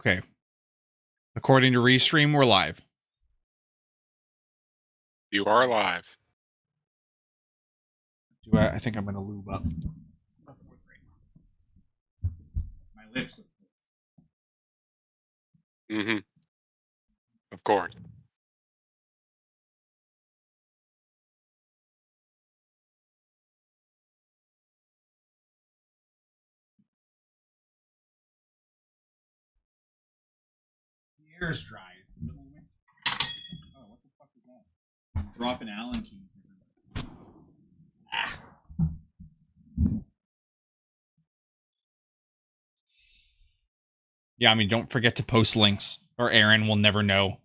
Okay. According to Restream, we're live. You are live. I think I'm going to lube up. My lips. Mm-hmm. Of course. The air's dry. It's the middle of winter. Oh, what the fuck is that? I'm dropping Allen keys. Ah. Yeah, I mean, don't forget to post links, or Aaron will never know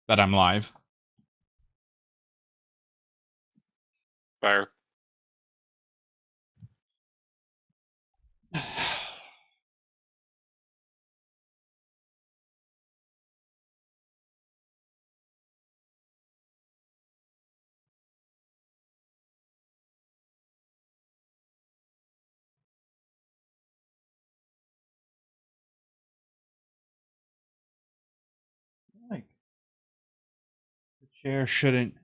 that I'm live. Fire. Like, the chair shouldn't.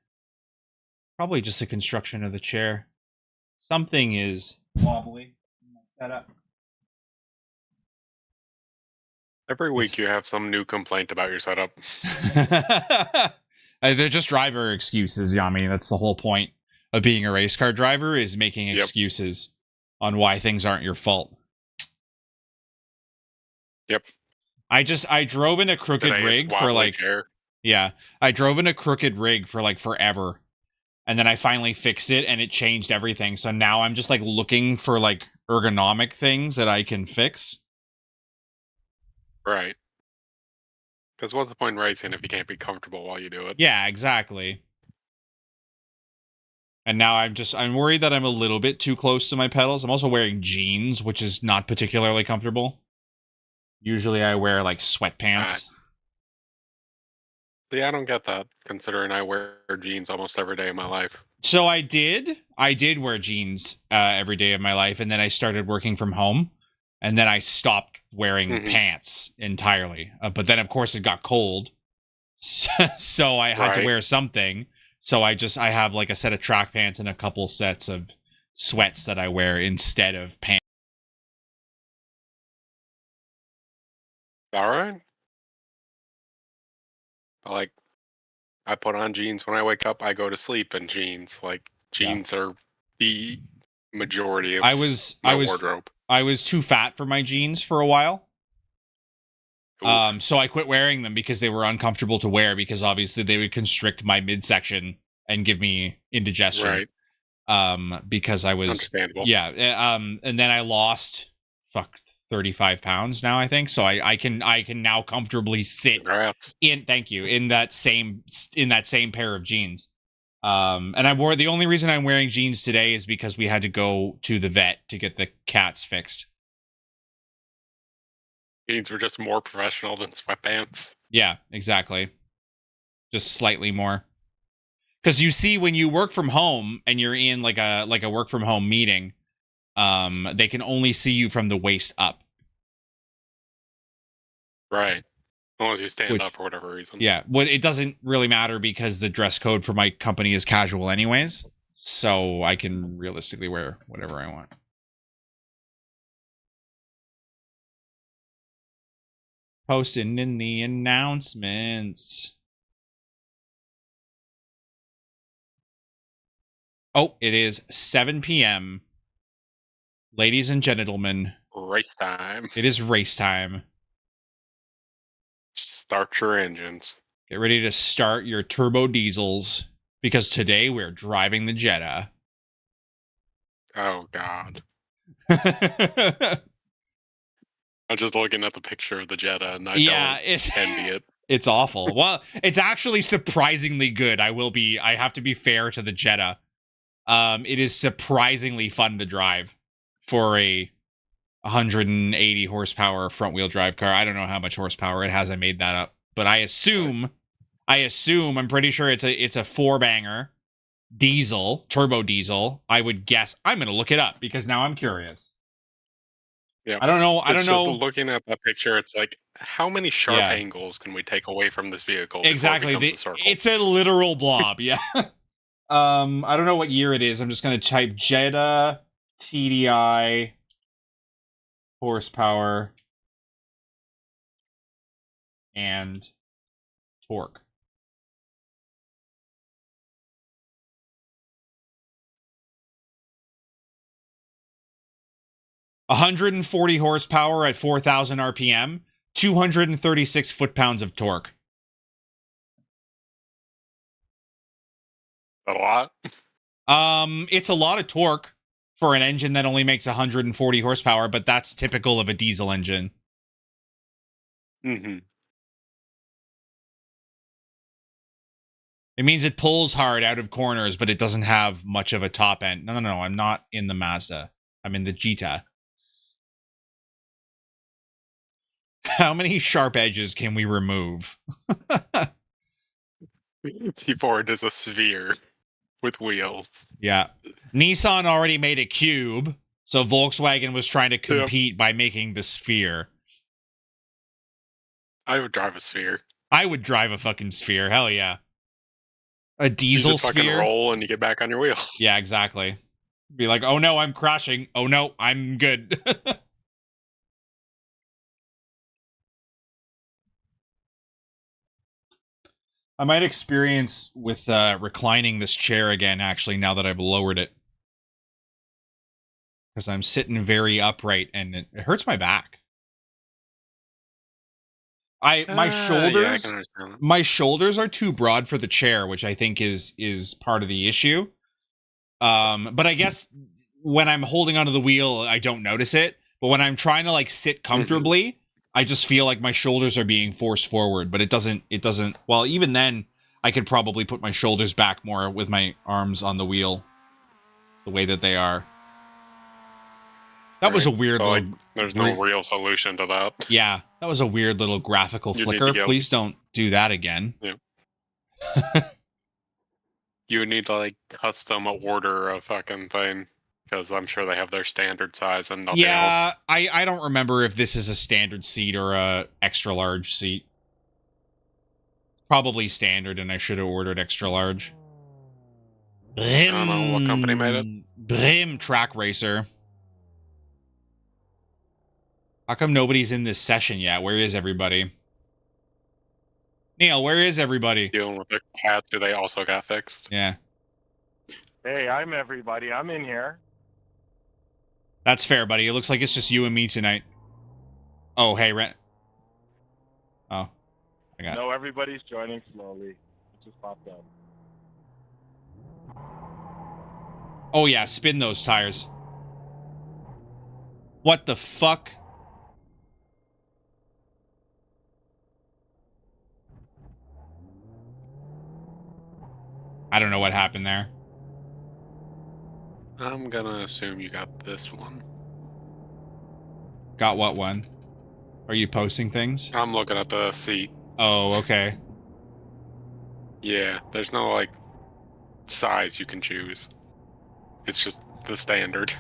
Probably just the construction of the chair. Something is wobbly in my setup. Every week you have some new complaint about your setup. They're just driver excuses, Yami. That's the whole point of being a race car driver, is making excuses on why things aren't your fault. Yep. I drove in a crooked rig for like chair. Yeah. I drove in a crooked rig for like forever. And then I finally fixed it and it changed everything. So now I'm just like looking for like ergonomic things that I can fix. Right. Because what's the point in racing if you can't be comfortable while you do it? Yeah, exactly. And now I'm worried that I'm a little bit too close to my pedals. I'm also wearing jeans, which is not particularly comfortable. Usually I wear like sweatpants. Yeah, I don't get that, considering I wear jeans almost every day of my life. So I did wear jeans every day of my life, and then I started working from home, and then I stopped wearing pants entirely. But then, of course, it got cold, so I had to wear something. So I have like a set of track pants and a couple sets of sweats that I wear instead of pants. All right. Like, I put on jeans when I wake up. I go to sleep in jeans. Like, jeans are the majority of my wardrobe. I was too fat for my jeans for a while. So I quit wearing them because they were uncomfortable to wear, because obviously they would constrict my midsection and give me indigestion. Right. Because I was understandable. Yeah. And then I lost 35 pounds now, I think. So I can now comfortably sit in that same pair of jeans. And the only reason I'm wearing jeans today is because we had to go to the vet to get the cats fixed. Jeans were just more professional than sweatpants. Yeah, exactly. Just slightly more. Because you see, when you work from home and you're in like a work from home meeting, they can only see you from the waist up. Right. Unless you stand up for whatever reason. Yeah. It doesn't really matter because the dress code for my company is casual anyways. So I can realistically wear whatever I want. Posting in the announcements. Oh, it is 7 p.m. Ladies and gentlemen. Race time. It is race time. Start your engines. Get ready to start your turbo diesels, because today we're driving the Jetta. Oh, God. I'm just looking at the picture of the Jetta, and I don't envy it. It's awful. Well, it's actually surprisingly good. I have to be fair to the Jetta. It is surprisingly fun to drive for a 180 horsepower front wheel drive car. I don't know how much horsepower it has. I made that up, but I'm pretty sure it's a 4-banger diesel, turbo diesel. I would guess. I'm going to look it up because now I'm curious. Yeah. I don't know. I It's don't just know. looking at that picture, it's like, how many sharp Yeah. angles can we take away from this vehicle before it Exactly. becomes a circle? It's a literal blob. Yeah. I don't know what year it is. I'm just gonna type Jetta TDI horsepower and torque. $140 horsepower at 4,000 RPM, 236 foot-pounds of torque. A lot? It's a lot of torque for an engine that only makes 140 horsepower, but that's typical of a diesel engine. Mm-hmm. It means it pulls hard out of corners, but it doesn't have much of a top end. No, I'm not in the Mazda. I'm in the Jetta. How many sharp edges can we remove? T-Ford is a sphere with wheels. Yeah. Nissan already made a cube, so Volkswagen was trying to compete by making the sphere. I would drive a sphere. I would drive a fucking sphere. Hell yeah. A diesel you just sphere. Fucking roll and you get back on your wheel. Yeah, exactly. Be like, oh no, I'm crashing. Oh no, I'm good. I might experience with reclining this chair again, actually, now that I've lowered it. Because I'm sitting very upright and it hurts my back. My shoulders are too broad for the chair, which I think is part of the issue. But I guess when I'm holding onto the wheel, I don't notice it. But when I'm trying to like sit comfortably, I just feel like my shoulders are being forced forward. But it doesn't. Well, even then, I could probably put my shoulders back more with my arms on the wheel, the way that they are. That was a weird little... there's no real solution to that. Yeah, that was a weird little graphical flicker. Please don't do that again. Yeah. You would need to, like, custom order a fucking thing, because I'm sure they have their standard size and nothing else. I don't remember if this is a standard seat or a extra large seat. Probably standard, and I should have ordered extra large. I don't know what company made it. Brim Track Racer. How come nobody's in this session yet? Where is everybody? Neil, where is everybody? Dealing with their cats who they also got fixed. Yeah. Hey, I'm everybody. I'm in here. That's fair, buddy. It looks like it's just you and me tonight. Oh, hey, Ren. Oh. I got it. No, everybody's joining slowly. It just popped up. Oh, yeah. Spin those tires. What the fuck? I don't know what happened there. I'm gonna assume you got this one. Got what one? Are you posting things? I'm looking at the seat. Oh, okay. Yeah, there's no, like, size you can choose. It's just the standard.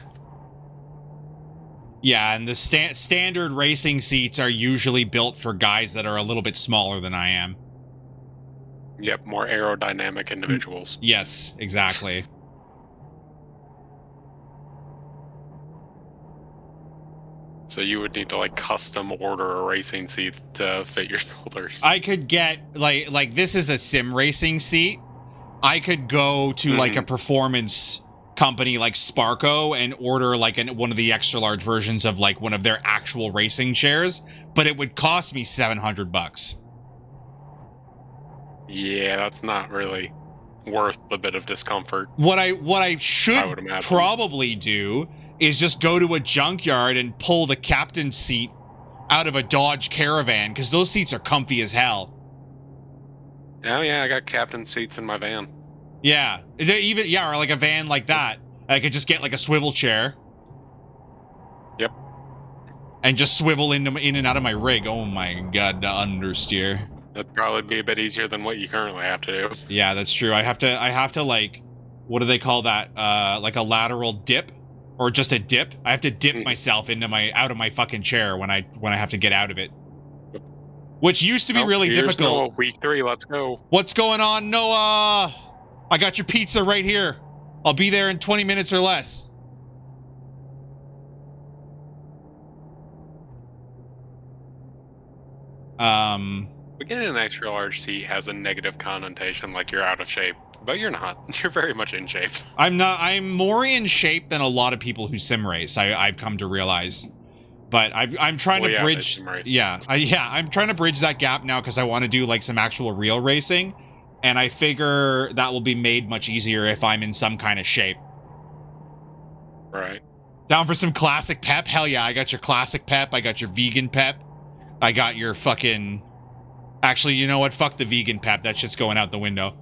Yeah, and the standard racing seats are usually built for guys that are a little bit smaller than I am. Yep, more aerodynamic individuals. Yes, exactly. So you would need to, like, custom order a racing seat to fit your shoulders. I could get, like this is a sim racing seat. I could go to, like, a performance company like Sparco and order, like, one of the extra large versions of, like, one of their actual racing chairs, but it would cost me $700. Yeah, that's not really worth the bit of discomfort. What I should probably do is just go to a junkyard and pull the captain's seat out of a Dodge Caravan, because those seats are comfy as hell. Oh yeah, I got captain seats in my van. Yeah, or like a van like that. I could just get like a swivel chair. Yep. And just swivel in and out of my rig. Oh my god, the understeer. That'd probably be a bit easier than what you currently have to do. Yeah, that's true. I have to like, what do they call that? Like a lateral dip or just a dip. I have to dip myself into out of my fucking chair when I have to get out of it, which used to be really difficult. Noah, week 3, let's go. What's going on, Noah? I got your pizza right here. I'll be there in 20 minutes or less. But getting an extra large seat has a negative connotation, like you're out of shape. But you're not. You're very much in shape. I'm not. I'm more in shape than a lot of people who sim race. I've come to realize. But I'm trying to bridge. Yeah, I'm trying to bridge that gap now because I want to do like some actual real racing, and I figure that will be made much easier if I'm in some kind of shape. Right. Down for some classic pep? Hell yeah! I got your classic pep. I got your vegan pep. I got your fucking. Actually, you know what? Fuck the vegan pep. That shit's going out the window.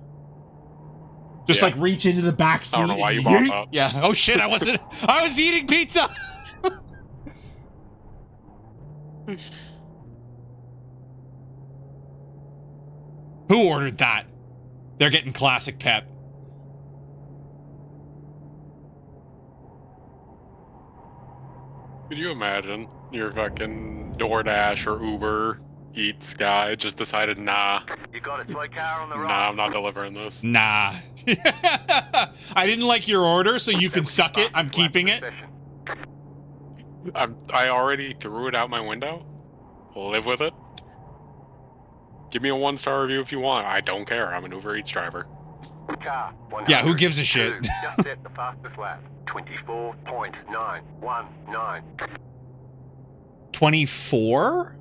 Just like reach into the back seat. I don't know why you bought that. Yeah. Oh shit! I wasn't. I was eating pizza. Who ordered that? They're getting classic pep. Could you imagine your fucking DoorDash or Uber Eats guy just decided, nah. You got a toy car on the right. Nah, I'm not delivering this. Nah. I didn't like your order, so you can suck it. I'm keeping it. I already threw it out my window. Live with it. Give me a 1-star review if you want. I don't care. I'm an Uber Eats driver. Car, yeah, who gives a shit? Just set the fastest lap. 24.919. 24?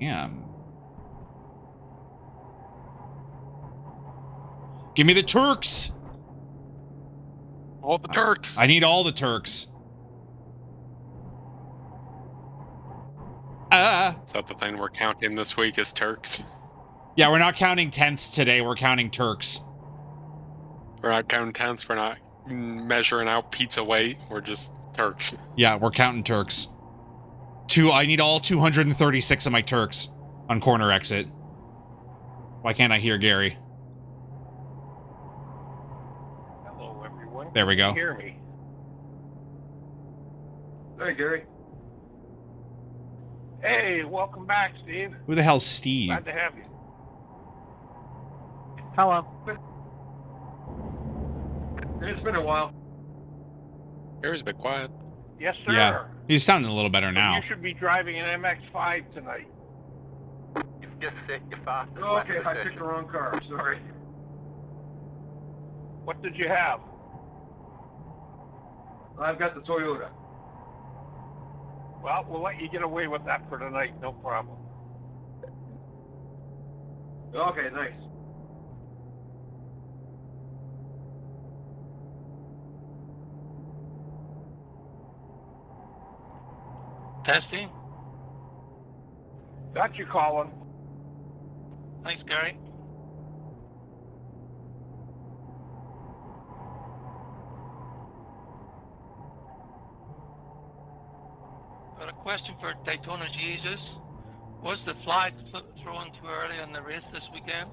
Yeah. Give me the Turks. All the Turks. I need all the Turks. Is that the thing we're counting this week is Turks? Yeah, we're not counting tenths today. We're counting Turks. We're not counting tenths. We're not measuring out pizza weight. We're just Turks. Yeah, we're counting Turks. I need all 236 of my Turks on corner exit. Why can't I hear Gary? Hello, everyone. There we go. Can you hear me? Hey, Gary. Hey, welcome back, Steve. Who the hell's Steve? Glad to have you. Hello. It's been a while. Gary's a bit quiet. Yes, sir. Yeah, he's sounding a little better now. You should be driving an MX-5 tonight. Just set your fastest Oh, lap okay, I position. picked the wrong car. Sorry. What did you have? I've got the Toyota. Well, we'll let you get away with that for tonight. No problem. Okay, nice. Testing. Got you, Colin. Thanks, Gary. Got a question for Daytona Jesus. Was the flag thrown too early on the race this weekend?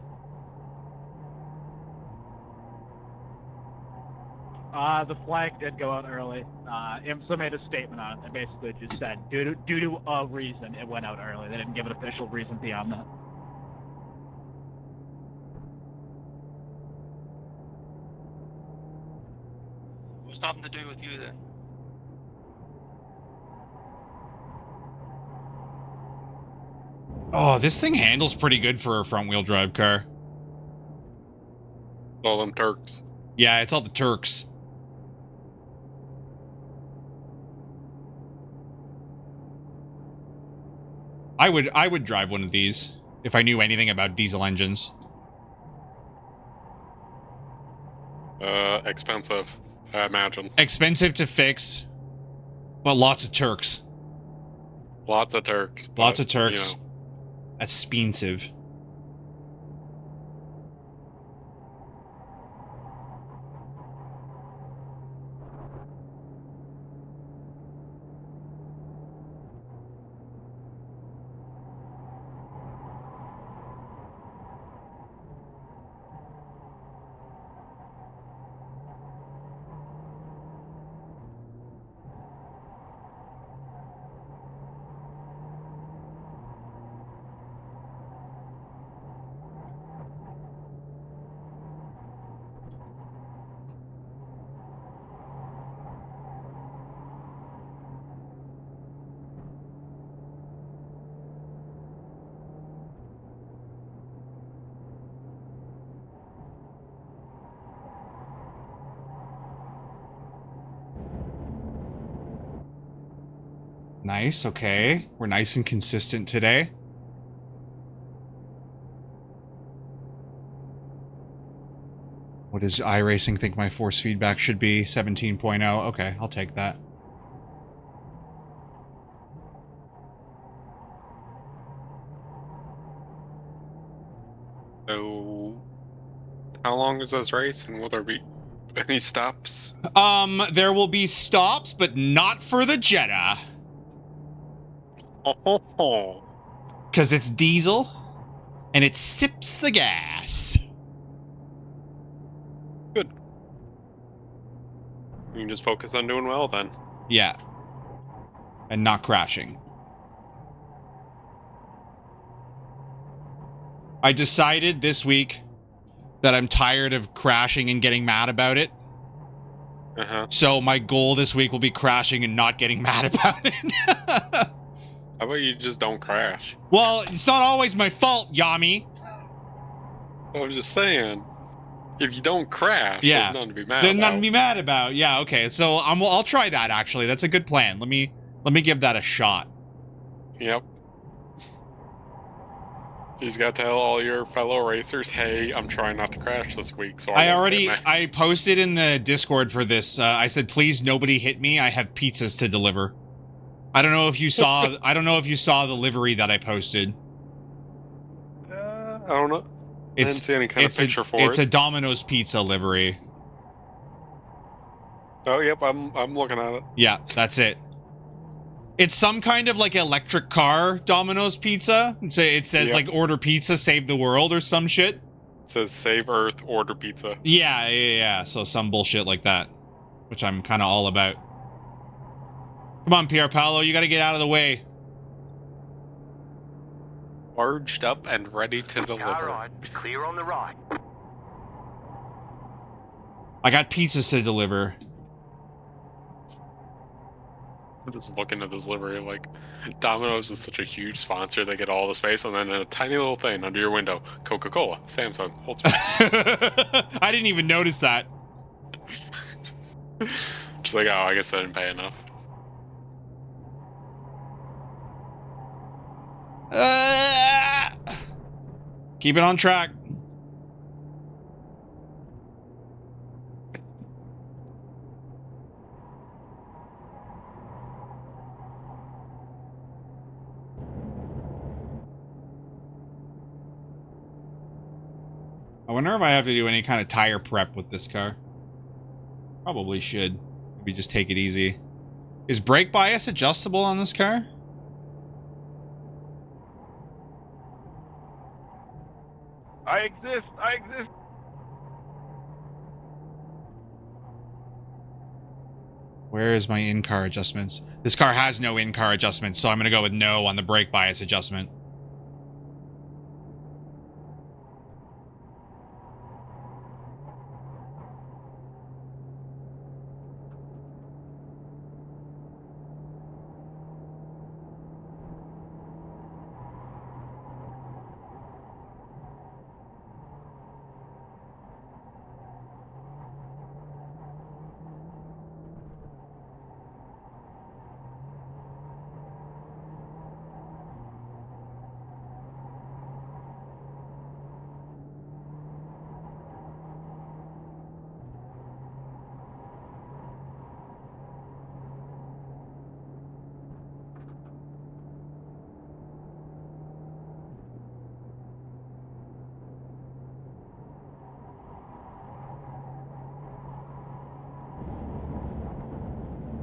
The flag did go out early. IMSA made a statement on it. They basically just said, due to a reason, it went out early. They didn't give an official reason beyond that. It was nothing to do with you then. Oh, this thing handles pretty good for a front-wheel drive car. All them Turks. Yeah, it's all the Turks. I would drive one of these if I knew anything about diesel engines. Expensive, I imagine. Expensive to fix, but lots of Turks. Lots of Turks. Lots of Turks. You know. Expensive. Nice, okay. We're nice and consistent today. What does iRacing think my force feedback should be? 17.0. Okay, I'll take that. So, how long is this race, and will there be any stops? There will be stops, but not for the Jetta. Oh. Because it's diesel, and it sips the gas. Good. You can just focus on doing well, then. Yeah. And not crashing. I decided this week that I'm tired of crashing and getting mad about it. Uh-huh. So my goal this week will be crashing and not getting mad about it. How about you just don't crash? Well, it's not always my fault, Yami. I'm just saying, if you don't crash, Yeah. there's nothing to be mad There's about. nothing to be mad about. Yeah, okay. So I'll try that, actually. That's a good plan. Let me give that a shot. Yep. You just gotta tell all your fellow racers, hey, I'm trying not to crash this week. So I posted in the Discord for this. I said, please, nobody hit me. I have pizzas to deliver. I don't know if you saw. I don't know if you saw the livery that I posted. I don't know. I didn't see any kind of picture for it. It's a Domino's pizza livery. Oh, yep, I'm looking at it. Yeah, that's it. It's some kind of like electric car Domino's pizza. It says like order pizza, save the world or some shit. It says save Earth, order pizza. Yeah. So some bullshit like that, which I'm kind of all about. Come on, Pierre Paolo, you got to get out of the way. Charged up and ready to deliver. Alright, clear on the right. I got pizzas to deliver. I'm just looking at this livery, like, Domino's is such a huge sponsor, they get all the space, and then a tiny little thing under your window, Coca-Cola, Samsung, hold space. I didn't even notice that. Just like, oh, I guess I didn't pay enough. Keep it on track. I wonder if I have to do any kind of tire prep with this car. Probably should. Maybe just take it easy. Is brake bias adjustable on this car? I exist. Where is my in-car adjustments? This car has no in-car adjustments, so I'm going to go with no on the brake bias adjustment.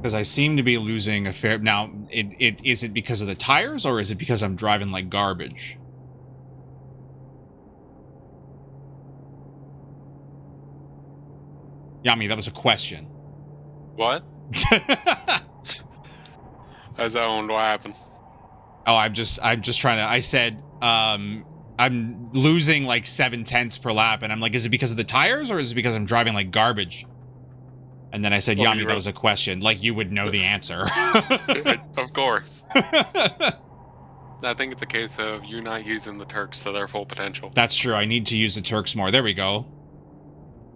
Because I seem to be losing a fair... Now, is it because of the tires, or is it because I'm driving like garbage? Yami, that was a question. What? I zoned, what happened? Oh, I'm just trying to... I said, I'm losing like 7/10 per lap, and I'm like, is it because of the tires, or is it because I'm driving like garbage? And then I said, Well, Yami, that was a question. Like, you would know the answer. Of course. I think it's a case of you not using the Turks to their full potential. That's true. I need to use the Turks more. There we go.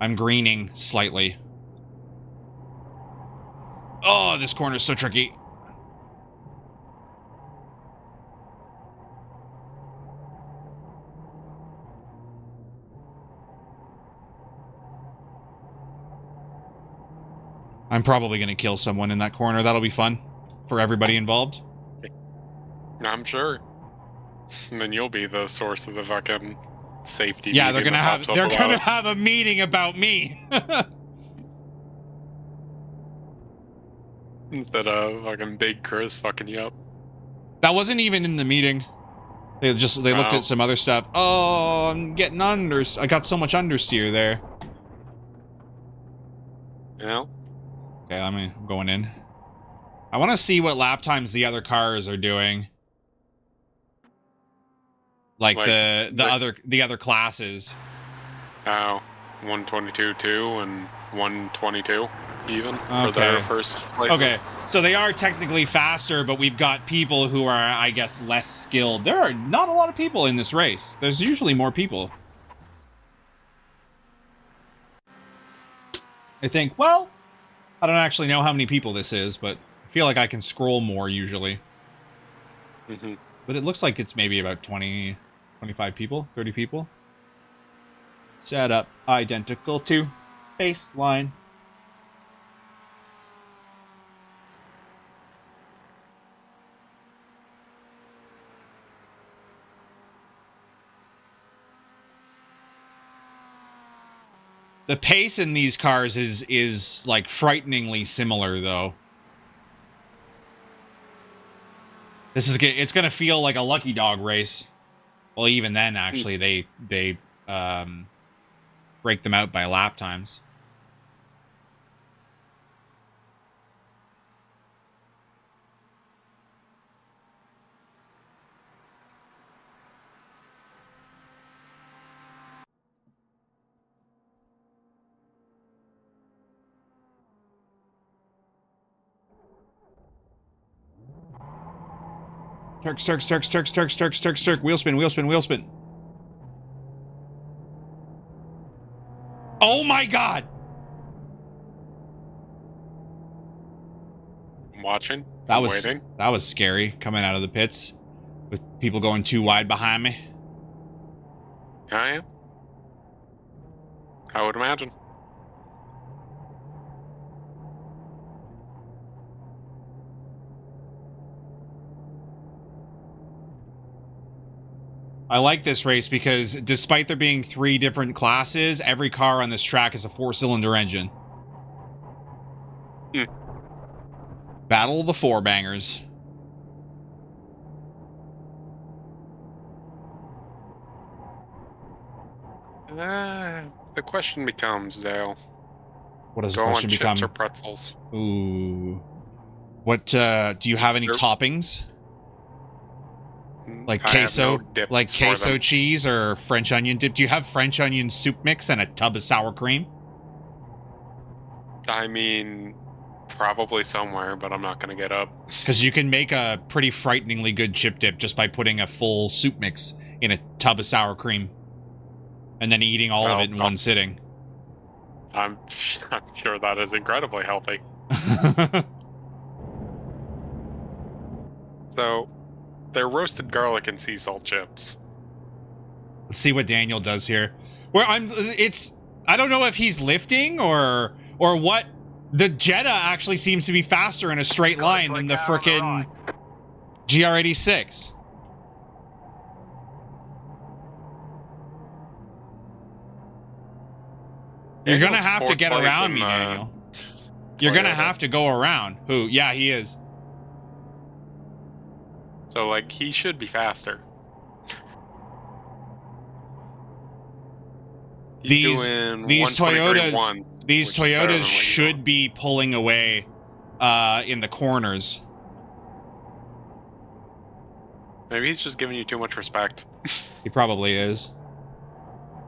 I'm greening slightly. Oh, this corner is so tricky. I'm probably going to kill someone in that corner. That'll be fun for everybody involved. I'm sure. And then you'll be the source of the fucking safety. Yeah, they're meeting gonna that have pops up they're a gonna lot. have a meeting about me. Instead of fucking Big Chris fucking you up. That wasn't even in the meeting. They looked Oh. at some other stuff. Oh, I'm getting I got so much understeer there. Yeah. Okay, I'm going in. I want to see what lap times the other cars are doing. Like the other classes. Oh, 122.2 and 122 even for their first places. Okay, so they are technically faster, but we've got people who are, I guess, less skilled. There are not a lot of people in this race. There's usually more people. I think, well, I don't actually know how many people this is, but I feel like I can scroll more usually. Mm-hmm. But it looks like it's maybe about 20, 25 people, 30 people. Set up identical to baseline. The pace in these cars is like frighteningly similar, though. It's gonna feel like a lucky dog race. Well, even then, actually, they break them out by lap times. Turk. Wheel spin. Oh my god! I'm watching. That I'm was waiting. that was scary coming out of the pits with people going too wide behind me. I am. I would imagine. I like this race because despite there being 3 different classes, every car on this track is a 4-cylinder engine. Battle of the 4-bangers. The question becomes, Dale. What does the Go on question chips become? or pretzels? Ooh. What, do you have any Sure. toppings? Like I have queso? no dips Like for queso them. cheese or French onion dip? Do you have French onion soup mix and a tub of sour cream? I mean, probably somewhere, but I'm not gonna get up. Because you can make a pretty frighteningly good chip dip just by putting a full soup mix in a tub of sour cream. And then eating all of it in one sitting. I'm sure that is incredibly healthy. So, they're roasted garlic and sea salt chips. Let's see what Daniel does here. I don't know if he's lifting or what. The Jetta actually seems to be faster in a straight line than the frickin' GR86. You're gonna Daniel's have to fourth get place around in, me, Daniel. You're gonna Toyota. have to go around. Who? Yeah, he is. So, like, he should be faster. He's doing These 123.1, these which is better than what Toyotas you should want. be pulling away in the corners. Maybe he's just giving you too much respect. He probably is.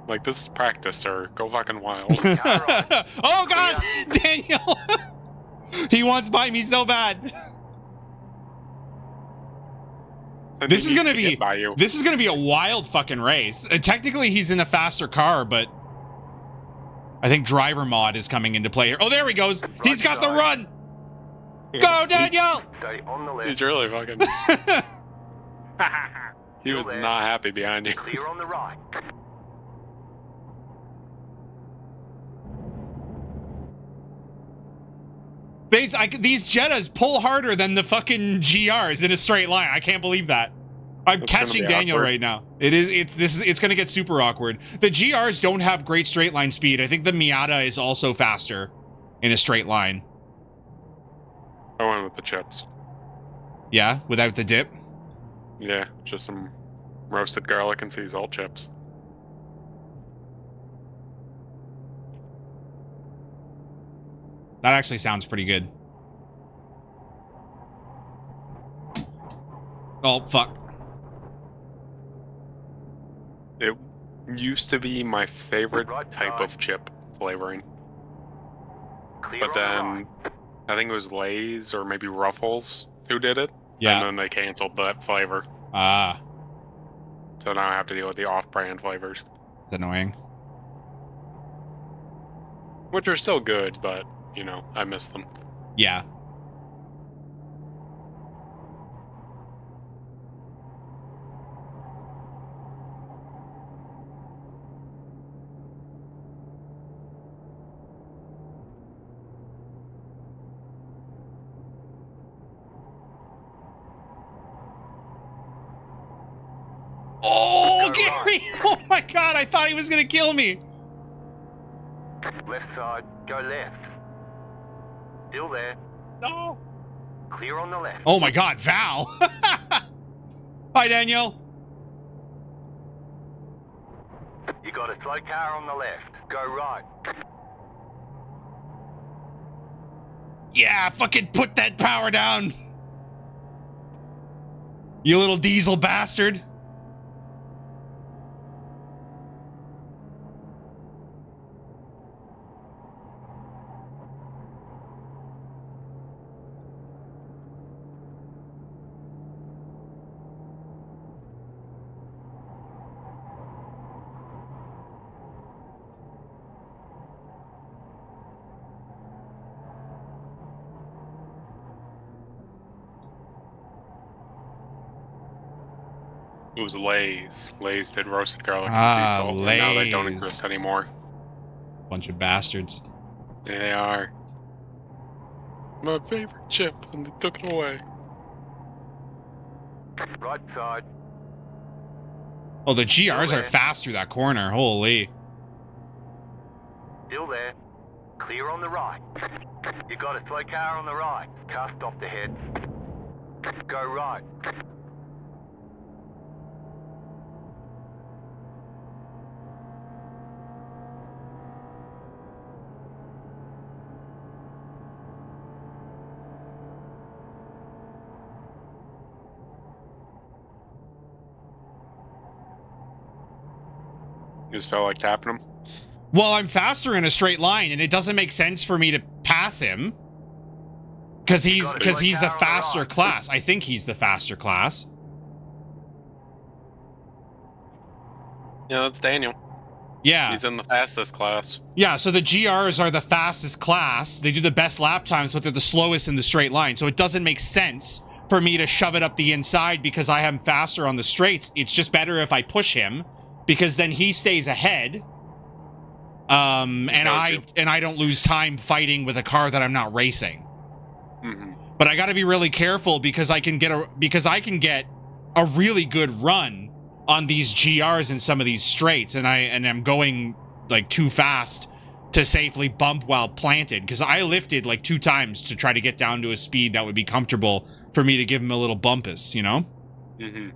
Like, this is practice, sir. Go fucking wild. Oh god, Daniel! He wants by me so bad. And This he is gonna needs to be get by you. this is gonna be a wild fucking race. Technically, he's in a faster car, but I think driver mod is coming into play here. Oh, there he goes. He's got the run. Go, Daniel! Stay on the left. He's really fucking. He was there. not happy behind you. Clear on the right. These Jettas pull harder than the fucking GRs in a straight line. I can't believe that. I'm It's catching gonna be Daniel awkward. right now. It's gonna get super awkward. The GRs don't have great straight line speed. I think the Miata is also faster in a straight line. I went with the chips. Yeah, without the dip. Yeah, just some roasted garlic and sea salt chips. That actually sounds pretty good. Oh, fuck. It used to be my favorite Right type side. of chip flavoring. Clear But on then I think it was Lay's or maybe Ruffles who did it. Yeah. And then they canceled that flavor. Ah, So now I have to deal with the off-brand flavors. it's annoying. Which are still good, but, you know, I miss them. Yeah. Oh, Go Gary! Oh my god, I thought he was gonna kill me. right. Left side. Go left. Still there. No. Clear on the left. Oh my god, Val! Hi, Daniel. You got a slow car on the left. Go right. Yeah, fucking put that power down. You little diesel bastard. It was Lay's. Lay's did roasted garlic and Ah, sea salt. And now they don't Lay's. exist anymore. Bunch of bastards. They are. My favorite chip, and they took it away. Right side. Oh, the GRs are fast through that corner. Holy. Still there. Clear on the right. You got a slow car on the right. Car stopped ahead. Go right. You just felt like tapping them. Well, I'm faster in a straight line, and it doesn't make sense for me to pass him. Because he's a faster class. I think he's the faster class. Yeah, that's Daniel. Yeah. He's in the fastest class. Yeah, so the GRs are the fastest class. They do the best lap times, but they're the slowest in the straight line. So it doesn't make sense for me to shove it up the inside because I am faster on the straights. It's just better if I push him because then he stays ahead. And I don't lose time fighting with a car that I'm not racing. Mm-hmm. But I got to be really careful because I can get a really good run on these GRs in some of these straights, and I'm going like too fast to safely bump while planted because I lifted like 2 times to try to get down to a speed that would be comfortable for me to give him a little bumpus, you know? Mm-hmm.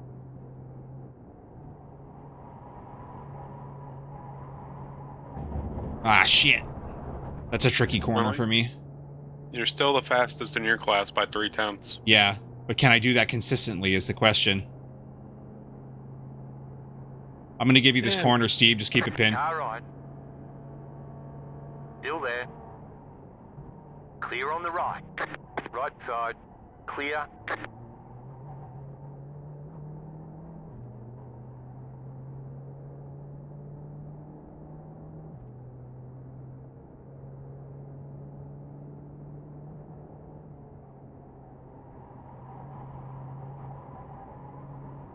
Ah, shit. That's a tricky corner Really? for me. You're still the fastest in your class by 3/10. Yeah, but can I do that consistently is the question. I'm going to give you this Yeah. corner, Steve. Just keep it pinned. Car right. Still there. Clear on the right. Right side. Clear.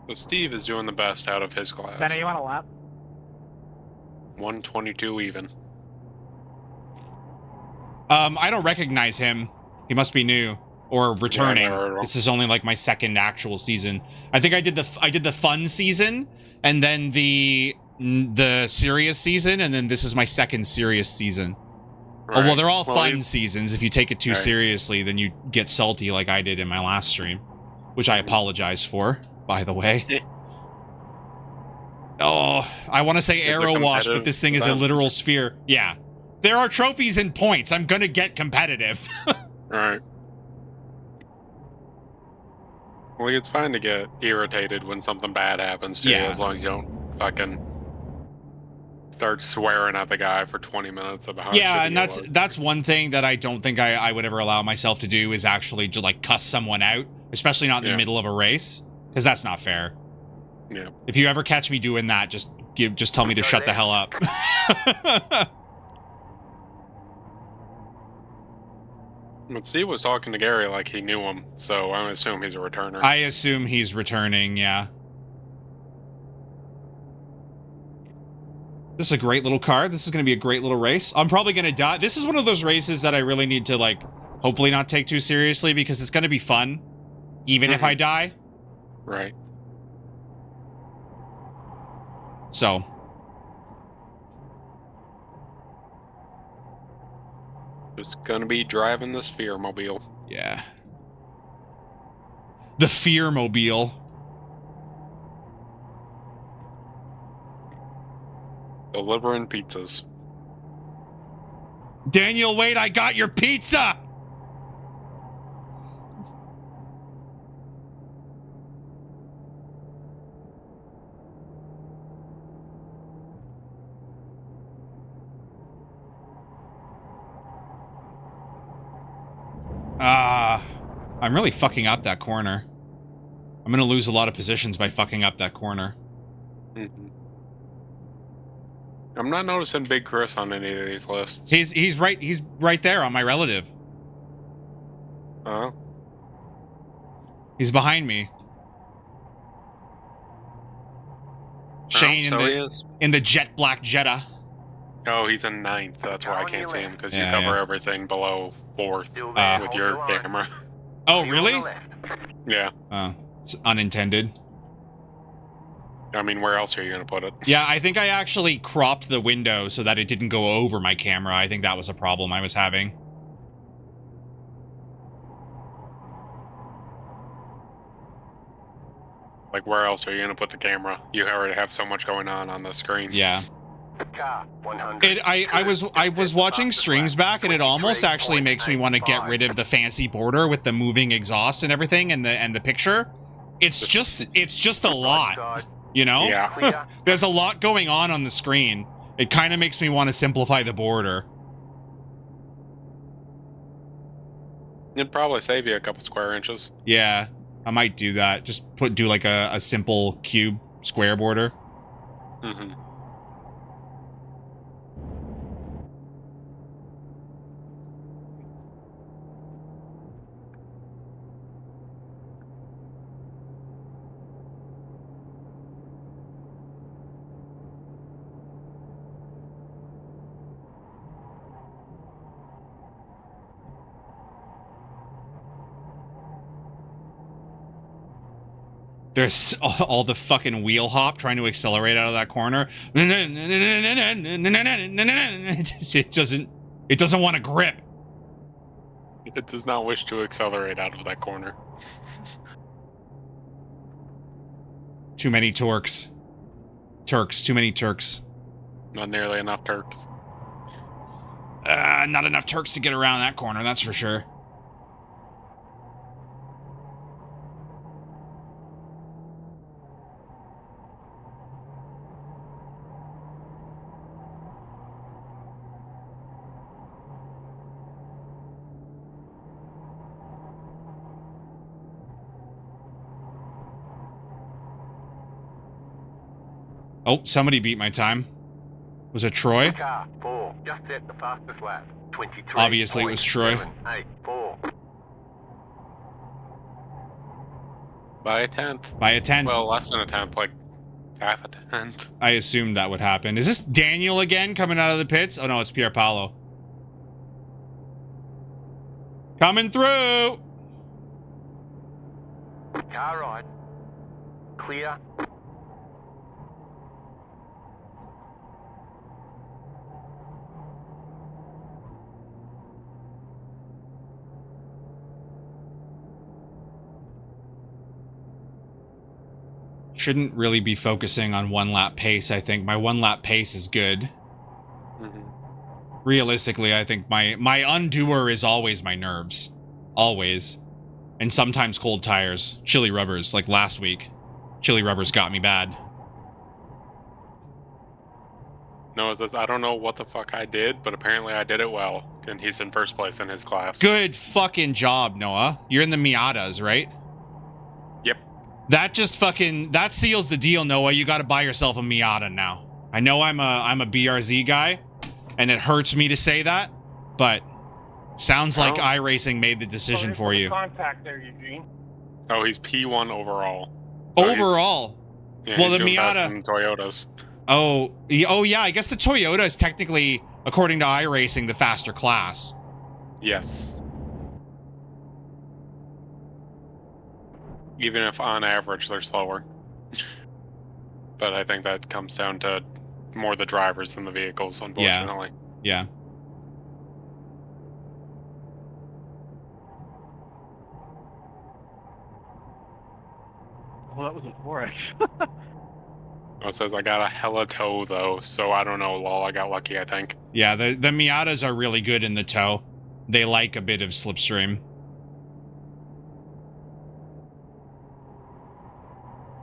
So Steve is doing the best out of his class. Benny, you want a lap? 122 even. I don't recognize him. He must be new or returning. never heard of him. This is only like my second actual season. I think I did the fun season and then the serious season, and then this is my second serious season. Right. Oh, well, they're all fun he- seasons. If you take it too Right. seriously, then you get salty like I did in my last stream, which I apologize for, by the way. Yeah. Oh, I want to say It's a arrow wash, but competitive this thing is a event. literal sphere. Yeah. There are trophies and points. I'm gonna get competitive. Right. Well, it's fine to get irritated when something bad happens to you, Yeah. as long as you don't fucking start swearing at the guy for 20 minutes about how Yeah, shitty and it was. that's one thing that I don't think I would ever allow myself to do is actually to like cuss someone out, especially not in the Yeah. middle of a race, because that's not fair. Yeah. If you ever catch me doing that, just tell me to shut the hell up. But Steve was talking to Gary like he knew him, so I assume he's a returner. I assume he's returning, yeah. This is a great little car. This is going to be a great little race. I'm probably going to die. This is one of those races that I really need to, like, hopefully not take too seriously because it's going to be fun, even if I die. Right. So, Just gonna be driving the Sphere Mobile. yeah. The Fear Mobile. Delivering pizzas. Daniel, wait, I got your pizza! I'm really fucking up that corner. I'm gonna lose a lot of positions by fucking up that corner. Mm-hmm. I'm not noticing Big Chris on any of these lists. He's right there on my relative. Oh. He's behind me. Shane so in he the is. jet black Jetta. Oh, he's in 9th. That's why I can't see him, because you Yeah, cover yeah. everything below 4th Still there, with hold your line. camera. Oh, Clear on really? the left. Yeah. Oh, it's unintended. I mean, where else are you going to put it? Yeah, I think I actually cropped the window so that it didn't go over my camera. I think that was a problem I was having. Like, where else are you going to put the camera? You already have so much going on the screen. Yeah. Car 100. I was watching streams back, and it almost actually makes me want to get rid of the fancy border with the moving exhaust and everything, and the picture. It's just a lot, you know. Yeah. Clear. There's a lot going on the screen. It kind of makes me want to simplify the border. It'd probably save you a couple square inches. Yeah, I might do that. Just do like a simple cube square border. Mm-hmm. There's all the fucking wheel hop trying to accelerate out of that corner. It doesn't want to grip. It does not wish to accelerate out of that corner. Too many Turks. Too many Turks. Not nearly enough Turks. Not enough Turks to get around that corner, that's for sure. Oh, somebody beat my time. Was it Troy? Car 4. Just set the fastest lap. 23. Obviously it was Troy. 784. By a 10th. By a 10th. Well, less than a 10th, like half a 10th. I assumed that would happen. Is this Daniel again coming out of the pits? Oh no, it's Pierre Paolo. Coming through. Car right. Clear. Shouldn't really be focusing on 1 lap pace. I think my 1 lap pace is good. Realistically, I think my undoer is always my nerves. Always. And sometimes cold tires. Chili rubbers, like last week. Chili rubbers got me bad. Noah says, I don't know what the fuck I did, but apparently I did it well. And he's in first place in his class. Good fucking job, Noah. You're in the Miatas, right? Yep. That just fucking, that seals the deal, Noah. You gotta buy yourself a Miata now. I know I'm a BRZ guy, and it hurts me to say that, but sounds like iRacing made the decision for you. Contact there, Eugene. Oh, he's P1 overall. Overall? Yeah, well, he's the doing faster Miata... than Toyotas. Oh, yeah, I guess the Toyota is technically, according to iRacing, the faster class. Yes. Even if on average they're slower. But I think that comes down to more the drivers than the vehicles, unfortunately. Yeah. Well, that was a 4X. It says I got a hella tow though, so I don't know, lol, I got lucky, I think. Yeah, the Miatas are really good in the tow. They like a bit of slipstream.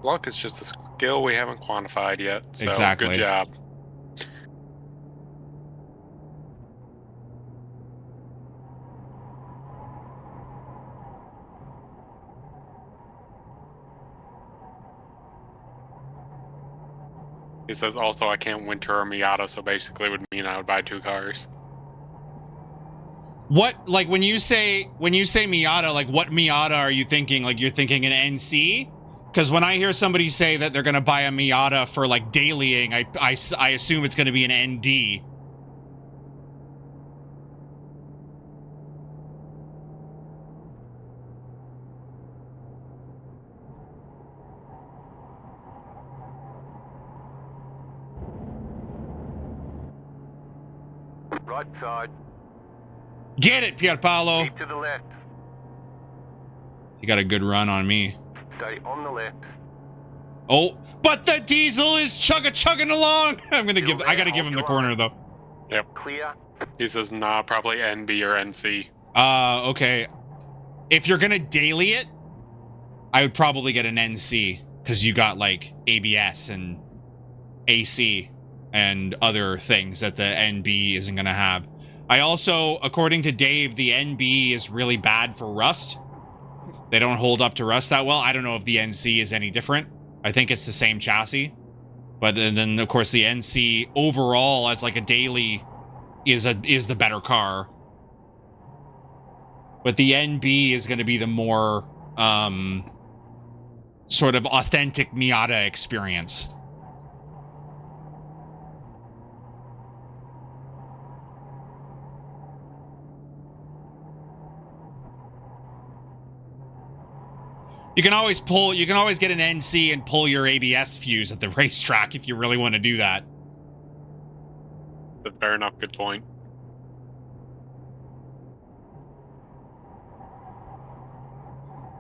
Luck is just a skill we haven't quantified yet, so Exactly. good job. He says also I can't winter a Miata, so basically it would mean I would buy 2 cars. What, like, when you say Miata, like, what Miata are you thinking? Like, you're thinking an NC? Because when I hear somebody say that they're going to buy a Miata for, like, dailying, I assume it's going to be an ND. Right side. Get it, Pierpaolo. Keep to the left. You got a good run on me. Stay on the left. Oh, but the diesel is chugging along. I gotta give him the corner though. Yep. Clear. He says nah, probably NB or NC. Okay. If you're gonna daily it, I would probably get an NC because you got like ABS and AC and other things that the NB isn't gonna have. I also, according to Dave, the NB is really bad for rust. They don't hold up to rust that well. I don't know if the NC is any different. I think it's the same chassis. But then, of course, the NC overall as like a daily is the better car. But the NB is going to be the more sort of authentic Miata experience. You can always get an NC and pull your ABS fuse at the racetrack if you really want to do that. That's fair enough, good point.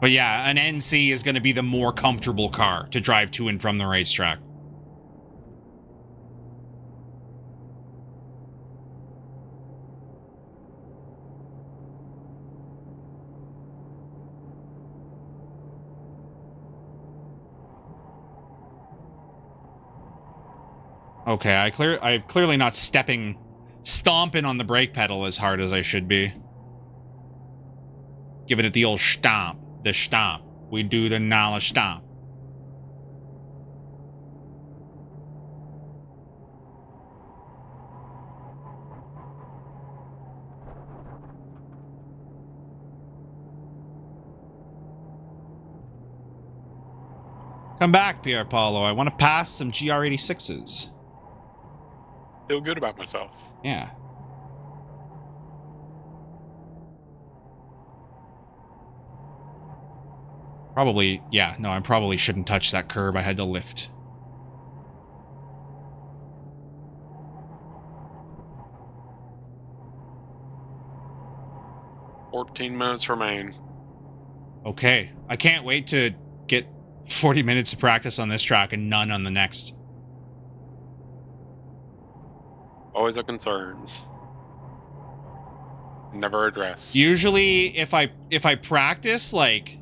But yeah, an NC is going to be the more comfortable car to drive to and from the racetrack. Okay, I'm clearly not stomping on the brake pedal as hard as I should be. Giving it the old stomp. The stomp. We do the knowledge stomp. Come back, Pierpaolo. I want to pass some GR86s. Feel good about myself. Yeah. Probably, yeah, no, I probably shouldn't touch that curb. I had to lift. $14 minutes remain. Okay. I can't wait to get 40 minutes of practice on this track and none on the next. Always a concern. Never addressed. Usually if I practice like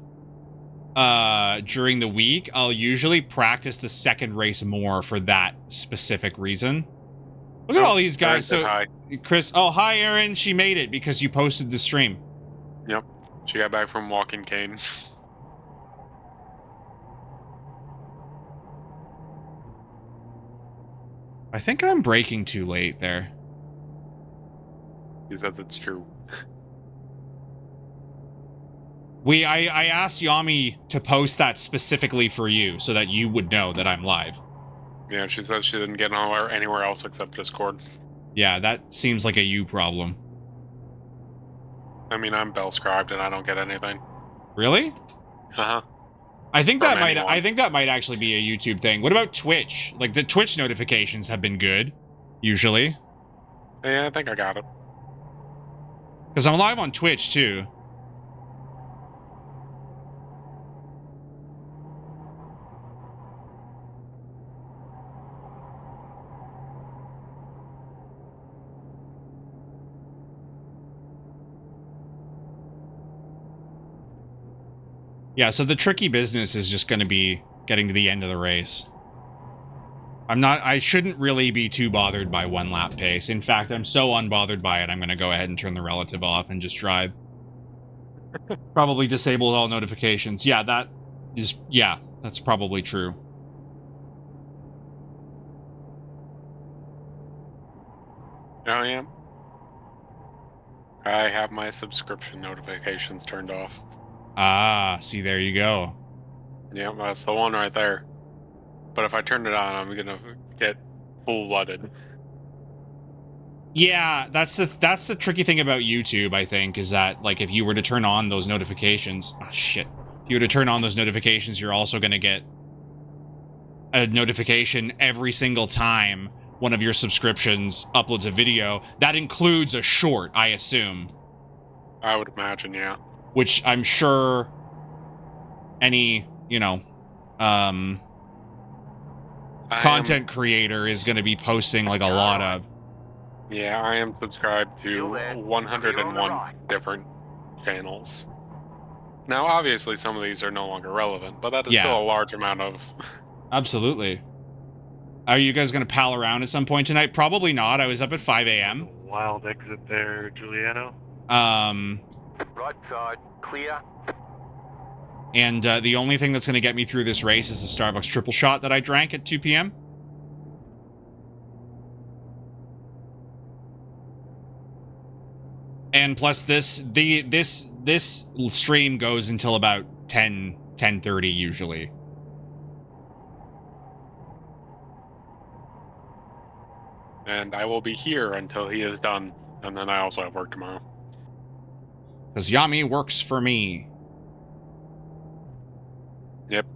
during the week, I'll usually practice the second race more for that specific reason. Look at all these guys. So Hi. Chris, oh hi Erin, she made it because you posted the stream. Yep. She got back from walking cane. I think I'm braking too late there. He says it's true. I asked Yami to post that specifically for you so that you would know that I'm live. Yeah, she says she didn't get anywhere else except Discord. Yeah, that seems like a you problem. I mean, I'm bell-scribed and I don't get anything. Really? Uh-huh. I think From that might anyone. I think that might actually be a YouTube thing. What about Twitch? Like the Twitch notifications have been good usually. Yeah, I think I got it. Cuz I'm live on Twitch too. Yeah, so the tricky business is just going to be getting to the end of the race. I shouldn't really be too bothered by one lap pace. In fact, I'm so unbothered by it, I'm going to go ahead and turn the relative off and just drive. Probably disabled all notifications. Yeah, that's probably true. Oh, yeah. I have my subscription notifications turned off. Ah, see, there you go. Yeah, that's the one right there. But if I turn it on, I'm gonna get full-blooded. Yeah, that's the tricky thing about YouTube, I think, is that like if you were to turn on those notifications, if you were to turn on those notifications, you're also going to get a notification every single time one of your subscriptions uploads a video. That includes a short, I assume. I would imagine, yeah. Which I'm sure any, content creator is going to be posting like a lot of. Yeah, I am subscribed to You're there. 101 different channels. Now, obviously, some of these are no longer relevant, but that is Yeah. still a large amount of... Absolutely. Are you guys going to pal around at some point tonight? Probably not. I was up at 5 a.m. Wild exit there, Giuliano. Right side, clear. And the only thing that's going to get me through this race is the Starbucks triple shot that I drank at 2 p.m. And plus this stream goes until about 10:30 usually. And I will be here until he is done. And then I also have work tomorrow. Because Yami works for me. Yep.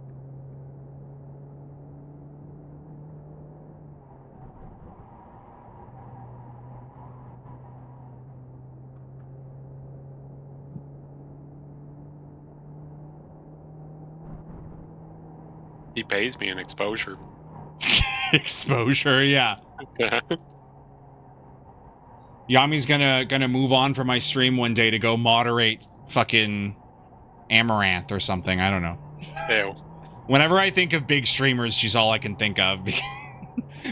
He pays me an exposure. Exposure, yeah. Yami's gonna move on from my stream one day to go moderate fucking Amaranth or something. I don't know. Ew. Whenever I think of big streamers, she's all I can think of.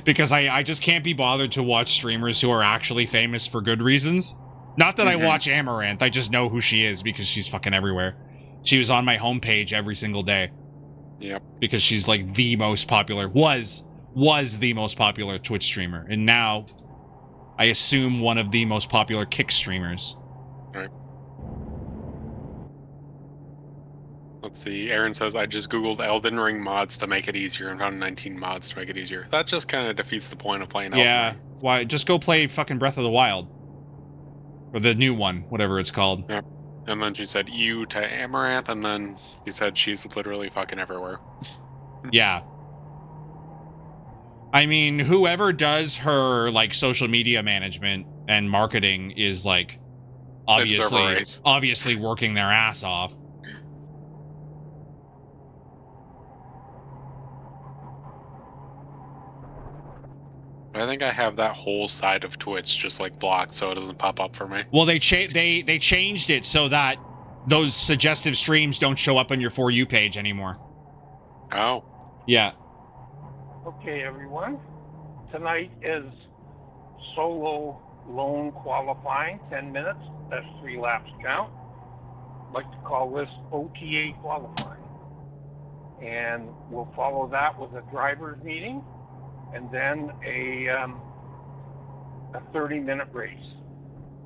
Because I just can't be bothered to watch streamers who are actually famous for good reasons. Not that I watch Amaranth, I just know who she is because she's fucking everywhere. She was on my homepage every single day. Yep. Because she's like the most popular, was the most popular Twitch streamer. And now, I assume one of the most popular Kick streamers. Alright. Let's see. Aaron says, I just googled Elden Ring mods to make it easier and found 19 mods to make it easier. That just kind of defeats the point of playing Elden Yeah, Ring. why? Just go play fucking Breath of the Wild. Or the new one, whatever it's called. Yep. And then she said you to Amaranth, and then she said she's literally fucking everywhere. Yeah. I mean, whoever does her like social media management and marketing is like obviously working their ass off. I think I have that whole side of Twitch just like blocked so it doesn't pop up for me. Well, they changed it so that those suggestive streams don't show up on your For You page anymore. Oh. Yeah. Okay, everyone. Tonight is solo lone qualifying, 10 minutes. That's 3 laps count. I'd like to call this OTA qualifying. And we'll follow that with a driver's meeting and then a 30-minute race.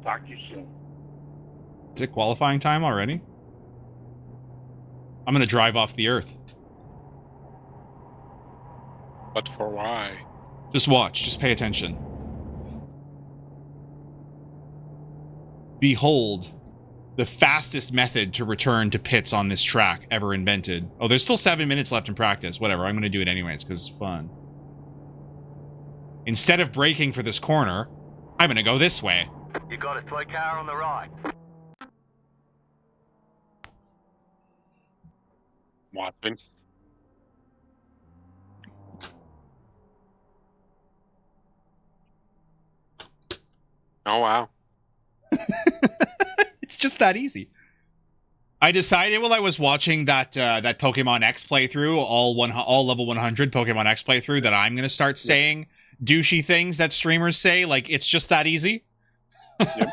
Talk to you soon. Is it qualifying time already? I'm gonna drive off the earth. But for why? Just watch. Just pay attention. Behold, the fastest method to return to pits on this track ever invented. Oh, there's still 7 minutes left in practice. Whatever, I'm gonna do it anyways because it's fun. Instead of braking for this corner, I'm gonna go this way. You got a slow car on the right. Watching. Oh, wow. It's just that easy. I decided while I was watching that that Pokemon X playthrough, all level 100 Pokemon X playthrough, that I'm gonna start saying douchey things that streamers say. Like, it's just that easy. Yep.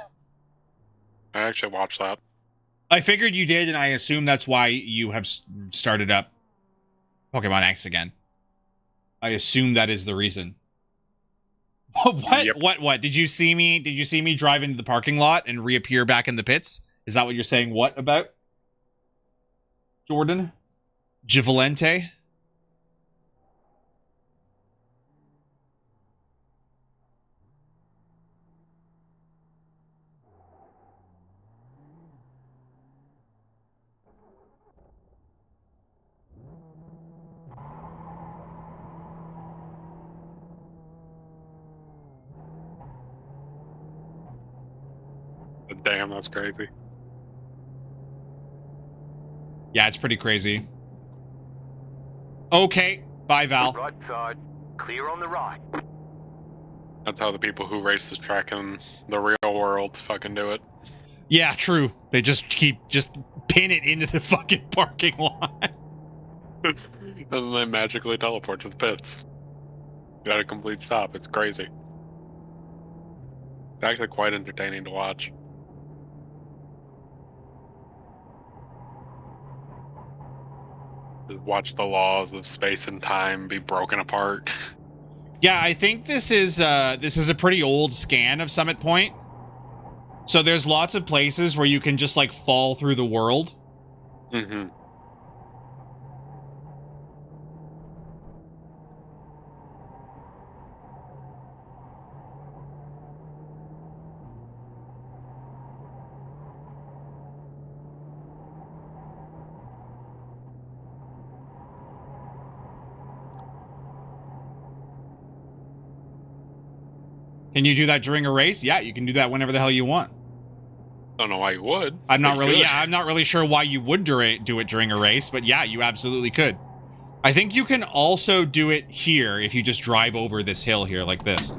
I actually watched that. I figured you did, and I assume that's why you have started up Pokemon X again. I assume that is the reason. What? Yep. What? Did you see me drive into the parking lot and reappear back in the pits? Is that what you're saying? What about? Jordan? Givalente? Damn, that's crazy. Yeah, it's pretty crazy. Okay, bye, Val. Right side, clear on the right. That's how the people who race this track in the real world fucking do it. Yeah, true. They just pin it into the fucking parking lot. And then they magically teleport to the pits. Got a complete stop. It's crazy. It's actually quite entertaining to watch. Just watch the laws of space and time be broken apart. Yeah, I think this is a pretty old scan of Summit Point. So there's lots of places where you can just like fall through the world. Mm-hmm. Can you do that during a race? Yeah, you can do that whenever the hell you want. Don't know why you would. I'm not but you really. could. Yeah, I'm not really sure why you would do it during a race, but yeah, you absolutely could. I think you can also do it here if you just drive over this hill here like this.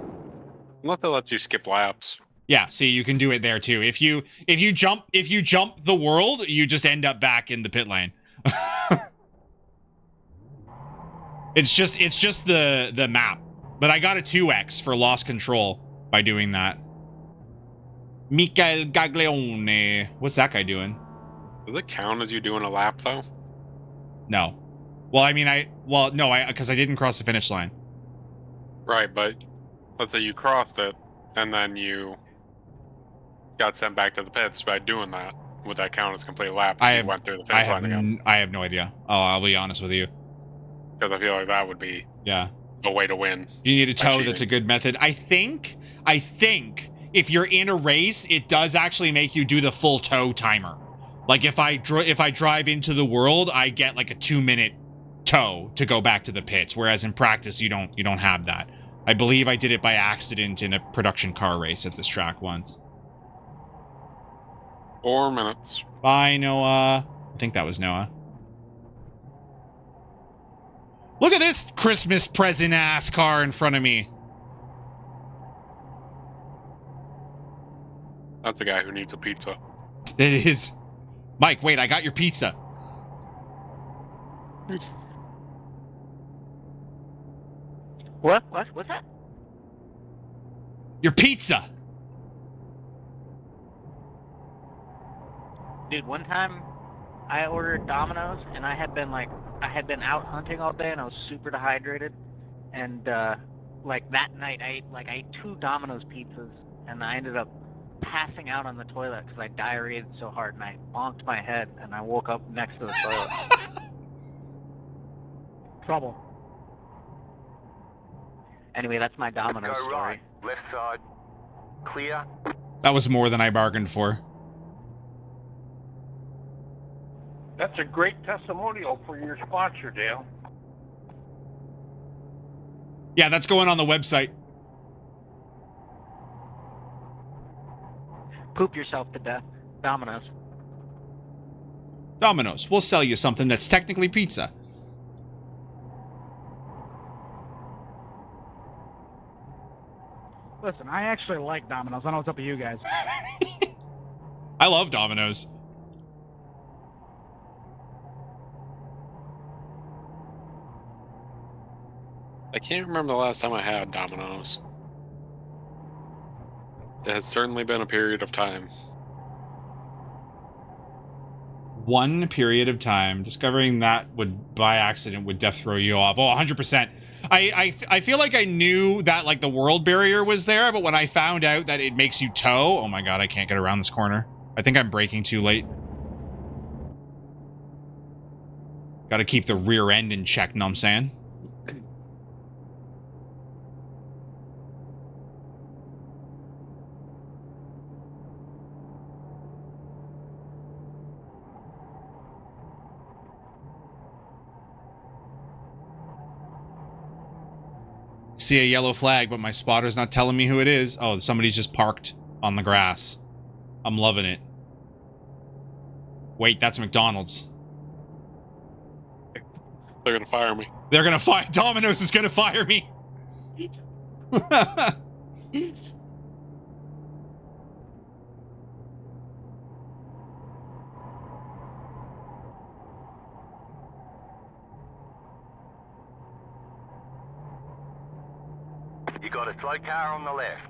Unless it lets you skip laps. Yeah, see, you can do it there too. If you jump the world, you just end up back in the pit lane. It's just the map. But I got a 2x for lost control by doing that. Michael Gaglione. What's that guy doing? Does it count as you doing a lap though? No. Well, I mean, because I didn't cross the finish line. Right, but let's say you crossed it and then you got sent back to the pits by doing that. Would that count as complete lap if you went through the finish line again? I have no idea. Oh, I'll be honest with you. Because I feel like that would be Yeah. a way to win. You need a toe. cheating. That's a good method. I think if you're in a race, it does actually make you do the full toe timer. Like if I drive into the world, I get like a 2-minute tow to go back to the pits, whereas in practice you don't have that. I believe I did it by accident in a production car race at this track once. 4 minutes. Bye, Noah. I think that was Noah. Look at this Christmas present ass car in front of me. That's the guy who needs a pizza. It is. Mike, wait, I got your pizza. What? What's that? Your pizza. Dude, one time I ordered Domino's and I had been out hunting all day and I was super dehydrated, and like that night I ate 2 Domino's pizzas and I ended up passing out on the toilet because I diarrheaed so hard and I bonked my head and I woke up next to the toilet. Trouble. Anyway, that's my Domino's Go story. right, left side, clear. That was more than I bargained for. That's a great testimonial for your sponsor, Dale. Yeah, that's going on the website. Poop yourself to death. Domino's. Domino's, we'll sell you something that's technically pizza. Listen, I actually like Domino's. I don't know what's up with you guys. I love Domino's. I can't remember the last time I had Domino's. It has certainly been a period of time. One period of time. Discovering that would by accident would death throw you off. Oh, 100%. I feel like I knew that like the world barrier was there, but when I found out that it makes you tow, oh my god, I can't get around this corner. I think I'm braking too late. Gotta keep the rear end in check, know what I'm saying? See a yellow flag, but my spotter's not telling me who it is. Oh, somebody's just parked on the grass. I'm loving it. Wait, that's McDonald's. They're gonna fire me. They're gonna fire. Domino's is gonna fire me. You got a slow car on the left.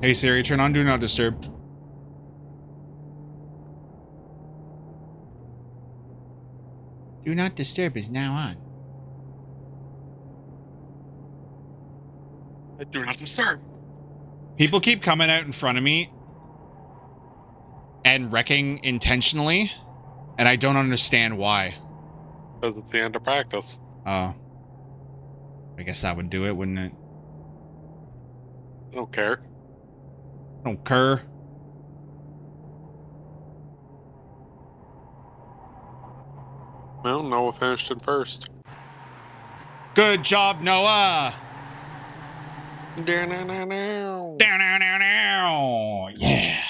Hey Siri, turn on Do Not Disturb. Do Not Disturb is now on. I do not disturb. People keep coming out in front of me and wrecking intentionally, and I don't understand why. Because it's the end of practice. Oh. I guess that would do it, wouldn't it? I don't care. I don't care. Well, Noah finished in first. Good job, Noah! Down, down, down, down. Down, down, down, down. Yeah.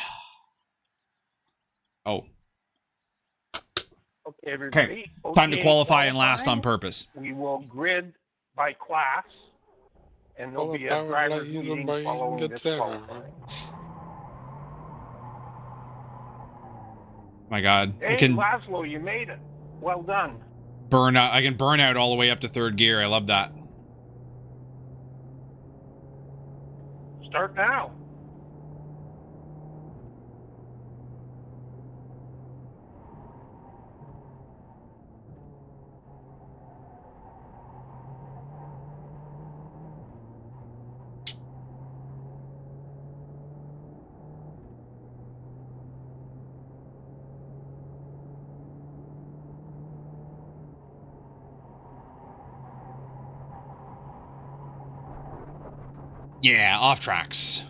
Oh. Okay, everybody. Okay. Time to qualify and last on qualifying. purpose. We will grid by class, and there'll be a driver's meeting following this qualifying. My God. Hey, I can Laszlo, you made it. Well done. burn out. I can burn out all the way up to 3rd gear. I love that. Start now. Yeah, off tracks.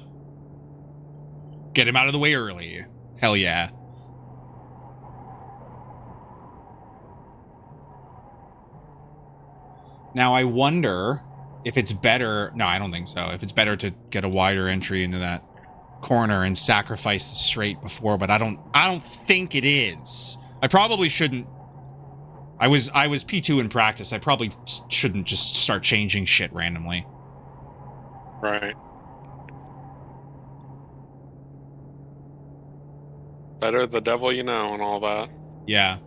Get him out of the way early. Hell yeah. Now I wonder if it's better... No, I don't think so. If it's better to get a wider entry into that corner and sacrifice the straight before, but I don't think it is. I probably shouldn't. I was P2 in practice. I probably shouldn't just start changing shit randomly. Right. Better the devil you know and all that. Yeah.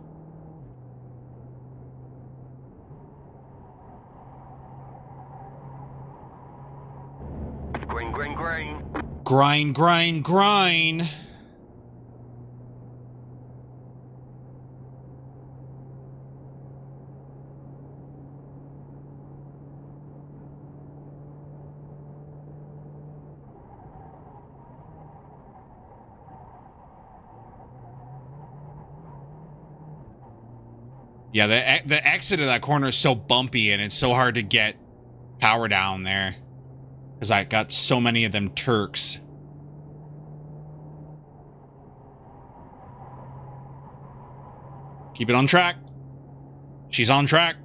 Green, green, green. Grind, grind, grind. Yeah, the exit of that corner is so bumpy and it's so hard to get power down there. Because I got so many of them Turks. Keep it on track. She's on track.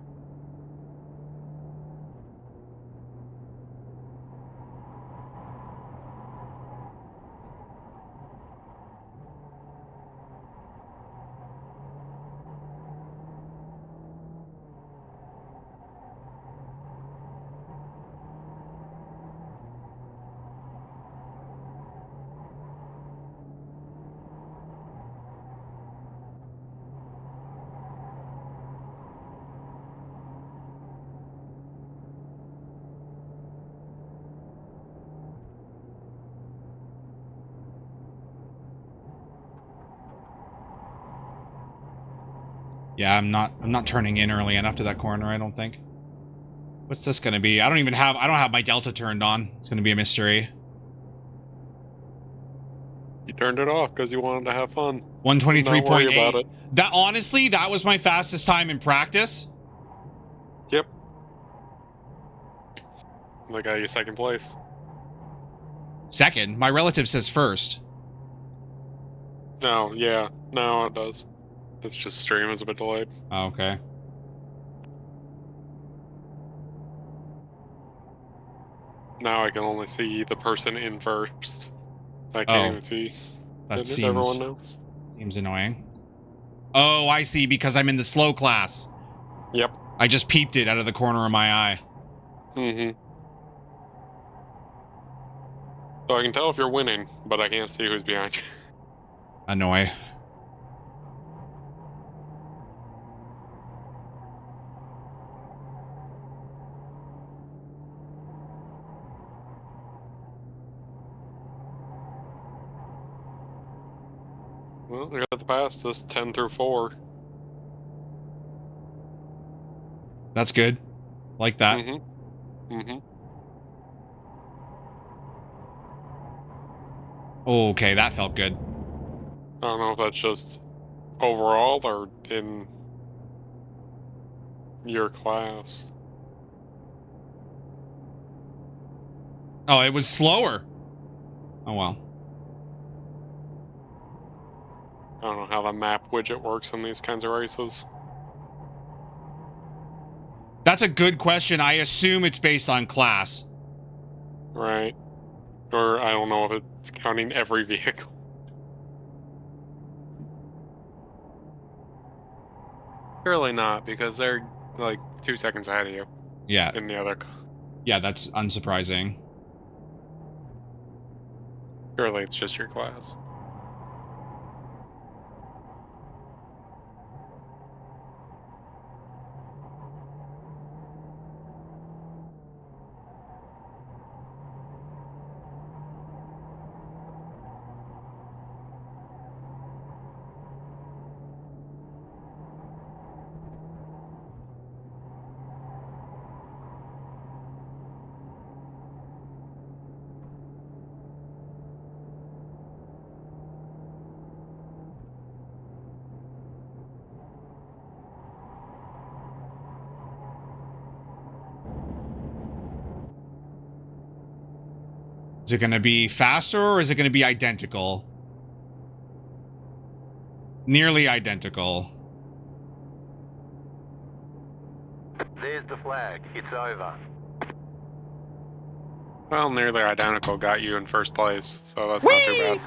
Yeah, I'm not turning in early enough to that corner, I don't think. What's this gonna be? I don't have my Delta turned on. It's gonna be a mystery. You turned it off because you wanted to have fun. 123.8. That honestly, that was my fastest time in practice. Yep. I got you second place. Second? My relative says first. No, yeah. No, it does. It's just stream is a bit delayed. Oh, okay. Now I can only see the person in first. I can't even see everyone now. Seems annoying. Oh, I see, because I'm in the slow class. Yep. I just peeped it out of the corner of my eye. Mm-hmm. So I can tell if you're winning, but I can't see who's behind you. Annoy. Well, I got the pass, just 10 through 4. That's good. Like that. Mm-hmm. Mm-hmm. Okay, that felt good. I don't know if that's just overall or in your class. Oh, it was slower. Oh, well. I don't know how the map widget works in these kinds of races. That's a good question. I assume it's based on class. Right. Or I don't know if it's counting every vehicle. Surely not, because they're like 2 seconds ahead of you. Yeah. In the other. Yeah, that's unsurprising. Surely it's just your class. Is it going to be faster or is it going to be identical? Nearly identical. There's the flag. It's over. Well, nearly identical got you in first place, so that's Whee! not too bad.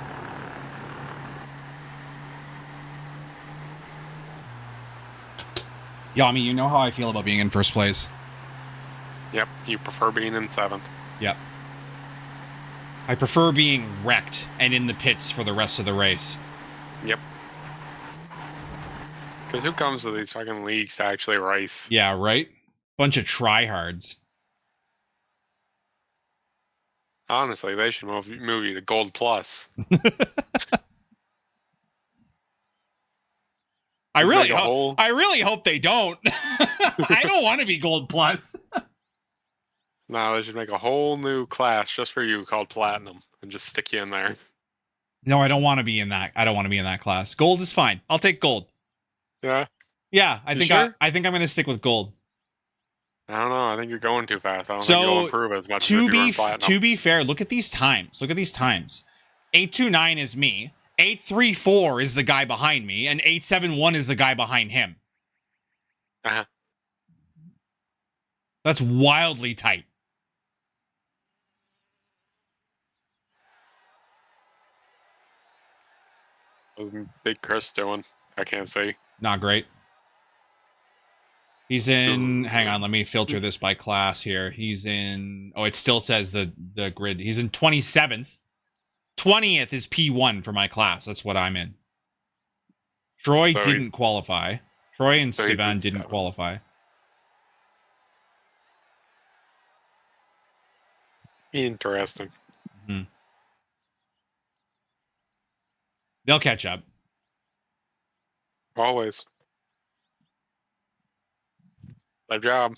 Yami, you know how I feel about being in first place. Yep, you prefer being in 7th. Yep. I prefer being wrecked and in the pits for the rest of the race. Yep. Because who comes to these fucking leagues to actually race? Yeah, right? Bunch of tryhards. Honestly, they should move you to Gold Plus. I really hope they don't. I don't want to be Gold Plus. No, they should make a whole new class just for you called Platinum and just stick you in there. No, I don't want to be in that. I don't want to be in that class. Gold is fine. I'll take gold. Yeah. Yeah, I think sure? I think I'm going to stick with gold. I don't know. I think you're going too fast. I don't think you'll improve as much as if you were in Platinum. To be fair, look at these times. 829 is me. 834 is the guy behind me, and 871 is the guy behind him. Uh-huh. That's wildly tight. What's Big Chris doing? I can't see. Not great. He's in... Hang on, let me filter this by class here. He's in... Oh, it still says the grid. He's in 27th. 20th is P1 for my class. That's what I'm in. Troy didn't qualify. Troy and Stevan didn't qualify. Interesting. Mm-hmm. They'll catch up. Always. Their job.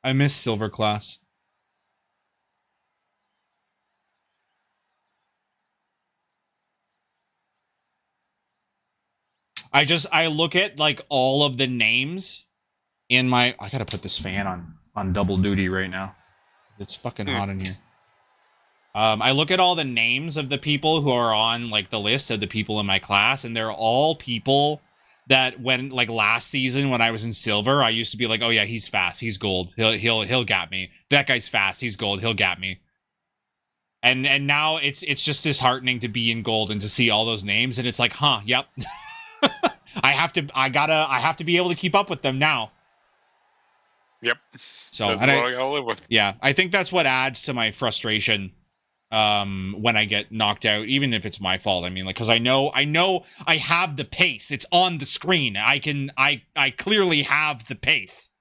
I miss silver class. I look at like all of the names in my... I gotta put this fan on double duty right now. It's fucking hot in here. I look at all the names of the people who are on like the list of the people in my class, and they're all people that when like last season when I was in silver, I used to be like, oh yeah, he's fast, he's gold, he'll gap me. That guy's fast, he's gold, he'll gap me. And now it's just disheartening to be in gold and to see all those names, and it's like, huh, yep. I have to be able to keep up with them now. Yep. So that's what I gotta live with. Yeah, I think that's what adds to my frustration when I get knocked out, even if it's my fault. I mean, like, because I know I have the pace. It's on the screen. I clearly have the pace.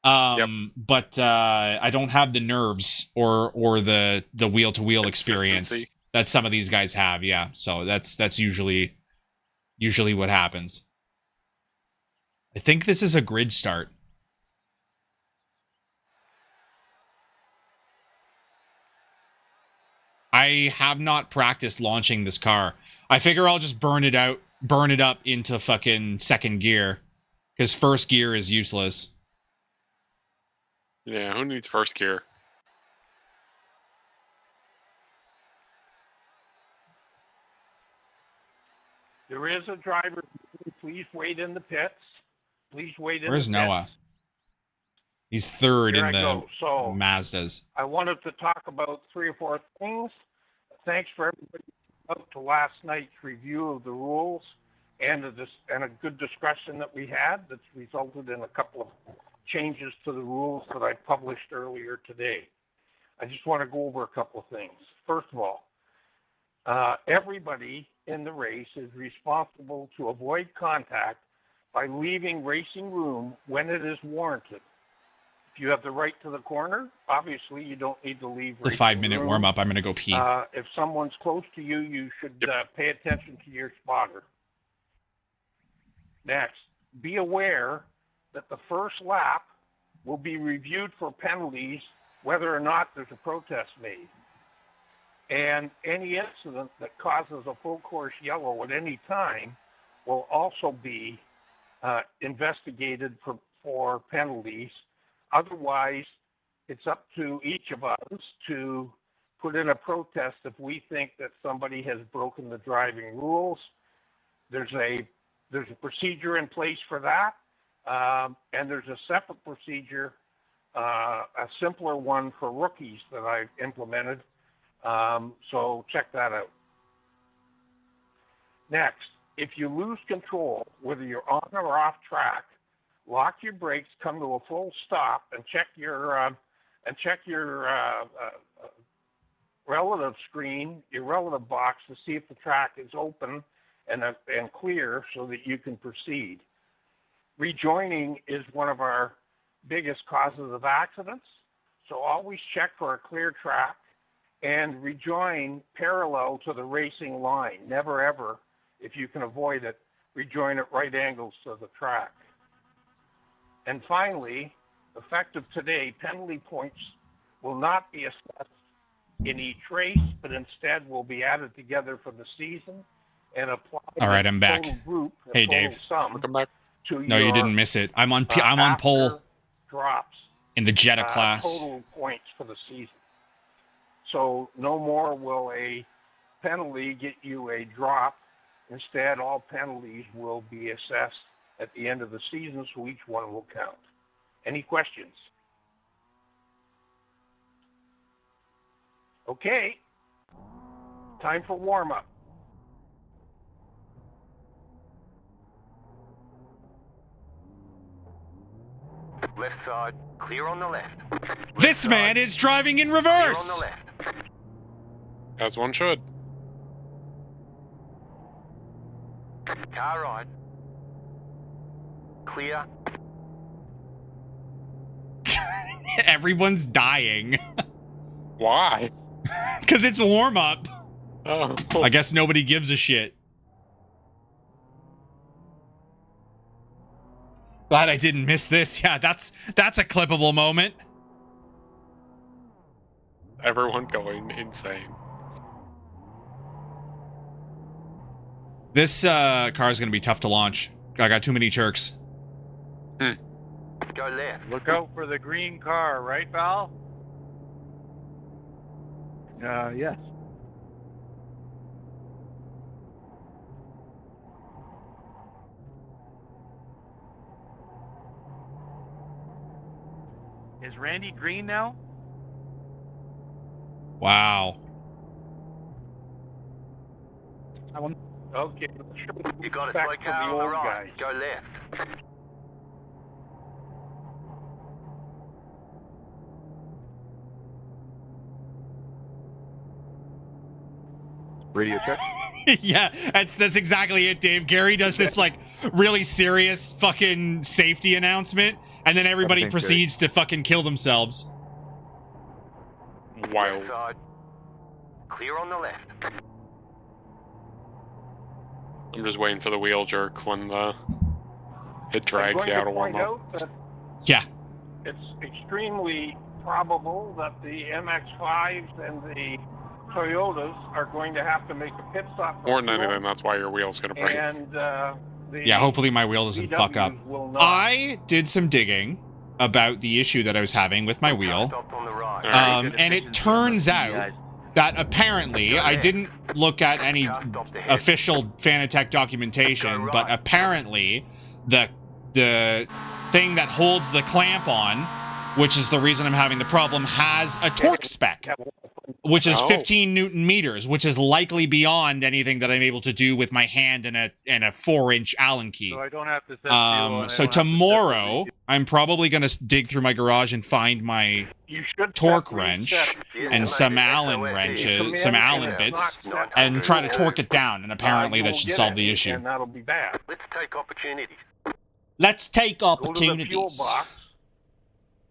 But I don't have the nerves or the wheel to wheel experience that some of these guys have. Yeah, so that's usually what happens. I think this is a grid start. I have not practiced launching this car. I figure I'll just burn it up into fucking second gear, because first gear is useless. Yeah, who needs first gear? There is a driver. Please wait in the pits. Please wait in the pits. Where's Noah? He's third Here in I the go. So, Mazdas. I wanted to talk about 3 or 4 things. Thanks for everybody up to last night's review of the rules and a good discussion that we had that's resulted in a couple of changes to the rules that I published earlier today. I just want to go over a couple of things. First of all, everybody in the race is responsible to avoid contact by leaving racing room when it is warranted. If you have the right to the corner, obviously you don't need to leave. The 5-minute warm up. I'm going to go pee. If someone's close to you, you should pay attention to your spotter. Next, be aware that the first lap will be reviewed for penalties whether or not there's a protest made. And any incident that causes a full course yellow at any time will also be investigated for penalties. Otherwise, it's up to each of us to put in a protest if we think that somebody has broken the driving rules. There's a procedure in place for that, and there's a separate procedure, a simpler one for rookies that I've implemented. So check that out. Next, if you lose control, whether you're on or off track, lock your brakes, come to a full stop, and check your relative screen, your relative box, to see if the track is open and clear so that you can proceed. Rejoining is one of our biggest causes of accidents, so always check for a clear track and rejoin parallel to the racing line. Never ever, if you can avoid it, rejoin at right angles to the track. And finally, effective today, penalty points will not be assessed in each race, but instead will be added together for the season and applied. All right, I'm back. Group, hey, Dave. Welcome back. No, you didn't miss it. I'm on pole drops in the Jetta class. Total points for the season. So no more will a penalty get you a drop. Instead, all penalties will be assessed at the end of the season, so each one will count. Any questions? Okay, time for warm-up. Left side, clear on the left. This man is driving in reverse! Clear on the left. As one should. Car right. Clear. Everyone's dying. Why? Because it's warm-up. Oh. I guess nobody gives a shit. Glad I didn't miss this. Yeah, that's a clippable moment. Everyone going insane. This car is going to be tough to launch. I got too many Turks. Go left. Look out for the green car, right, Val? Yes. Is Randy green now? Wow. Okay. You got a Back slow to car the on the old right. guys. Go left. Radio check. Yeah, that's exactly it, Dave. Gary does this like really serious fucking safety announcement, and then everybody Everything's proceeds to fucking kill themselves. Wild. Left side. Clear on the left. I'm just waiting for the wheel jerk when it drags you out of warm-up. Yeah. It's extremely probable that the MX-5s and the Toyotas are going to have to make a pit stop. More than anything, that's why your wheel's going to break. And Yeah, hopefully my wheel doesn't fuck up. I did some digging about the issue that I was having with my wheel. Stopped on the right. And it turns out that apparently, I didn't look at any official Fanatec documentation, but apparently the thing that holds the clamp on, which is the reason I'm having the problem, has a torque spec, which is 15 Newton meters, which is likely beyond anything that I'm able to do with my hand and a 4-inch Allen key. So I don't have to set so tomorrow, I'm probably going to dig through my garage and find my torque wrench and some Allen wrenches, some Allen bits, and try to torque it down. And apparently that should solve the issue. And that'll be bad. Let's take opportunities. Let's take Go to the fuel opportunities. box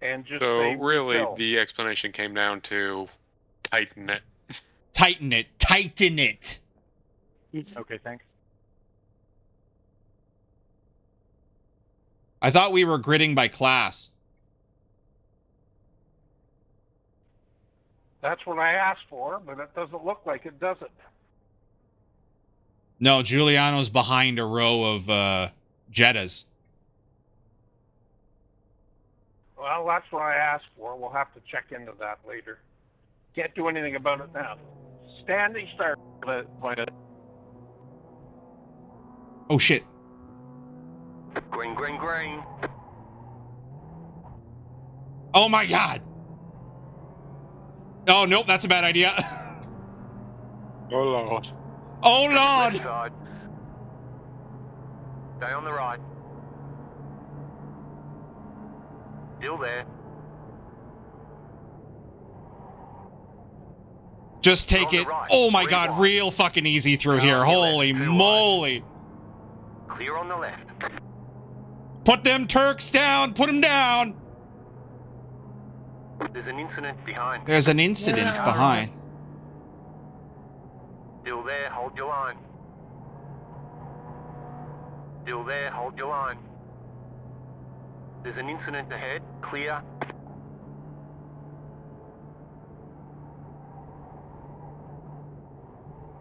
and just So say really, refill. the explanation came down to tighten it. Tighten it. Tighten it. Okay, thanks. I thought we were gridding by class. That's what I asked for, but it doesn't look like it, does it? No, Giuliano's behind a row of Jettas. Well, that's what I asked for. We'll have to check into that later. Can't do anything about it now. Standing start pointed. Oh, shit. Green, green, green. Oh, my God. Oh, nope, that's a bad idea. Oh, Lord. Oh, Left Lord. side. Stay on the right. Still there. Just take it. Oh, my God, real fucking easy through here. Holy moly. Clear on the left. Put them Turks down. Put them down. There's an incident behind. There's an incident behind. Still there, hold your line. Still there, hold your line. There's an incident ahead, clear.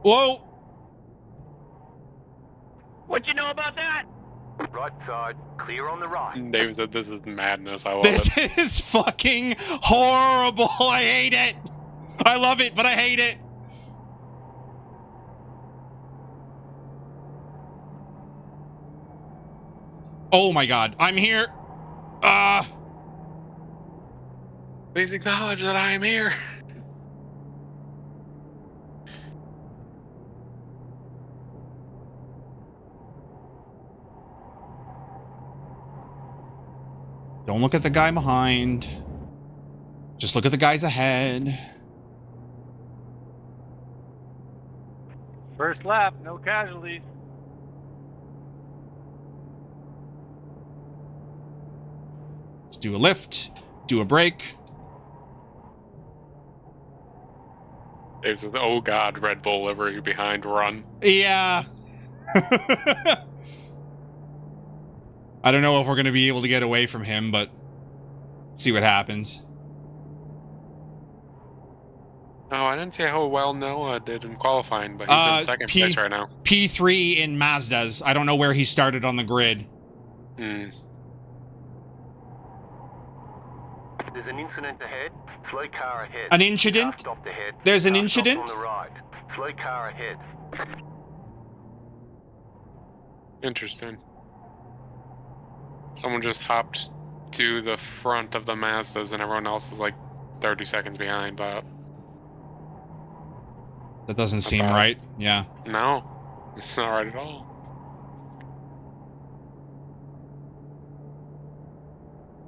Whoa. What you know about that? Right side, clear on the right. David said this is madness. I love This it. is fucking horrible. I hate it. I love it, but I hate it. Oh my God, I'm here. Please acknowledge that I am here. Don't look at the guy behind. Just look at the guys ahead. First lap, no casualties. Let's do a lift, do a brake. David says, oh God, Red Bull livery behind, run. Yeah. I don't know if we're going to be able to get away from him, but see what happens. Oh, I didn't see how well Noah did in qualifying, but he's in second place right now. P3 in Mazdas. I don't know where he started on the grid. Hmm. There's an incident ahead, slow car ahead. An incident? Car stopped ahead. There's an Car stopped incident? on the right. Slow car ahead. Interesting. Someone just hopped to the front of the Mazdas and everyone else is like 30 seconds behind that. That doesn't seem right. Yeah. No, it's not right at all.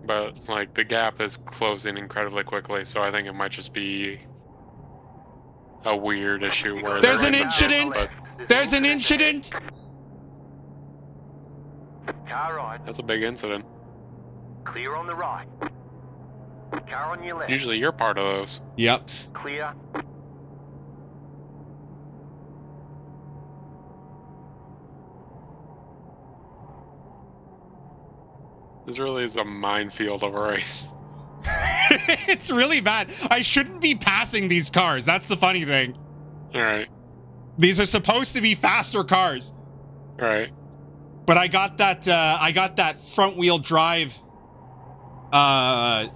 But, like, the gap is closing incredibly quickly, so I think it might just be a weird issue where... There's they're an right incident! but There's an incident! Car right. that's a big incident. Clear on the right. Car on your left. Usually you're part of those. Yep. Clear. This really is a minefield of a race. It's really bad. I shouldn't be passing these cars. That's the funny thing. Alright, These are supposed to be faster cars. alright. But I got that front wheel drive the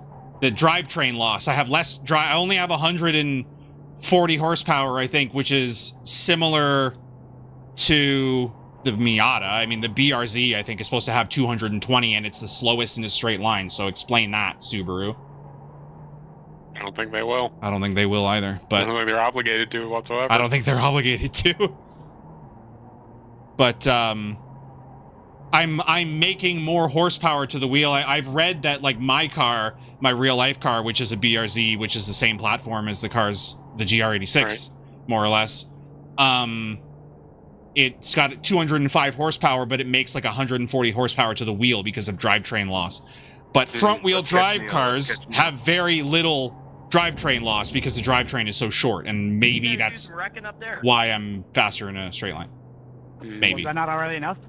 drivetrain loss. I have less I only have 140 horsepower, I think, which is similar to the Miata. I mean, the BRZ, I think, is supposed to have 220, and it's the slowest in a straight line. So explain that, Subaru. I don't think they will. I don't think they will either. I But don't think they're obligated to whatsoever. I don't think they're obligated to. But I'm making more horsepower to the wheel. I've read that, like, my car, my real life car, which is a BRZ, which is the same platform as the GR86, Right. more or less. It's got 205 horsepower, but it makes like 140 horsepower to the wheel because of drivetrain loss. But front wheel drive cars have very little drivetrain loss because the drivetrain is so short, and maybe that's Wrecking up there. why I'm faster in a straight line. Maybe. Was that not already enough?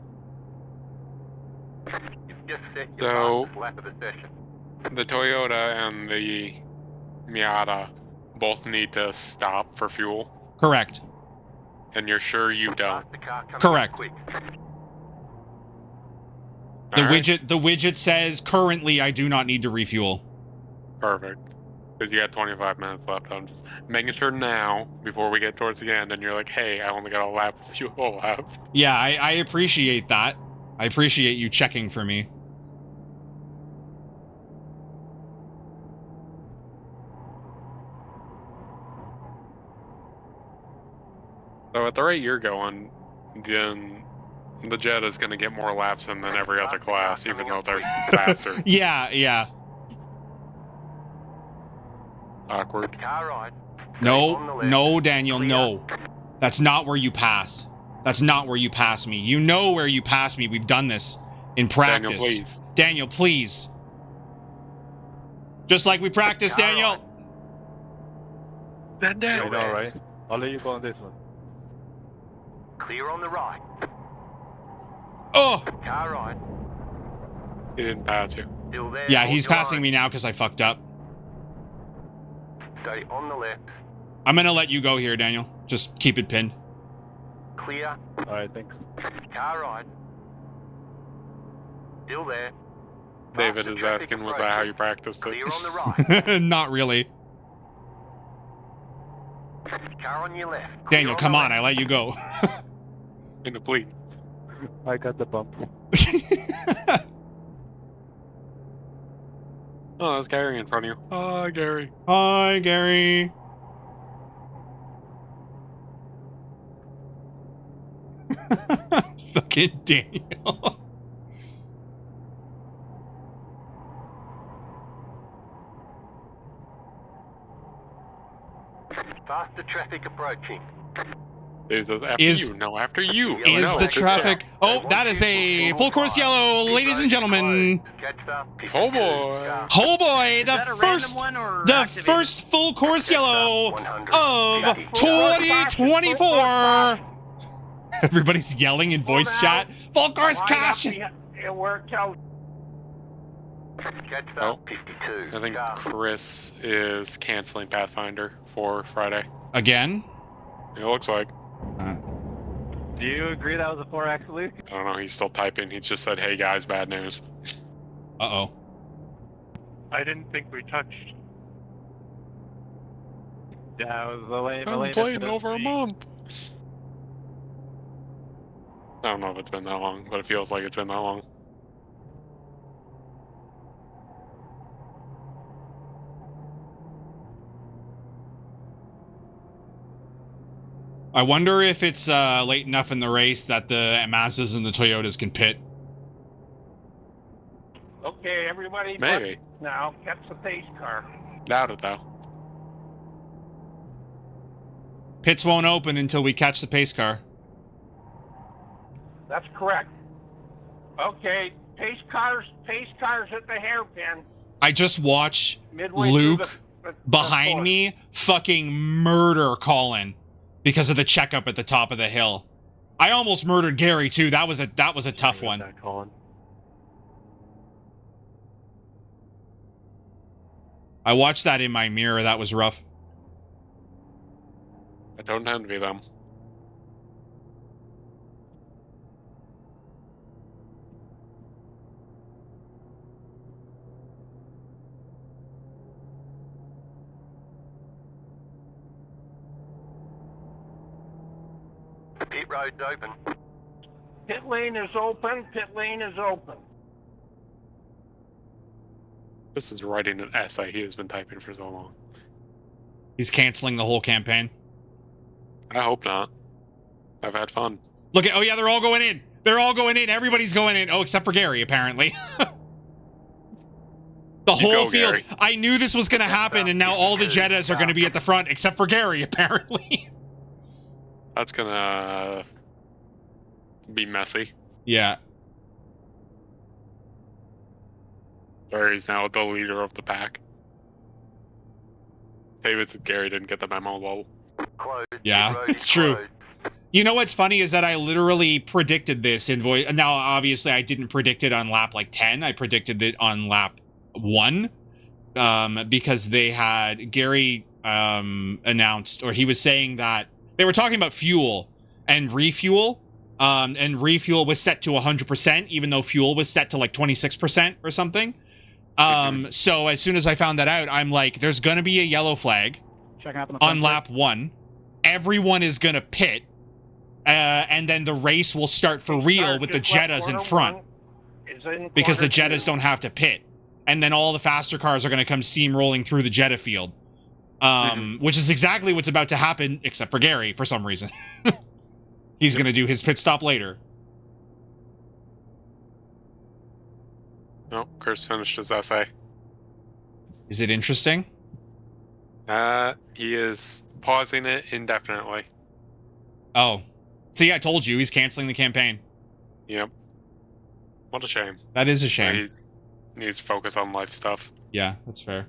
Just set your So- fastest lap of the session. The Toyota and the Miata both need to stop for fuel, Correct. and you're sure you don't. Faster car coming Correct. up quick. The Alright? widget says currently I do not need to refuel. Perfect. Because you got 25 minutes left. I'm just making sure now, before we get towards the end, and you're like, hey, I only got a lap of fuel left. Yeah, I appreciate that. I appreciate you checking for me. So at the rate you're going, then the Jet is going to get more laps than every other class, even though they're faster. Yeah. Awkward. Car right. No, Daniel, no. That's not where you pass. That's not where you pass me. You know where you pass me. We've done this in practice. Daniel, please. Daniel, please. Just like we practiced, Daniel. Daniel. Still there. Alright. I'll let you go on this one. Clear on the right. Oh, Car right. He didn't pass you. Still there. yeah, Hold he's your passing line. me now because I fucked up. Stay on the left. I'm gonna let you go here, Daniel. Just keep it pinned. Clear. Alright, thanks. Car right. Still there. David Faster is traffic asking, was that how you approaching. practiced Clear it? on the right. Not really. Car on your left. Clear Daniel, on come the on, I left. let you go. In the fleet. I got the bump. Oh, that's Gary in front of you. Oh, Gary. Hi, Gary. Fucking Daniel. Faster traffic approaching. David says, after Is- you. No, after you. Is no, the good traffic... job. Oh, that is a full course yellow, ladies and gentlemen. Oh, boy. Oh boy, Is that the a first... random one or The activated? first full course yellow of Full 2024. Everybody's yelling in voice Full chat. Full course Line up caution. where it tells Oh, 52. I think Chris is canceling Pathfinder for Friday. Again? It looks like. Do you agree that was a 4-axle leak? I don't know. He's still typing. He just said, hey, guys, bad news. Uh-oh. I didn't think we touched. Yeah, it was the lane. I've been playing over a month. I don't know if it's been that long, but it feels like it's been that long. I wonder if it's late enough in the race that the Mazdas and the Toyotas can pit. Okay, everybody. Maybe. Now, catch the pace car. Doubt it, though. Pits won't open until we catch the pace car. That's correct. Okay, pace cars at the hairpin. I just watched Midway Luke through the behind course. me fucking murder Colin because of the checkup at the top of the hill. I almost murdered Gary too. That was a tough one. I watched that in my mirror. That was rough. I don't envy them. Pit road's open. Pit lane is open. Pit lane is open. This is writing an essay he has been typing for so long. He's canceling the whole campaign. I hope not. I've had fun. Look at, oh yeah, they're all going in. They're all going in. Everybody's going in. Oh, except for Gary, apparently. The You whole go, field. Gary. I knew this was going to happen, and now all the Jettas are going to be at the front, except for Gary, apparently. That's gonna be messy. Yeah. Gary's now the leader of the pack. David said Gary didn't get the memo, lol. Closed. Yeah, Pit road it's is true. closed. You know what's funny is that I literally predicted this in voice. Now, obviously, I didn't predict it on lap like 10. I predicted it on lap 1 because they had Gary announced, or he was saying that they were talking about fuel and refuel. And refuel was set to 100%, even though fuel was set to like 26% or something. So as soon as I found that out, I'm like, there's going to be a yellow flag on lap 1. Everyone is going to pit. And then the race will start for real with the Jettas in front. Because the Jettas don't have to pit. And then all the faster cars are going to come steamrolling through the Jetta field. Which is exactly what's about to happen, except for Gary, for some reason. He's going to do his pit stop later. Oh, Chris finished his essay. Is it interesting? He is pausing it indefinitely. Oh. See, I told you, he's canceling the campaign. Yep. What a shame. That is a shame. He needs to focus on life stuff. Yeah, that's fair.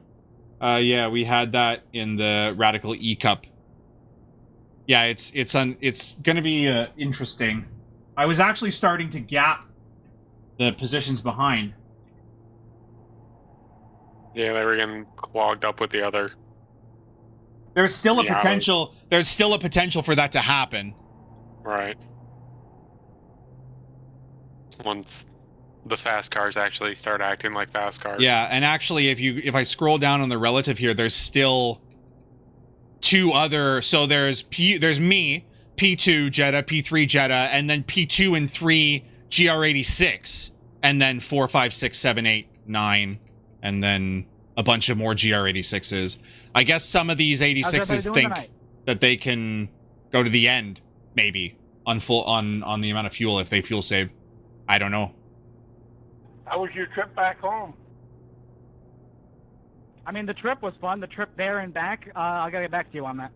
Yeah, we had that in the Radical E Cup. Yeah, it's going to be interesting. I was actually starting to gap the positions behind. Yeah, they were getting clogged up with the other. There's still a potential. There's still a potential for that to happen. Right. Once the fast cars actually start acting like fast cars. Yeah, and actually, if I scroll down on the relative here, there's still 2 other. So there's me, P2 Jetta, P3 Jetta, and then P2 and 3 GR86, and then 4, 5, 6, 7, 8, 9, and then a bunch of more GR86s. I guess some of these 86s think that they can go to the end, maybe on the amount of fuel if they fuel save. I don't know. How was your trip back home? I mean, the trip was fun. The trip there and back. I gotta get back to you on that.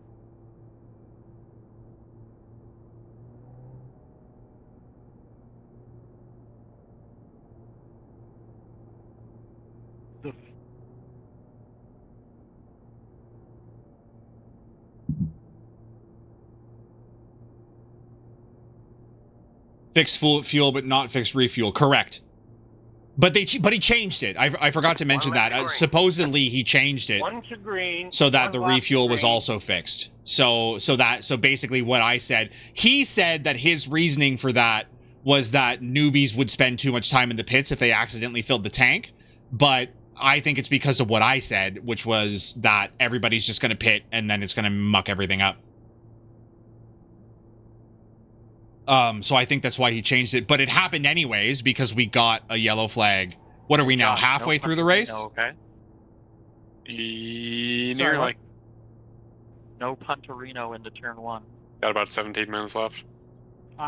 Fixed fuel, but not fixed refuel. Correct. But he changed it. I forgot to mention that. Supposedly he changed it so that the refuel was also fixed. So basically what I said, he said that his reasoning for that was that newbies would spend too much time in the pits if they accidentally filled the tank. But I think it's because of what I said, which was that everybody's just going to pit and then it's going to muck everything up. So I think that's why he changed it, but it happened anyways because we got a yellow flag. What are we now, halfway through the race? Okay. Nearly. No Punterino into turn 1. Got about 17 minutes left.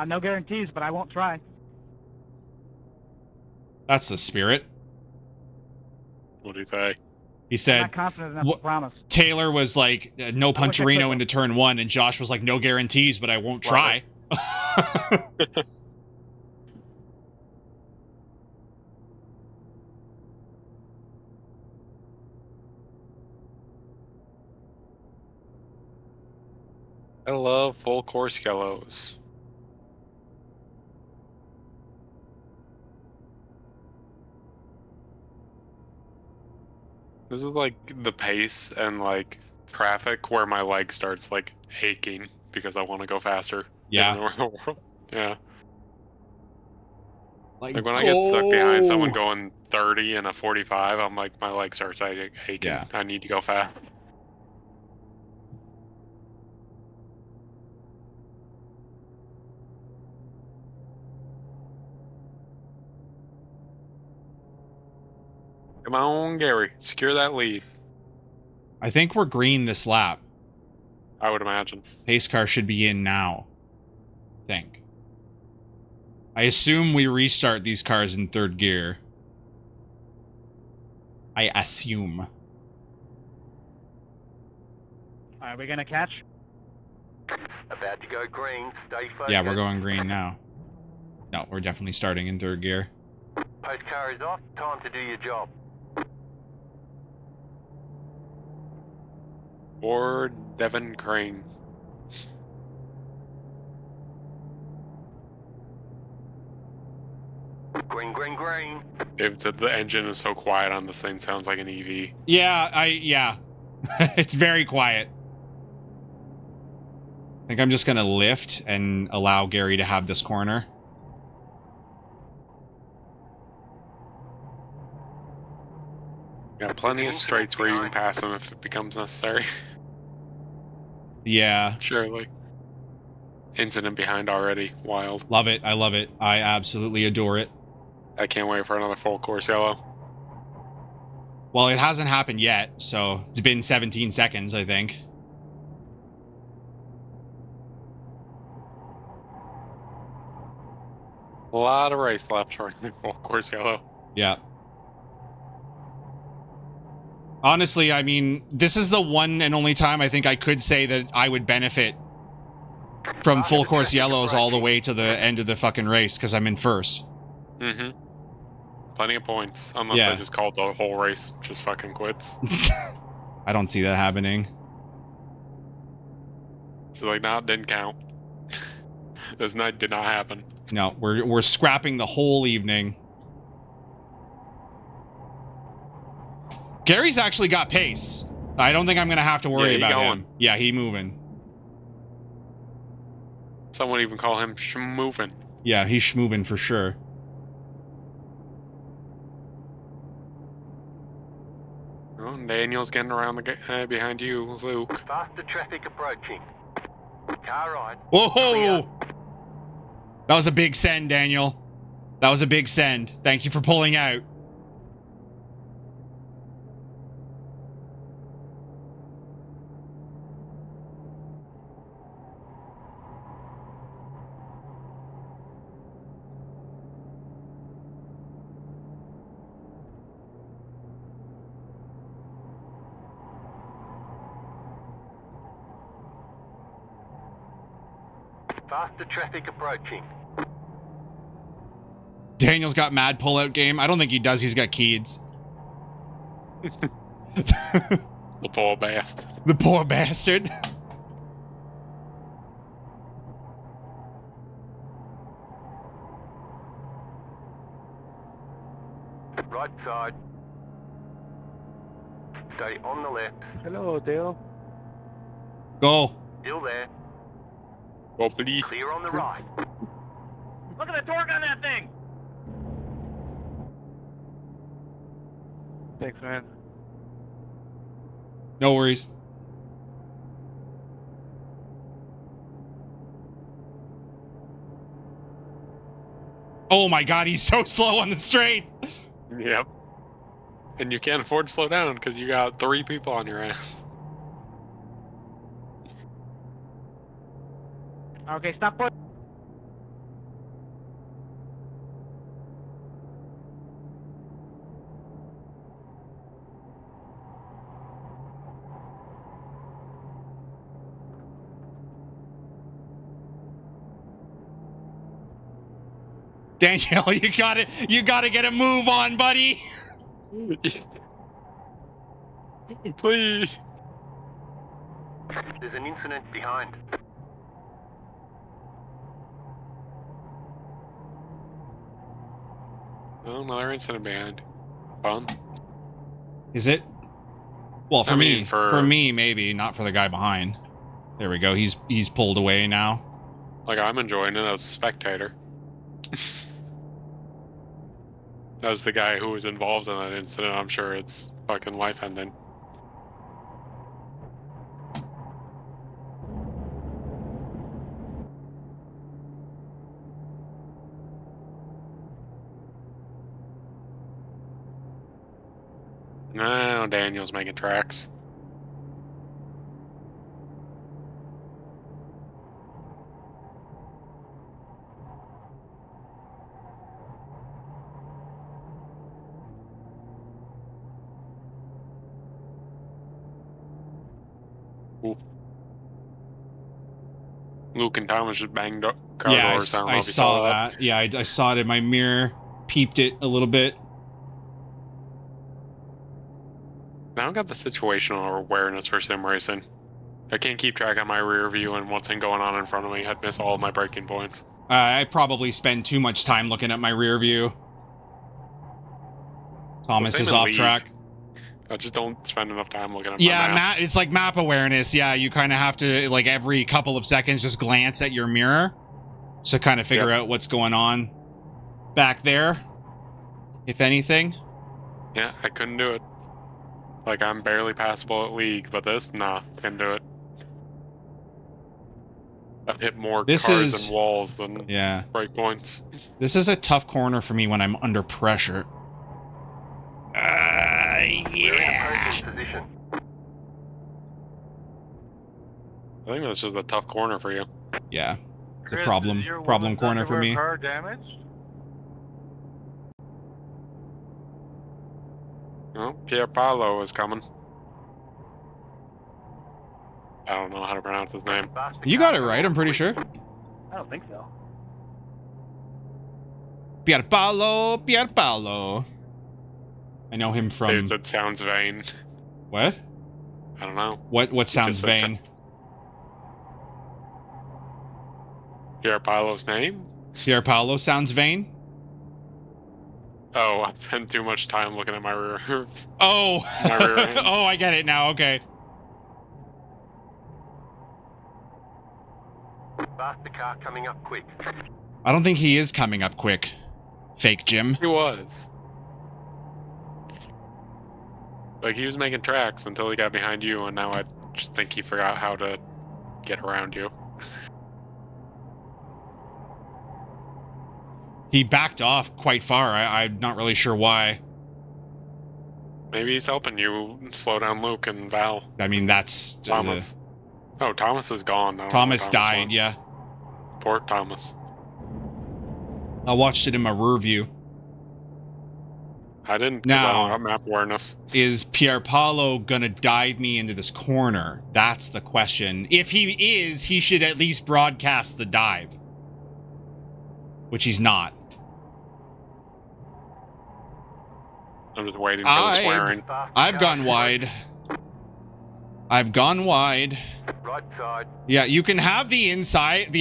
No guarantees, but I won't try. That's the spirit. What do you say? He said, I'm not confident enough to promise. Taylor was like, no Punterino into turn 1, and Josh was like, no guarantees, but I won't try. I love full course yellows. This is like the pace and like traffic where my leg starts like aching because I want to go faster. Yeah. Yeah. Like when I get stuck behind someone going 30 in a 45, I'm like, my leg starts aching. Yeah. I need to go fast. Come on, Gary. Secure that lead. I think we're green this lap. I would imagine. Pace car should be in now. I assume we restart these cars in 3rd gear. I assume. Are we gonna catch? About to go green. Stay focused. Yeah, we're going green now. No, we're definitely starting in 3rd gear. Post car is off. Time to do your job. Or Devon Crane. Green, green, green. If the engine is so quiet on this thing, sounds like an EV. Yeah. It's very quiet. I think I'm just gonna lift and allow Gary to have this corner. Got plenty of straights where you can pass them if it becomes necessary. Yeah. Sure, like incident behind already. Wild. Love it. I love it. I absolutely adore it. I can't wait for another full course yellow. Well, it hasn't happened yet, so it's been 17 seconds, I think. A lot of race left for full course yellow. Yeah. Honestly, I mean, this is the one and only time I think I could say that I would benefit from full course yellows all the way to the end of the fucking race, because I'm in first. Mm-hmm. Plenty of points, unless I just called the whole race just fucking quits. I don't see that happening. So like, nah, didn't count. This night did not happen. No, we're scrapping the whole evening. Gary's actually got pace. I don't think I'm gonna have to worry about him. Yeah, he moving. Someone even call him schmovin'. Yeah, he's schmovin' for sure. Oh, Daniel's getting around the guy behind you, Luke. Faster traffic approaching. Car right. Whoa! Clear. That was a big send, Daniel. That was a big send. Thank you for pulling out. Faster traffic approaching. Daniel's got mad pullout game. I don't think he does. He's got Keeds. The poor bastard. The poor bastard. Right side. Stay on the left. Hello, Dale. Go. Still there. Well, please. Clear on the right. Look at the torque on that thing! Thanks, man. No worries. Oh my god, he's so slow on the straights. Yep. And you can't afford to slow down because you got 3 people on your ass. Okay, stop put. Daniel, you gotta get a move on, buddy. Please. There's an incident behind. Oh, another incident behind. Fun. Is it? Well, for I me, mean, for me, maybe not for the guy behind. There we go. He's pulled away now. Like, I'm enjoying it as a spectator. As the guy who was involved in that incident, I'm sure it's fucking life-ending. No, Daniel's making tracks. Ooh. Luke and Thomas just banged up car Yeah, doors. I don't know I if you saw that. Yeah, I saw it in my mirror. Peeped it a little bit. I don't got the situational awareness for sim racing. I can't keep track of my rear view and what's going on in front of me. I'd miss all of my braking points. I probably spend too much time looking at my rear view. Thomas is Same in off League. track. I just don't spend enough time looking at Yeah, my map. it's like map awareness. Yeah, you kind of have to, like, every couple of seconds just glance at your mirror to kind of figure out what's going on back there, if anything. Yeah, I couldn't do it. Like, I'm barely passable at League, but this, nah, couldn't do it. I've hit more cars and walls than breakpoints. This is a tough corner for me when I'm under pressure. Yeah. I think that's just a tough corner for you. Yeah. It's Chris, a problem is your corner for woman's me. underwear car damaged? Oh, Pier Paolo is coming. I don't know how to pronounce his name. You got it right, I'm pretty sure. I don't think so. Pier Paolo. I know him from... Dude, that sounds vain. What? I don't know. What sounds vain? Pier Paolo's name? Pier Paolo sounds vain? Oh, I spent too much time looking at my rear. Oh! My rear end. Oh, I get it now, okay. Faster car coming up quick. I don't think he is coming up quick. Fake Jim. He was. Like, he was making tracks until he got behind you, and now I just think he forgot how to get around you. He backed off quite far. I'm not really sure why. Maybe he's helping you slow down Luke and Val. I mean, that's... Thomas. Oh, Thomas is gone. Thomas died, went. yeah. Poor Thomas. I watched it in my rear view. I didn't, 'cause I don't have map awareness. Is Pier Paolo gonna dive me into this corner? That's the question. If he is, he should at least broadcast the dive. Which he's not. I'm just waiting for the swearing. I've gone wide. I've gone wide. Right side. Yeah, you can have the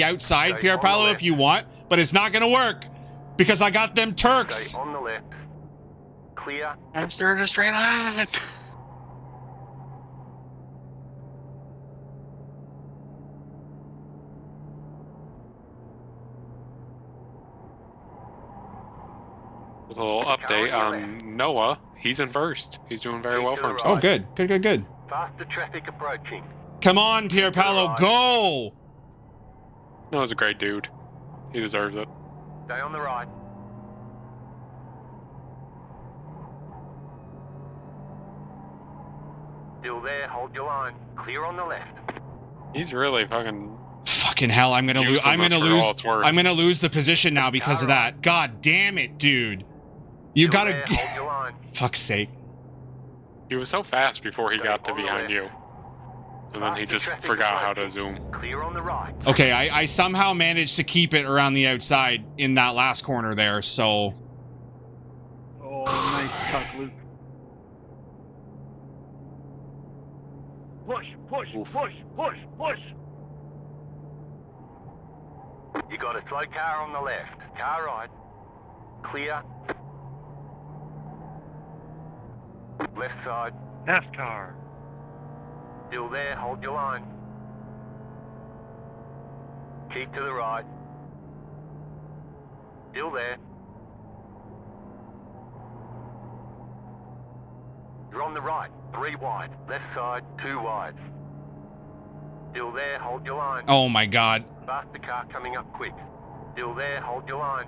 outside Pier Paolo if you want, but it's not gonna work because I got them Turks. Stay on the left. Clear. I'm starting a straight line. With a little update on Noah, he's in first. He's doing very well for himself. Oh, good. Good. Faster traffic approaching. Come on, Pier Paolo, go! Noah's a great dude. He deserves it. Stay on the right. Still there, hold your line. Clear on the left. He's really fucking... Fucking hell, I'm gonna lose. I'm gonna lose the position now because of that. God damn it, dude. You Still gotta... there, hold your line. Fuck's sake. He was so fast before he got to on the behind left. you. And then he just forgot how to zoom. Clear on the right. Okay, I somehow managed to keep it around the outside in that last corner there, so... Oh, nice tuck, Luke. Push. You got a slow car on the left. Car right. Clear. Left side. NASCAR. Still there, hold your line. Keep to the right. Still there. You're on the right, 3 wide. Left side, 2 wide. Still there, hold your line. Oh my god. Faster car coming up quick. Still there, hold your line.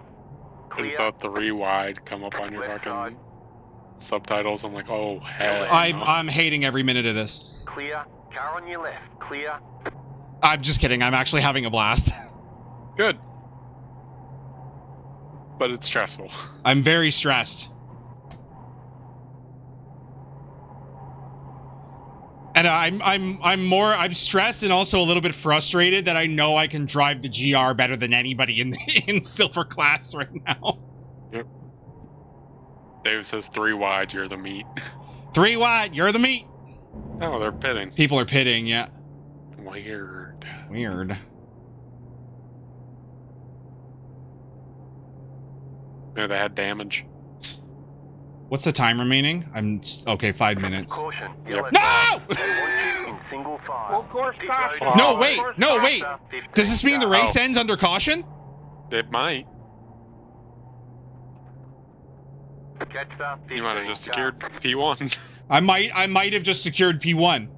I Clear. thought 3 wide come up on your Left fucking side. subtitles. I'm like, oh, hell. I'm hating every minute of this. Clear. Car on your left. Clear. I'm just kidding. I'm actually having a blast. Good. But it's stressful. I'm very stressed. And I'm stressed and also a little bit frustrated that I know I can drive the GR better than anybody in silver class right now. Yep. Dave says 3 wide, you're the meat. 3 wide, you're the meat. Oh, they're pitting. People are pitting, yeah. Weird. Yeah, they had damage. What's the time remaining? Okay, 5 minutes. Caution. Yep. No! In single file. Full course Pit caution. road No, is wait, closed. no, wait. After 15 Does this mean the race Oh. ends under caution? It might. Catch that You might have 15 just secured P1. I might have just secured P1.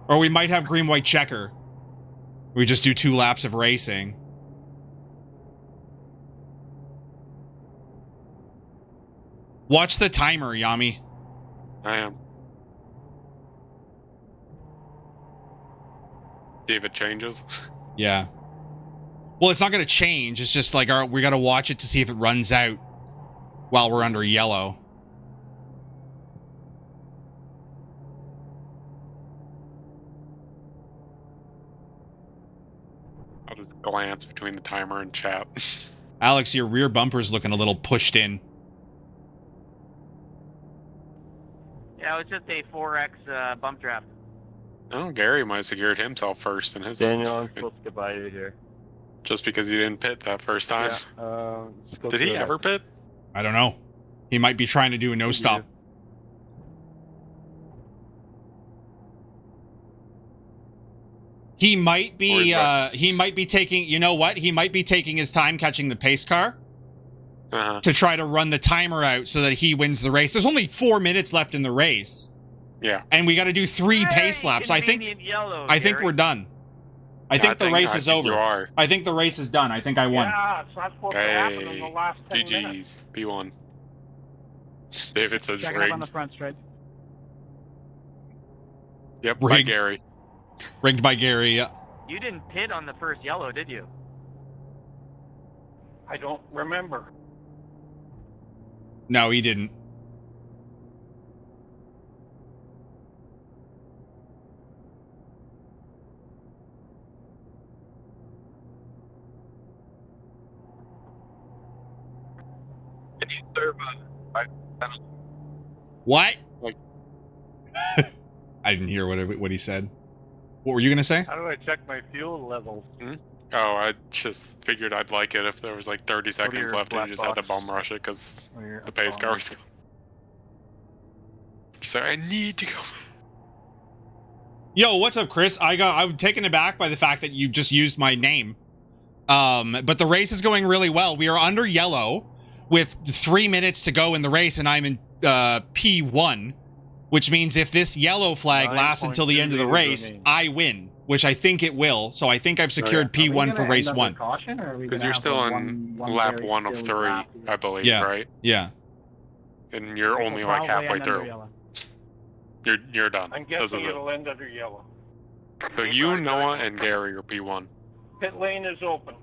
Or we might have green white checker. We just do 2 laps of racing. Watch the timer, Yami. I am. See if it changes. Yeah. Well, it's not going to change. It's just like we got to watch it to see if it runs out while we're under yellow. I'll just glance between the timer and chat. Alex, your rear bumper's looking a little pushed in. Yeah, it was just a 4X bump draft. Oh, Gary might have secured himself first in his. Daniel, I'm supposed to goodbye to you here. Just because you didn't pit that first time. Yeah, let's go Did he through ever pit? I don't know. He might be trying to do a no stop. He might be taking, you know what? He might be taking his time catching the pace car to try to run the timer out so that he wins the race. There's only 4 minutes left in the race. Yeah. And we got to do 3 pace laps. I think we're done. I think the race is over. You are. I think the race is done. I think I won. Yeah, it's not supposed to happen in the last 10 minutes. GG's. P1. David says Checking up rigged. on the front straight. Yep, by Rigged. Gary. Rigged by Gary. Yeah. You didn't pit on the first yellow, did you? I don't remember. No, he didn't. What? Like- I didn't hear what he said. What were you gonna say? How do I check my fuel levels? Oh, I just figured I'd like it if there was like 30 seconds your left and black you just had to box. bum rush it because Or your the pace car was. So I need to go. Yo, what's up, Chris? I'm taken aback by the fact that you just used my name. But the race is going really well. We are under yellow with 3 minutes to go in the race, and I'm in P1, which means if this yellow flag lasts until the end of the 9.2 race, remaining. I win, which I think it will. So I think I've secured P1 for race 1. Because you're still on lap 1 of 3, I believe, Yeah. right? Yeah. And you're only like halfway through. You're done. I'm This is guessing it. it'll end under yellow. So you, Noah, and Gary are P1. Pit lane is open.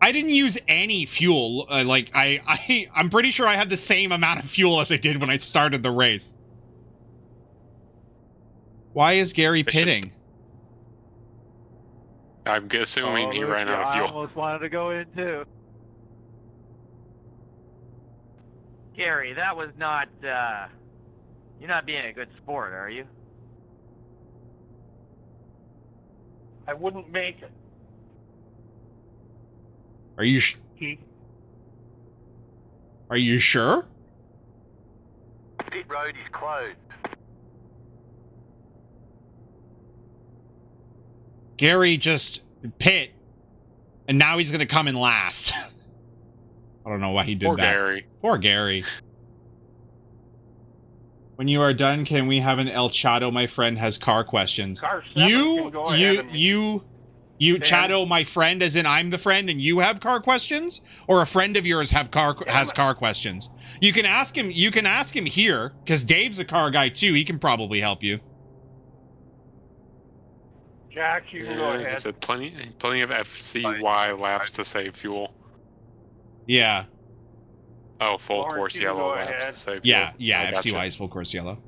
I didn't use any fuel. I'm pretty sure I had the same amount of fuel as I did when I started the race. Why is Gary pitting? I'm assuming he ran out of I fuel. almost wanted to go in too. Gary, that was not, you're not being a good sport, are you? I wouldn't make it. Are you sure? Pit road is closed. Gary just pit, and now he's going to come in last. I don't know why he did Poor that. Gary. Poor Gary. When you are done, can we have an El Chato, my friend, has car questions? Car 7 can go ahead of me. You Ben. Chato, my friend, as in I'm the friend and you have car questions? Or a friend of yours has car questions? You can ask him here, because Dave's a car guy too. He can probably help you. Jack, you can go Yeah, he ahead. said plenty of FCY laps to save fuel. Yeah. Oh, full Lawrence, course you can yellow go laps ahead. to save Yeah, fuel. yeah, I gotcha. FCY is full course yellow.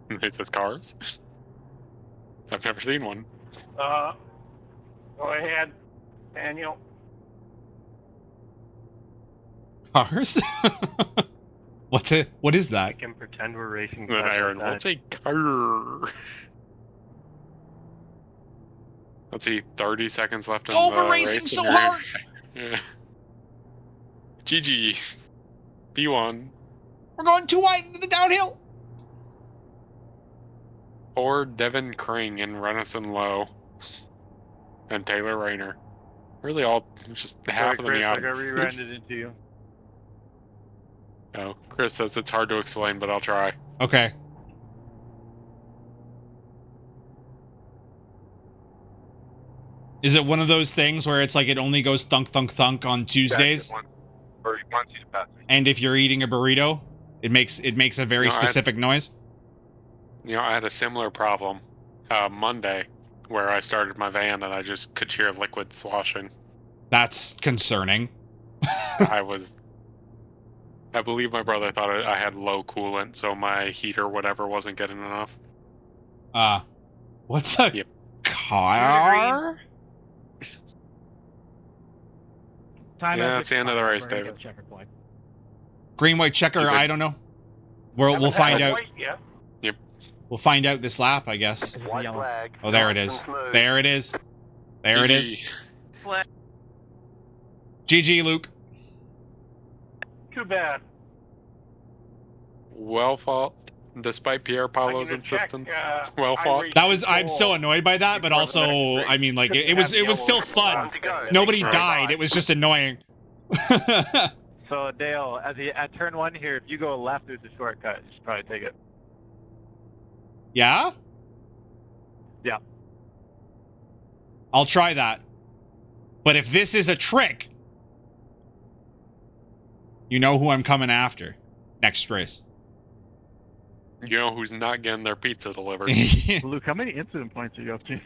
It says cars. I've never seen one. Go ahead, Daniel. Cars? What's it? What is that? can pretend we're racing. And then Aaron, what's a car? Let's see, 30 seconds left in Oh, the we're racing race, so and you're- hard. Yeah. GG. P1. We're going too wide into the downhill. Or Devin Kring and Renison Lowe. And Taylor Rayner. Really all just half of them Chris, out. I got re-rendered into you. Oh, Chris says it's hard to explain, but I'll try. Okay. Is it one of those things where it's like it only goes thunk thunk thunk on Tuesdays? Or he wants you to pass me. And if you're eating a burrito, it makes a very No, specific noise? You know, I had a similar problem Monday where I started my van and I just could hear liquid sloshing. That's concerning. I believe my brother thought I had low coolant, so my heater, whatever, wasn't getting enough. What's a Yep. car? Time Yeah, has that's the end of the expired. race, We're gonna David. get checkered flag. Green, white, checker, Is it- I don't know. We'll find out. Yeah. We'll find out this lap, I guess. This is White yellow. flag. Oh, there it nice is. and smooth. There it is. There it is. GG. GG, Luke. Too bad. Well fought, despite Pierre Paulo's I'm gonna check, insistence. Well fought. iRace That was. I'm so control. annoyed by that, but also, I mean, like, it was still fun. Time to go. Nobody Right. died. It was just annoying. So Dale, at turn 1 here, if you go left, there's a shortcut. You should probably take it. Yeah? Yeah. I'll try that. But if this is a trick, you know who I'm coming after next race. You know who's not getting their pizza delivered. Luke, how many incident points are you up to?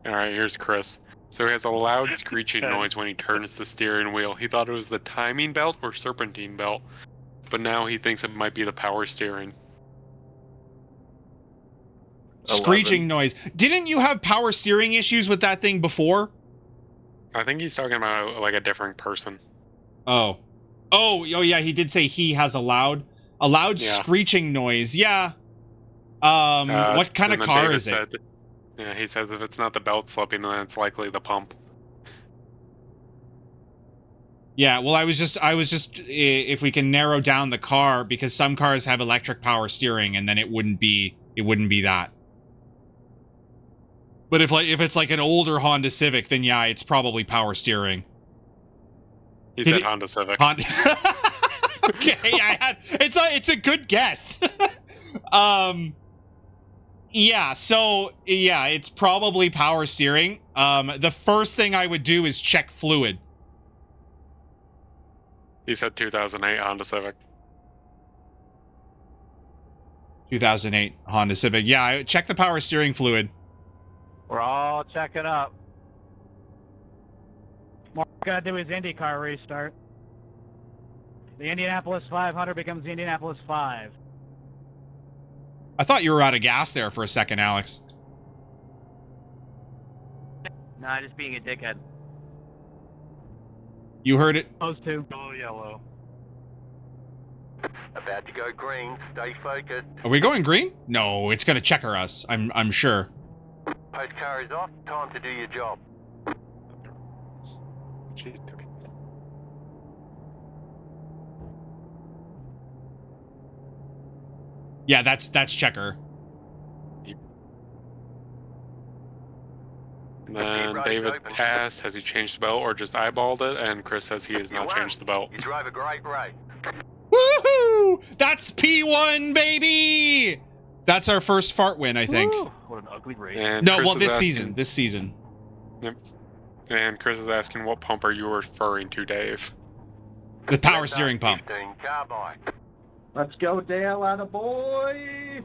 Alright, here's Chris. So he has a loud screeching noise when he turns the steering wheel. He thought it was the timing belt or serpentine belt, but now he thinks it might be the power steering. Screeching noise. Didn't you have power steering issues with that thing before? I think he's talking about like a different person. Oh. Oh, yeah, he did say he has a loud Yeah. screeching noise. Yeah. What kind of and then car David is it? said- Yeah, he says if it's not the belt slipping, then it's likely the pump. Yeah, well, I was just if we can narrow down the car, because some cars have electric power steering, and then it wouldn't be that. But if it's like an older Honda Civic, then yeah, it's probably power steering. He Did said it- Honda Civic. Honda. Okay, it's a good guess. Yeah, so yeah, it's probably power steering. The first thing I would do is check fluid. He said 2008 Honda Civic. 2008 Honda Civic. Yeah, I check the power steering fluid. We're all checking up. Mark gotta do his IndyCar restart. The Indianapolis 500 becomes the Indianapolis 5. I thought you were out of gas there for a second, Alex. Nah, just being a dickhead. You heard it. Those two. Go yellow. About to go green. Stay focused. Are we going green? No, it's gonna checker us. I'm sure. Post car is off. Time to do your job. Jeez. Yeah, that's checker. And then David asked, has he changed the belt or just eyeballed it? And Chris says he has not changed the belt. You drove a great race. Woohoo! That's P1, baby! That's our first fart win, I think. Woo, what an ugly race. And No, Chris well, is this asking- season. This season. And Chris is asking, what pump are you referring to, Dave? The power steering pump. 15 carbine. Let's go, Dale, attaboy!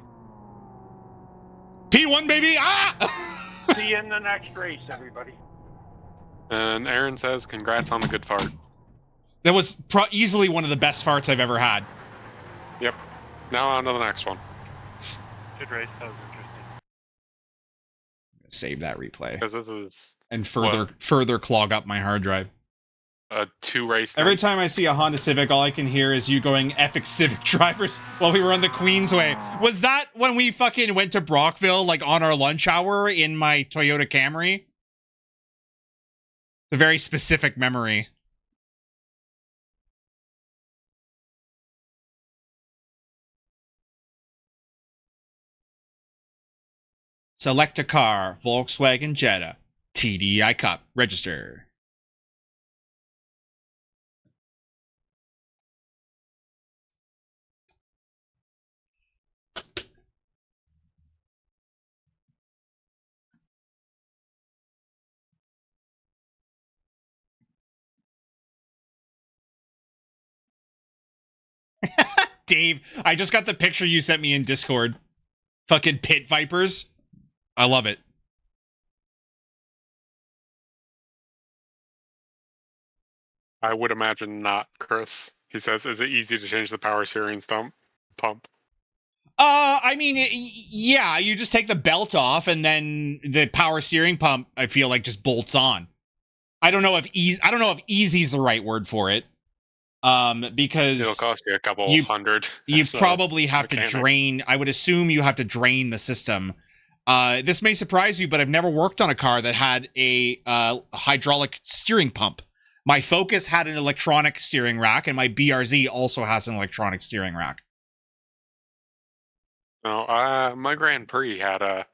P1, baby! Ah! See you in the next race, everybody. And Aaron says, congrats on the good fart. That was easily one of the best farts I've ever had. Yep. Now on to the next one. Good race. That was interesting. Save that replay. Because this is And further clog up my hard drive. a 2-race Every night. time I see a Honda Civic, all I can hear is you going epic Civic drivers while we were on the Queensway. Was that when we fucking went to Brockville, like on our lunch hour in my Toyota Camry? a very specific memory. Select a car, Volkswagen Jetta, TDI Cup, register. Dave, I just got the picture you sent me in Discord. Fucking pit vipers. I love it. I would imagine not, Chris. He says, is it easy to change the power steering pump? I mean, yeah, you just take the belt off and then the power steering pump, I feel like, just bolts on. I don't know if easy's the right word for it. Because it'll cost you a couple hundred. You probably have to drain. I would assume you have to drain the system. This may surprise you, but I've never worked on a car that had a hydraulic steering pump. My Focus had an electronic steering rack, and my BRZ also has an electronic steering rack. No, my Grand Prix had a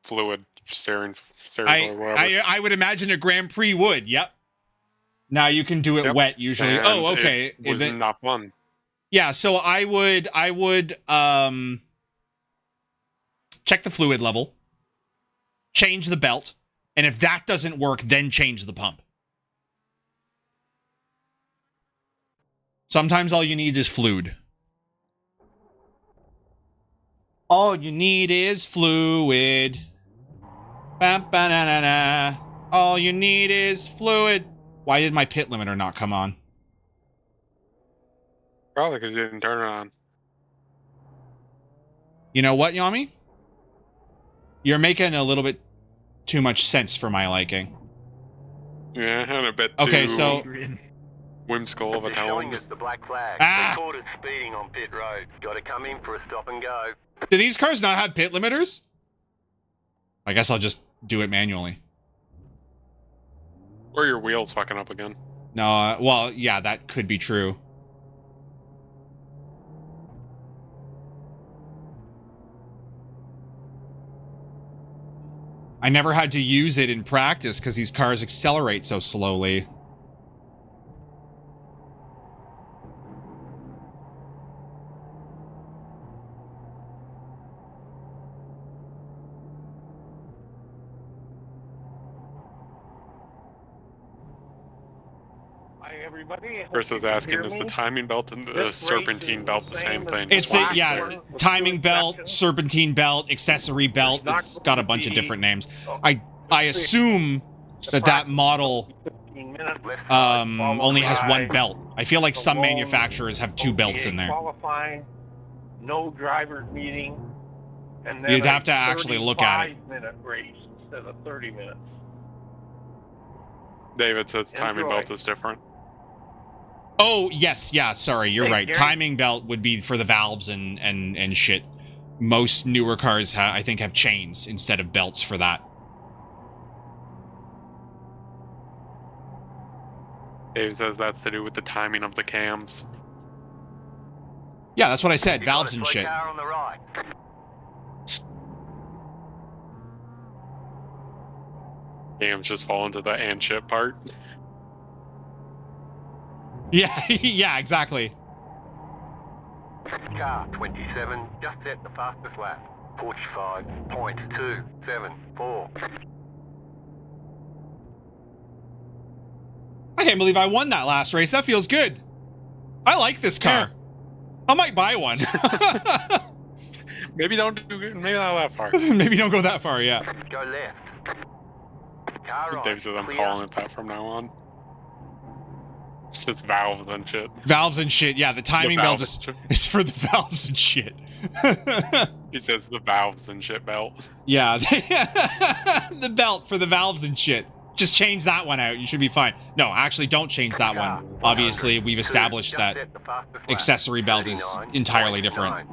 fluid steering or whatever. I would imagine a Grand Prix would. Yep. Now you can do it wet usually. And oh, okay. It was not fun. Yeah, so I would check the fluid level, change the belt, and if that doesn't work, then change the pump. Sometimes all you need is fluid. All you need is fluid. Ba-ba-na-na-na. All you need is fluid. Why did my pit limiter not come on? Probably because you didn't turn it on. You know what, Yami? You're making a little bit too much sense for my liking. Yeah, and a bit too okay, so whimsical of a tone. The black flag. Reported speeding on pit road. Got to come in for a stop and go. Do these cars not have pit limiters? I guess I'll just do it manually. Or your wheels fucking up again. No, well, yeah, that could be true. I never had to use it in practice because these cars accelerate so slowly. Chris is asking, is the timing belt and the serpentine belt the same thing? It's timing belt, serpentine belt, accessory belt. It's got a bunch of different names. I assume that model only has one belt. I feel like some manufacturers have two belts in there. No driver's meeting, and then you'd have to actually look at it. 35-minute race instead of 30 minutes. David says timing belt is different. Oh, yes, yeah, sorry, you're right. Gary? Timing belt would be for the valves and shit. Most newer cars, I think, have chains instead of belts for that. Dave says that's to do with the timing of the cams. Yeah, that's what I said, valves and shit. Car on the right. Cams just fall into the and shit part. Yeah, yeah, exactly. Car 27, just set the fastest lap. 45.274. I can't believe I won that last race. That feels good. I like this car. Yeah. I might buy one. Maybe not that far. Maybe don't go that far, yeah. Go left. Car Dave says I'm calling it that from now on. It's just valves and shit. Valves and shit, yeah. The timing belt is for the valves and shit. He says the valves and shit belt. Yeah. The belt for the valves and shit. Just change that one out. You should be fine. No, actually, don't change that one. Obviously, we've established that accessory belt is entirely different.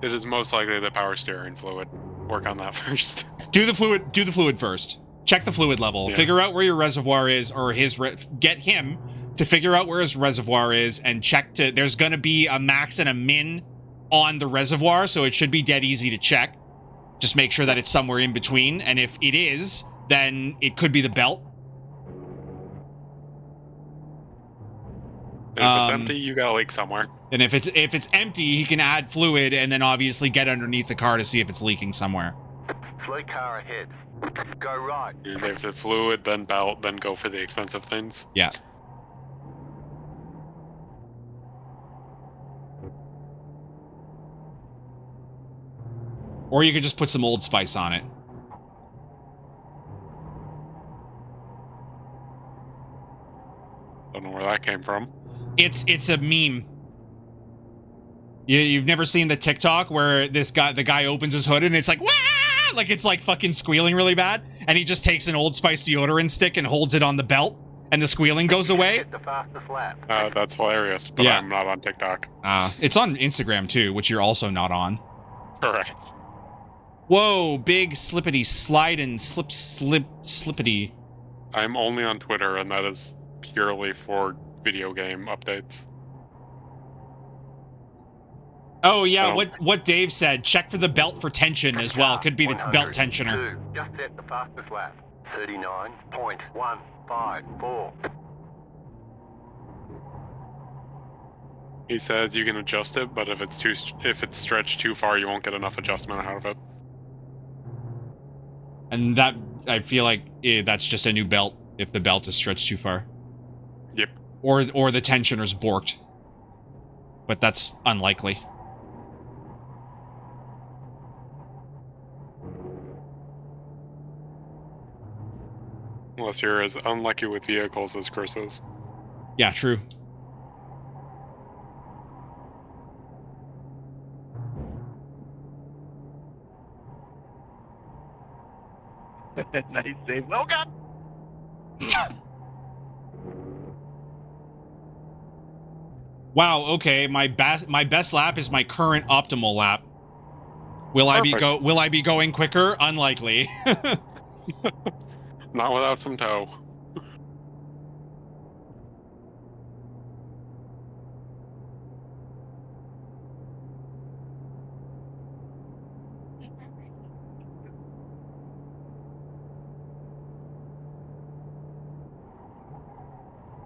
It is most likely the power steering fluid. Work on that first. Do the fluid first. Check the fluid level. Yeah. Figure out where your reservoir is, or get him to figure out where his reservoir is, and check to. There's going to be a max and a min on the reservoir, so it should be dead easy to check. Just make sure that it's somewhere in between, and if it is, then it could be the belt. And if it's empty, you got a leak somewhere. And if it's empty, he can add fluid, and then obviously get underneath the car to see if it's leaking somewhere. Slow car ahead. Go right. If it's fluid, then belt, then go for the expensive things. Yeah. Or you could just put some Old Spice on it. Don't know where that came from. It's a meme. You've never seen the TikTok where the guy opens his hood and it's like, wah! Like it's like fucking squealing really bad, and he just takes an Old Spice deodorant stick and holds it on the belt, and the squealing goes away. Hit the fastest lap. That's hilarious, but Yeah. I'm not on TikTok. It's on Instagram too, which you're also not on. Correct. Whoa, big slippity slide and slippity. I'm only on Twitter, and that is purely for video game updates. Oh yeah, what Dave said. Check for the belt for tension as well. Could be the belt tensioner. Just set the fastest lap. 39.154. He says you can adjust it, but if it's stretched too far, you won't get enough adjustment out of it. And that, I feel like that's just a new belt if the belt is stretched too far. Yep. Or the tensioner's borked. But that's unlikely. Unless you're as unlucky with vehicles as Chris is. Yeah, true. Nice save. Oh god! Wow, okay, my best lap is my current optimal lap. Will I be going quicker? Unlikely. Not without some tow.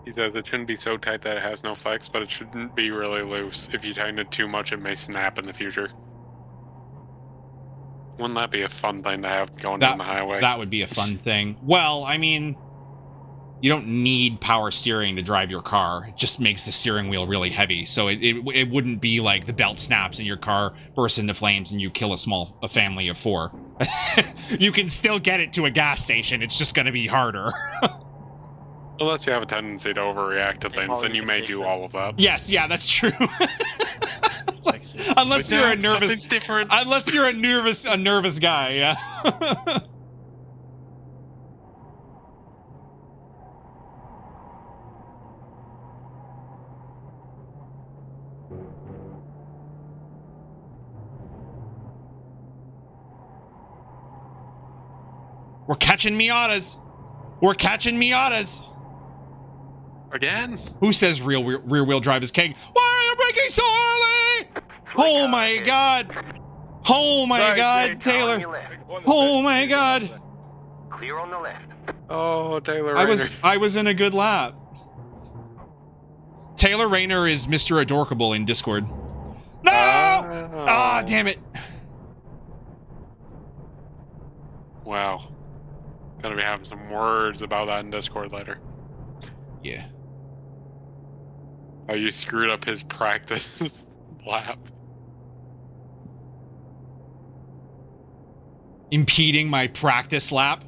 He says it shouldn't be so tight that it has no flex, but it shouldn't be really loose. If you tighten it too much, it may snap in the future. Wouldn't that be a fun thing to have going down the highway? That would be a fun thing. Well, I mean, you don't need power steering to drive your car. It just makes the steering wheel really heavy. So it wouldn't be like the belt snaps and your car bursts into flames and you kill a family of 4. You can still get it to a gas station. It's just going to be harder. Unless you have a tendency to overreact to things, then you may do all of that. Yes, yeah, that's true. Unless you're a nervous guy, yeah. We're catching Miatas. We're catching Miatas. Again? Who says rear wheel drive is king? Why are you braking so early? Oh my god. Oh my god, Taylor. Oh my god. Clear on the left. Oh, Taylor I Rayner. was in a good lap. Taylor Rayner is Mr. Adorkable in Discord. No! Ah, damn it. Wow. Gonna be having some words about that in Discord later. Yeah. Oh, you screwed up his practice lap. Impeding my practice lap?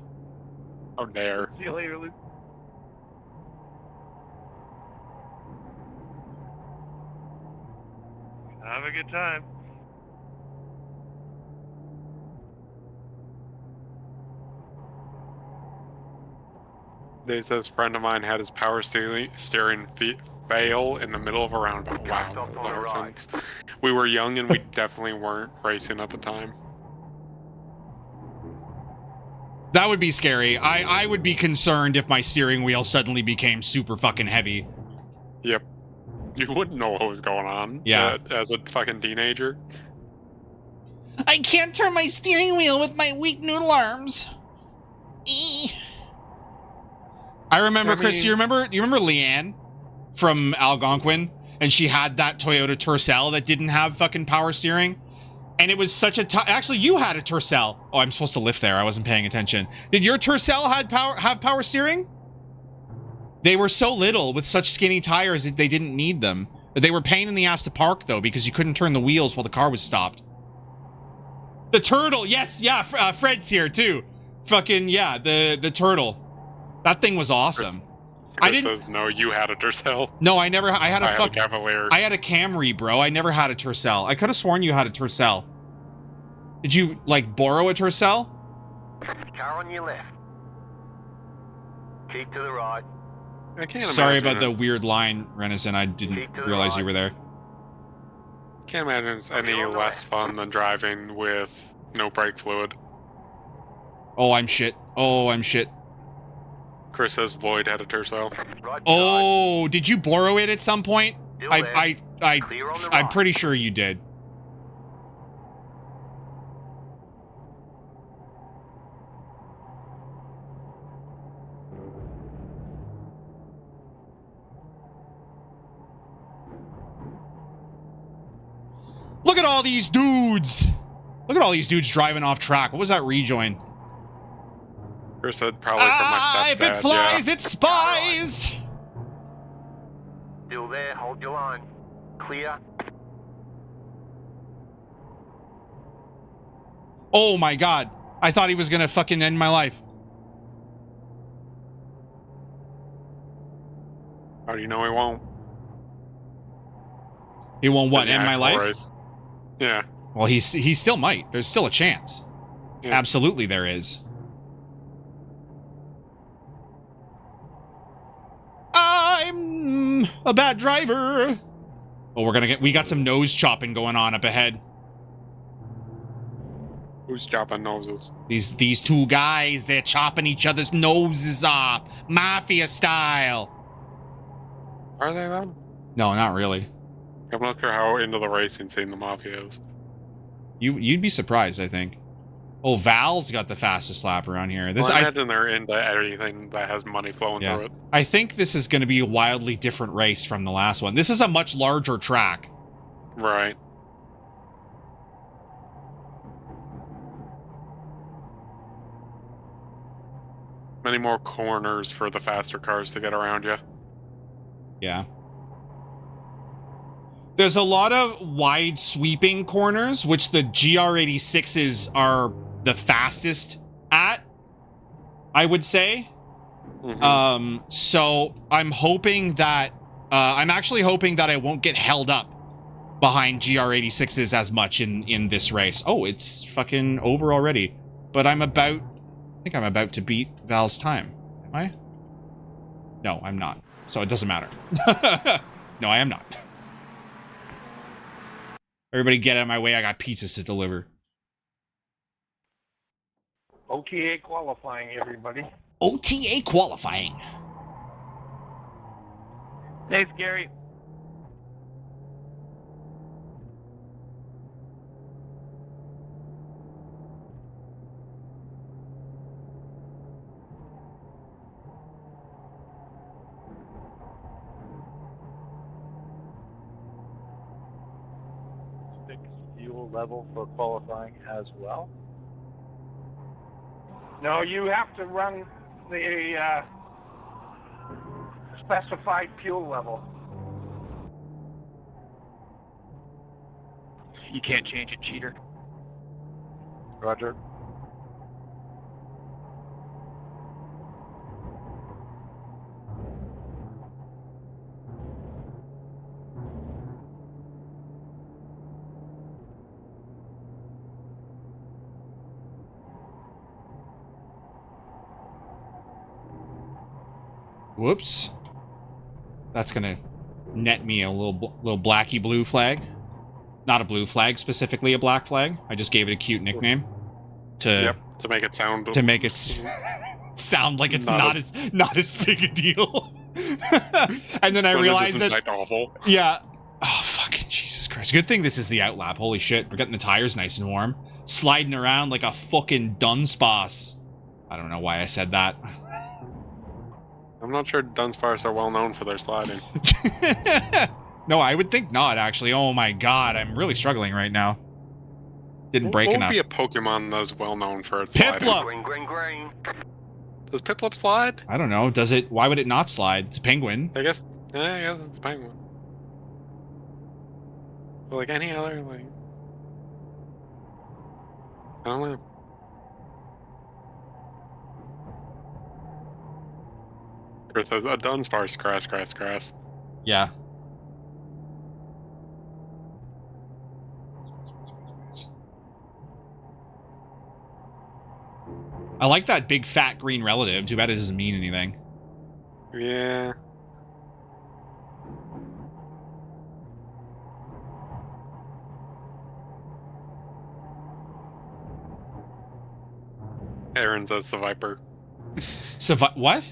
How dare. See you later, Luke. Have a good time. They says a friend of mine had his power steering fail in the middle of a roundabout. Wow. Stop on the right. We were young and we definitely weren't racing at the time. That would be scary. I would be concerned if my steering wheel suddenly became super fucking heavy. Yep. You wouldn't know what was going on. Yeah. As a fucking teenager. I can't turn my steering wheel with my weak noodle arms. I remember, Chris, you remember Leanne from Algonquin? And she had that Toyota Tercel that didn't have fucking power steering? And it was such a actually, you had a Tercel. Oh, I'm supposed to lift there. I wasn't paying attention. Did your Tercel have power steering? They were so little with such skinny tires that they didn't need them. They were pain in the ass to park, though, because you couldn't turn the wheels while the car was stopped. The turtle, yes, yeah, Fred's here, too. Fucking, yeah, the turtle. That thing was awesome. I didn't. Says, no, you had a Tercel. No, I never. I had a Cavalier. I had a Camry, bro. I never had a Tercel. I could have sworn you had a Tercel. Did you like borrow a Tercel? Car on your left. Keep to the right. I can't Sorry about the weird line, Renison. I didn't realize you were there. Can't imagine it's any less fun than driving with no brake fluid. Oh, I'm shit. Oh, I'm shit. Chris says Lloyd had a Tercel. Oh, did you borrow it at some point? I'm pretty sure you did. Look at all these dudes. Look at all these dudes driving off track. What was that rejoin? Chris said probably from my stepdad. If it flies, it spies. Still there. Hold your line. Clear. Oh my god. I thought he was gonna fucking end my life. How do you know he won't? He won't what? End my life? Race. Yeah. Well, he still might. There's still a chance. Yeah. Absolutely there is. I'm a bad driver. Oh, we got some nose chopping going on up ahead. Who's chopping noses? These two guys, they're chopping each other's noses off, mafia style. Are they them? No, not really. I'm not sure how into the racing scene the mafia is. You'd be surprised, I think. Oh, Val's got the fastest lap around here. I imagine they're into anything that has money flowing through it. I think this is going to be a wildly different race from the last one. This is a much larger track. Right. Many more corners for the faster cars to get around you. Yeah. There's a lot of wide sweeping corners, which the GR86s are the fastest at, I would say. Mm-hmm. So I'm hoping that, I'm actually hoping that I won't get held up behind GR86s as much in this race. Oh, it's fucking over already. But I think I'm about to beat Val's time. Am I? No, I'm not. So it doesn't matter. No, I am not. Everybody get out of my way. I got pizzas to deliver. OTA qualifying, everybody. OTA qualifying. Thanks, Gary. Fuel level for qualifying as well? No, you have to run the specified fuel level. You can't change it, cheater. Roger. Whoops. That's gonna net me a little blacky blue flag. Not a blue flag, specifically a black flag. I just gave it a cute nickname to To make it sound. To make it sound like it's not as big a deal. And then I realized that. Awful. Yeah. Oh, fucking Jesus Christ. Good thing this is the outlap. Holy shit. We're getting the tires nice and warm. Sliding around like a fucking Dunsparce. I don't know why I said that. I'm not sure Dunsparce are well known for their sliding. No, I would think not, actually. Oh my god, I'm really struggling right now. Didn't break enough. What would be a Pokemon that's well known for its sliding? Piplup! Green, green, green. Does Piplup slide? I don't know. Does it? Why would it not slide? It's a penguin. I guess it's a penguin. But like any other, like... I don't know. Chris says, a Dunsparce, grass. Yeah. I like that big fat green relative. Too bad it doesn't mean anything. Yeah. Aaron says the Viper. What?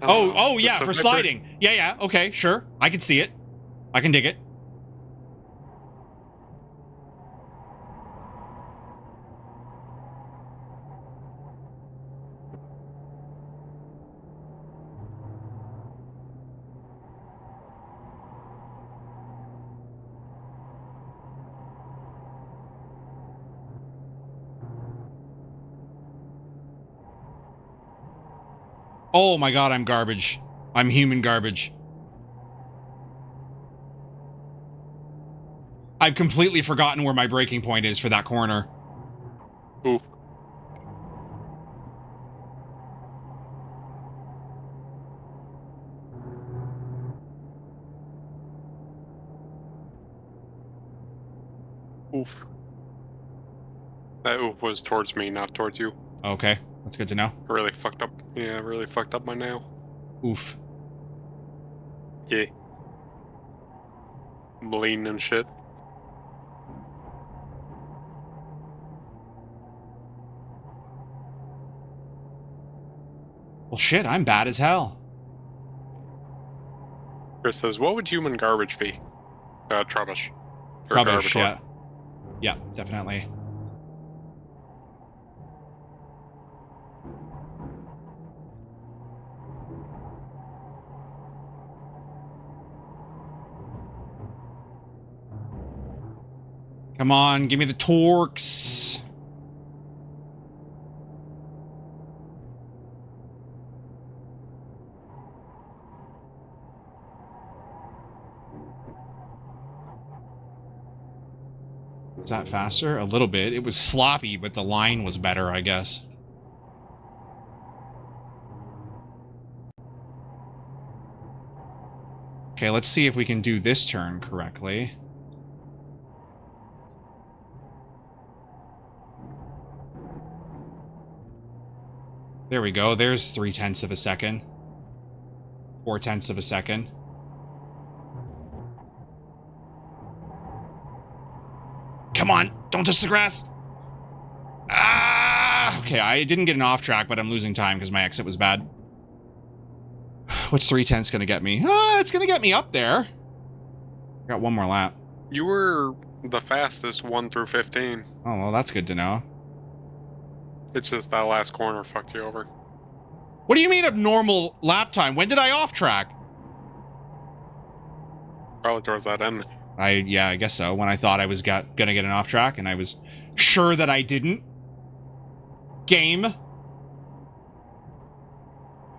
Oh yeah, for sliding. Yeah, okay, sure. I can see it. I can dig it. Oh my god, I'm garbage. I'm human garbage. I've completely forgotten where my breaking point is for that corner. Ooh. Oof. That oof was towards me, not towards you. Okay, that's good to know. Really fucked up. Yeah, really fucked up my nail. Oof. Yeah. Bleeding and shit. Well, shit, I'm bad as hell. Chris says, what would human garbage be? Rubbish. Or Rubbish, garbage yeah. one. Yeah, definitely. Come on, give me the torques. Is that faster? A little bit. It was sloppy, but the line was better, I guess. Okay, let's see if we can do this turn correctly. There we go. There's 0.3 of a second. 0.4 of a second. Come on, don't touch the grass. Ah! Okay, I didn't get an off track, but I'm losing time because my exit was bad. What's 0.3 gonna get me? It's gonna get me up there. Got one more lap. You were the fastest 1 through 15. Oh, well, that's good to know. It's just that last corner fucked you over. What do you mean abnormal lap time? When did I off track? Probably towards that end. Yeah, I guess so. When I thought I was gonna get an off track, and I was sure that I didn't. Game.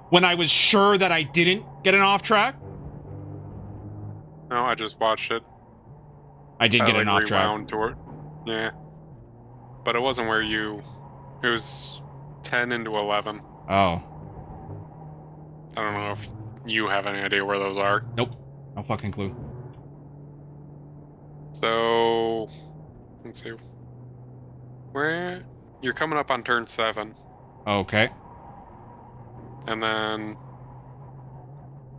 When I was sure that I didn't get an off track. No, I just watched it. I did get an off track. Toward, yeah. But it wasn't where you... It was 10 into 11. Oh. I don't know if you have any idea where those are. Nope. No fucking clue. So... Let's see. Where... You're coming up on turn 7. Okay. And then...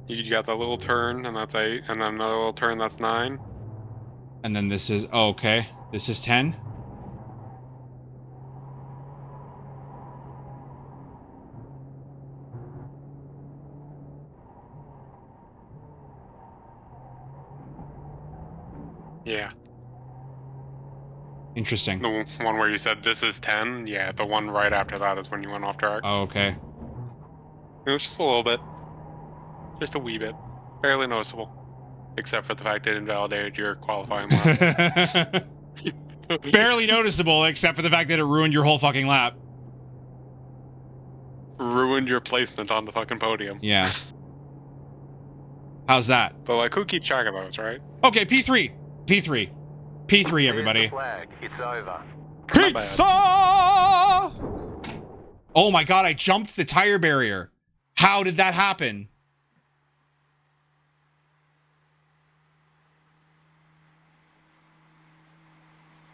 You got that little turn, and that's 8. And then another little turn, that's 9. And then this is... Oh, okay. This is 10. Yeah. Interesting. The one where you said this is 10, yeah, the one right after that is when you went off track. Oh, okay. It was just a little bit. Just a wee bit. Barely noticeable. Except for the fact it invalidated your qualifying lap. Barely noticeable, except for the fact that it ruined your whole fucking lap. Ruined your placement on the fucking podium. Yeah. How's that? But like, who keeps track of those, right? Okay, P3. P3. P3, everybody. There's the flag. It's over. Pizza! Oh my god, I jumped the tire barrier. How did that happen?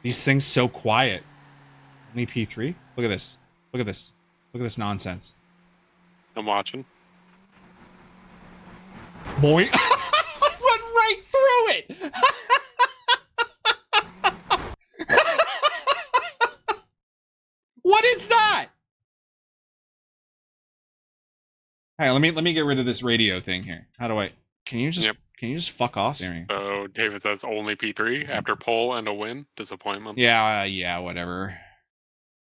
These things so quiet. Only P3? Look at this. Look at this. Look at this nonsense. I'm watching. Boy. I went right through it! What is that? Hey, let me get rid of this radio thing here. How do I? Can you just fuck off there? So David says only P3 after pole and a win. Disappointment. Yeah, whatever.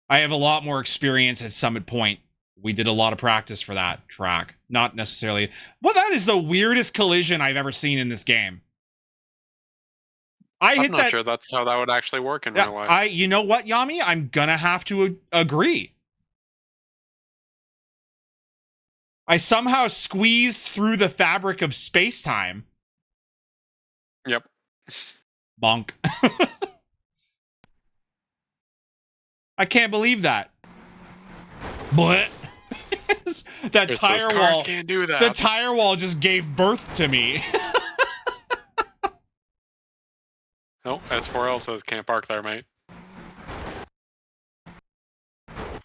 I have a lot more experience at Summit Point. We did a lot of practice for that track. Not necessarily. Well, that is the weirdest collision I've ever seen in this game. I'm not sure that's how that would actually work in real life. You know what, Yami? I'm gonna have to agree. I somehow squeezed through the fabric of space-time. Yep. Bonk. I can't believe that. But that tire wall can't do that. The tire wall just gave birth to me. No, S4L says can't park there, mate.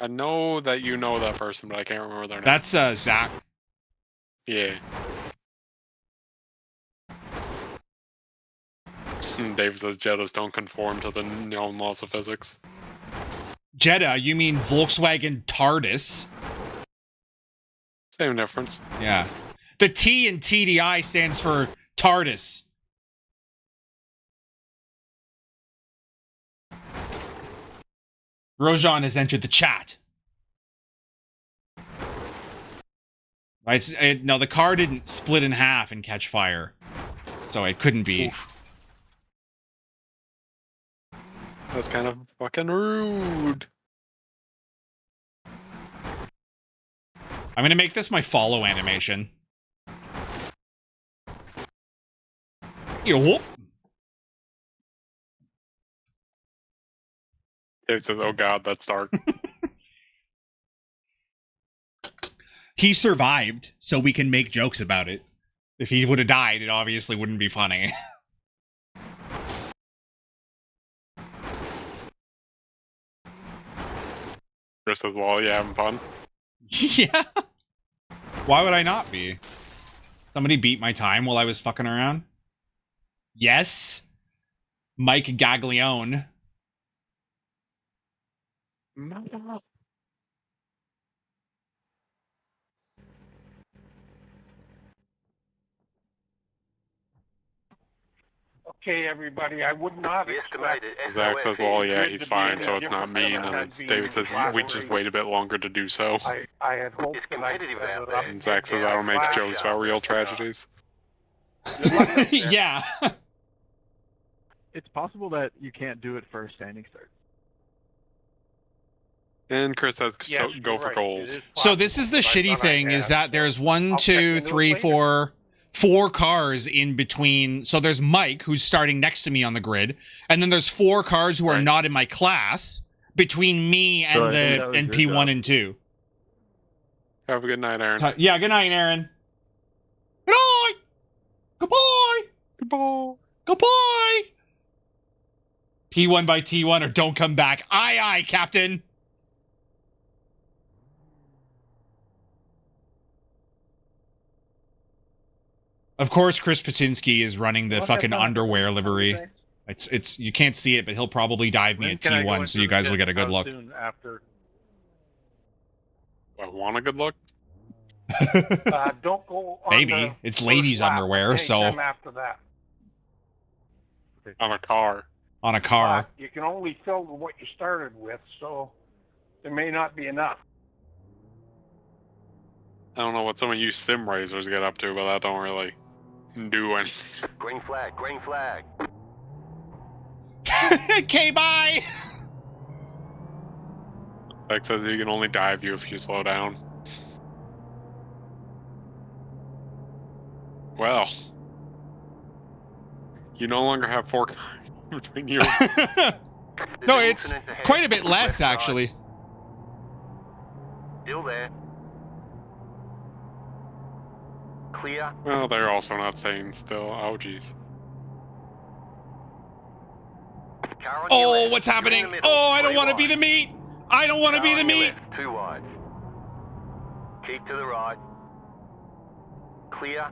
I know that you know that person, but I can't remember their name. That's Zach. Yeah. Dave says Jettas don't conform to the known laws of physics. Jetta, you mean Volkswagen TARDIS? Same difference. Yeah. The T in TDI stands for TARDIS. Grosjean has entered the chat. No, the car didn't split in half and catch fire. So it couldn't be. Oof. That's kind of fucking rude. I'm gonna make this my follow animation. Yo. Dave says, oh god, that's dark. He survived, so we can make jokes about it. If he would have died, it obviously wouldn't be funny. Chris says, well, you having fun? Yeah. Why would I not be? Somebody beat my time while I was fucking around? Yes. Mike Gaglione. Okay, everybody, I would not We expect... estimated Zach says, well, yeah, Good he's to be fine, in so a it's not different me. element And then than David being says, we just collaborating. wait a bit longer to do so. I had hoped It's that I competitive could out set it up there. And Zach says, I don't make jokes about real tragedies. Yeah. It's possible that you can't do it for a standing start. And Chris says, Yes, so, go you're for right. gold. It is So this is the possible, but I shitty thought I thing, is had, that there's one, I'll check two, into it three, later. four cars in between. So there's Mike, who's starting next to me on the grid, and then there's 4 cars who are Right. not in my class between me and So I think that was and your P1 job. and 2. Have a good night, Aaron. Yeah, good night, Aaron. Good night. Goodbye. Goodbye. Goodbye. P1 by T1 or don't come back. Aye, aye, Captain. Of course, Chris Patinsky is running the fucking underwear livery. It's you can't see it, but he'll probably dive me When at can I go T1, into so you the guys will pit? get a good How look. soon after? I want a good look. Don't go on Maybe. the It's first ladies' lap, underwear, so- anytime after that. On a car. On a car. But you can only fill what you started with, so there may not be enough. I don't know what some of you sim racers get up to, but that don't really do anything. Green flag, green flag. Okay, bye! Like says you can only dive you if you slow down. Well, you no longer have 4 cars between you. No, it's quite a bit less, actually. Still there. Clear. Well, they're also not sane still. Oh, jeez. Car on your Oh, left. what's You're in happening? the middle. Oh, I don't 3 want to be wide. the meat. I don't want to Car be the on your meat. left, 2 wide. Keep to the right. Clear.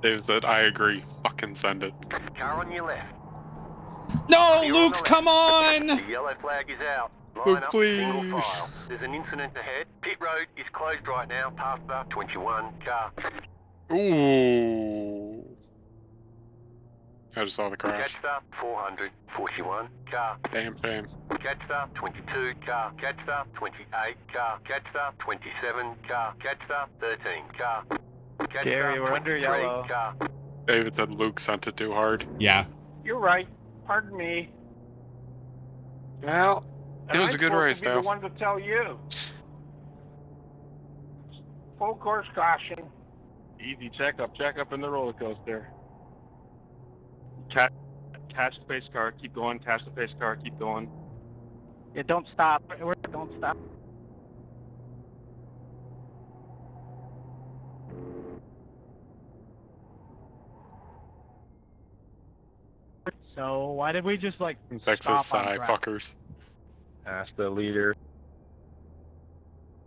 Dave said, I agree. Fucking send it. Car on your left. No, Clear on Luke, the come on. The yellow flag is out. Line Luke, up, please. single file. There's an incident ahead. Pit road is closed right now. Past the 21 car. Ooh. I just saw the crash. Catch the 441 car. Damn shame. Catch the 22 car. Catch the 28 car. Catch the 27 car. Catch the 13 car. Catch Gary, the we're under 23 yellow. car. David said Luke sent it too hard. Yeah. You're right. Pardon me. Well, And it was I'm a good supposed race, to be though. the one to tell you. Full course caution. Easy checkup in the roller coaster. Catch the pace car, keep going. Catch the pace car, keep going. Yeah, don't stop. Don't stop. So why did we just like Texas stop on Psy track? fuckers. Ask the leader.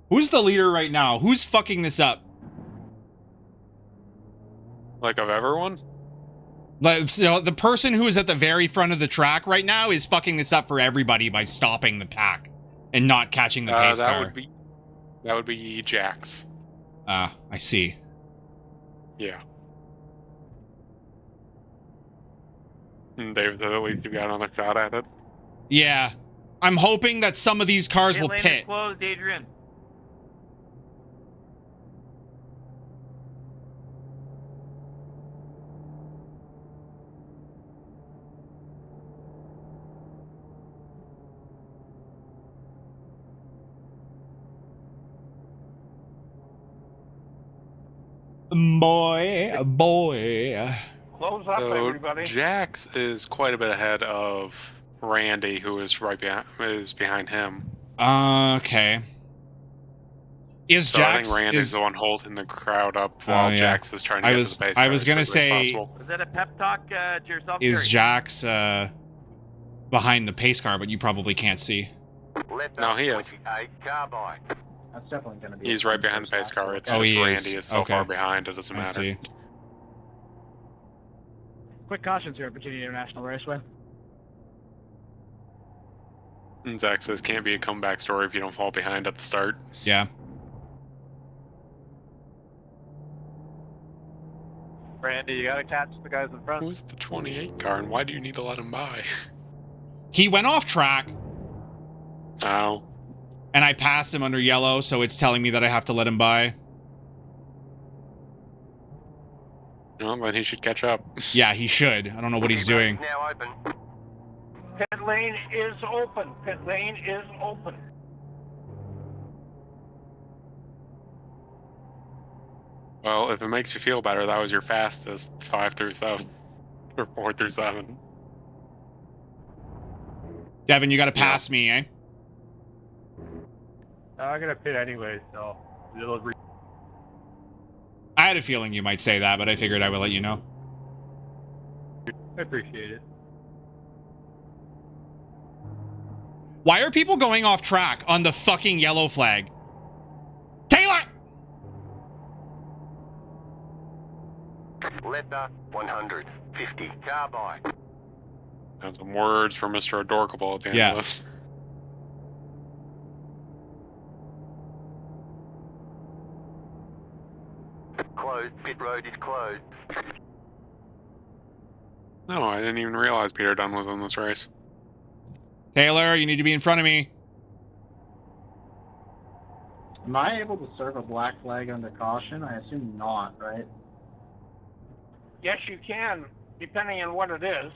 Who's the leader right now? Who's fucking this up? Like of everyone? Like, so the person who is at the very front of the track right now is fucking this up for everybody by stopping the pack and not catching the pace that car. would be Jax. Ah, I see. Yeah. And David said at least you got another shot at it. Yeah. I'm hoping that some of these cars will Pit lane is pit. closed, Adrian. Boy. Close up, So everybody. Jax is quite a bit ahead of Randy, who is behind him. Okay. Is So I think Jax Randy's is the one holding the crowd up while yeah. Jax is trying to get to the pace car I was as gonna quickly as say, possible. Was that a pep talk to yourself? is Gary? Jax behind the pace car, but you probably can't see. Left No, up, he is. 28 car by. That's definitely gonna be. He's right behind the pace car. It's Oh, just he is. Randy is so Okay. far behind, it doesn't I matter. see. Quick cautions here at Virginia International Raceway. And Zach says, can't be a comeback story if you don't fall behind at the start. Yeah. Randy, you gotta catch the guys in front. Who's the 28 car, and why do you need to let him by? He went off track, Oh. and I passed him under yellow, so it's telling me that I have to let him by. No, then he should catch up. Yeah, he should. I don't know what he's Pit road doing. is now open. Pit lane is open. Pit lane is open. Well, if it makes you feel better, that was your fastest 5 through 7. Or 4 through 7. Devin, you gotta pass me, eh? I'm gonna pit anyway, so it'll I had a feeling you might say that, but I figured I would let you know. I appreciate it. Why are people going off track on the fucking yellow flag? Taylor! Left up, 150 car by. And some words from Mr. Adorkable at the end Yeah. of this. Closed. Pit road is closed. No, I didn't even realize Peter Dunn was in this race. Taylor, you need to be in front of me. Am I able to serve a black flag under caution? I assume not, right? Yes, you can, depending on what it is.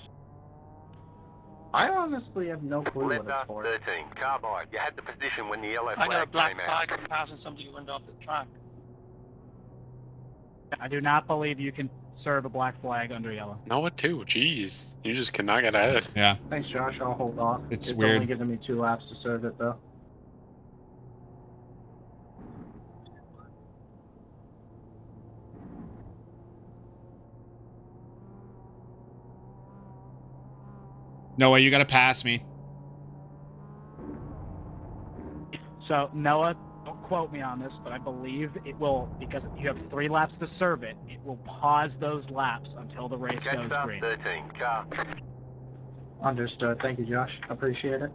I honestly have no clue what Left it's up for. 13, carbide. You had the position when the yellow I got a flag black came out. flag passing somebody who went off the track. I do not believe you can serve a black flag under yellow. No, it too. Jeez, you just cannot get ahead. Yeah. Thanks, Josh. I'll hold off. It's It's weird. only giving me 2 laps to serve it, though. Noah, you got to pass me. So, Noah, don't quote me on this, but I believe it will, because you have 3 laps to serve it, it will pause those laps until the race Catch goes up green. 13, car. Understood. Thank you, Josh. Appreciate it.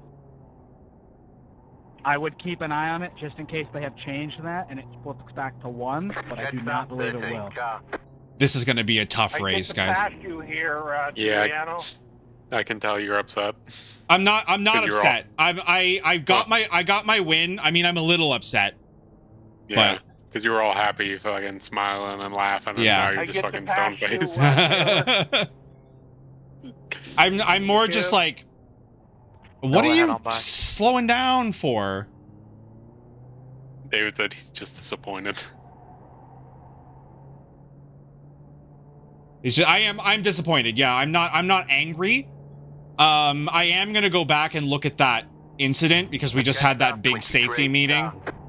I would keep an eye on it just in case they have changed that and it flips back to 1, but I do Catch not up believe it 13, will. car. This is going to be a tough I race, get to guys. pass you here, Yeah. Giuliano. I can tell you're upset. I'm not 'Cause you're upset. I got my win. I mean, I'm a little upset. Yeah, because you were all happy, fucking smiling and laughing, and Yeah. now I you're just get to fucking pass stone you. faced. I'm more just like, what Go are ahead, you I'll buy. slowing down for? David said he's just disappointed. I'm disappointed. Yeah, I'm not angry. I am gonna go back and look at that incident because we just had that big safety meeting,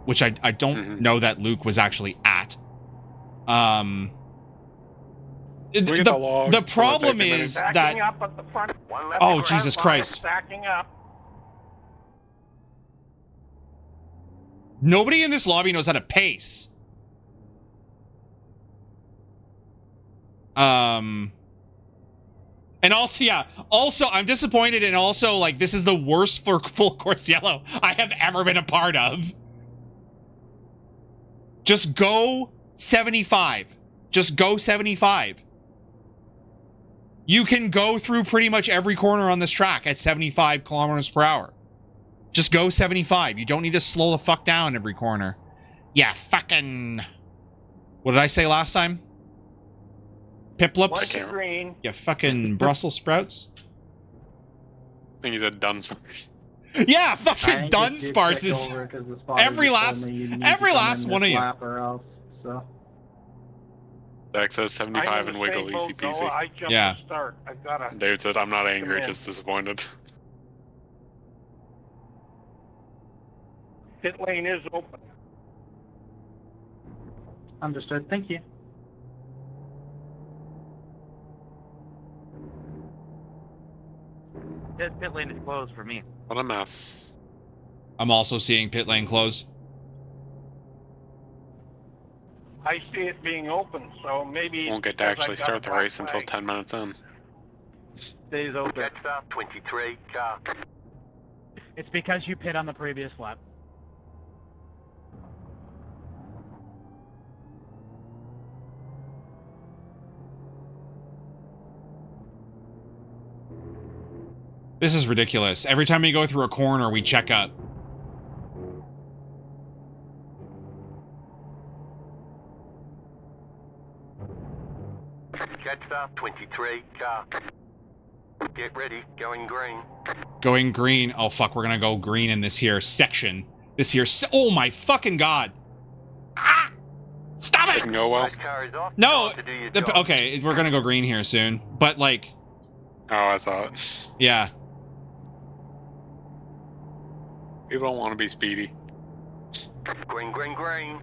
which I don't know that Luke was actually at. The problem is Backing that up at the front. oh Jesus Christ, Backing up. nobody in this lobby knows how to pace. And also, yeah, also, I'm disappointed, and also, like, this is the worst for full course yellow I have ever been a part of. Just go 75. Just go 75. You can go through pretty much every corner on this track at 75 kilometers per hour. Just go 75. You don't need to slow the fuck down every corner. Yeah, fucking... What did I say last time? Piplups? Green. You fucking Brussels sprouts? I think he said Dunsmore. Yeah, fucking Dunsparce is every last one of you. Dex says 75 and wiggle, easy peasy. I jumped Yeah. the start. I gotta. David said, I'm not angry, Come in. just disappointed. Pit lane is open. Understood. Thank you. This pit lane is closed for me. What a mess. I'm also seeing pit lane close. I see it being open, so maybe. Won't get to because I actually got start a the black race until flag. 10 minutes in. Stays open. Catch up 23, car. It's because you pit on the previous lap. This is ridiculous. Every time we go through a corner, we check up. Catch up 23, car. Get ready, going green. Going green. Oh, fuck. We're going to go green in this here section. This here. Oh, my fucking God. Ah! Stop it! Didn't go well. Race car is off. No. Time to do your job. Okay, we're going to go green here soon. But, like, Oh, I thought. yeah. People don't want to be speedy. Green, green, green.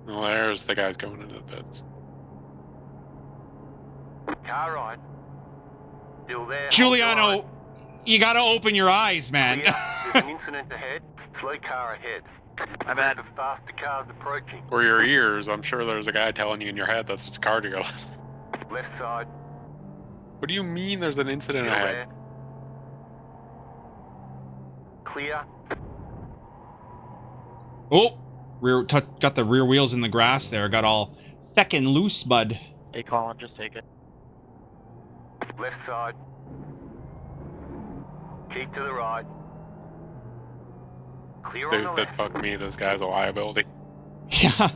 Well, there's the guys going into the pits. Car right. Still there. hold Giuliano, your you got to open your eyes, man. eye. Clear. There's an incident ahead. Slow car ahead. My bad. Group of faster cars approaching. For your ears, I'm sure there's a guy telling you in your head that's just a car to go. Left side. What do you mean there's an incident Still ahead? there. Clear. Oh, got the rear wheels in the grass there. Got all feckin' loose, bud. Hey, Colin, just take it. Left side. Keep to the right. Clear on the Dude, left. that fuck me. This guy's a liability. Yeah.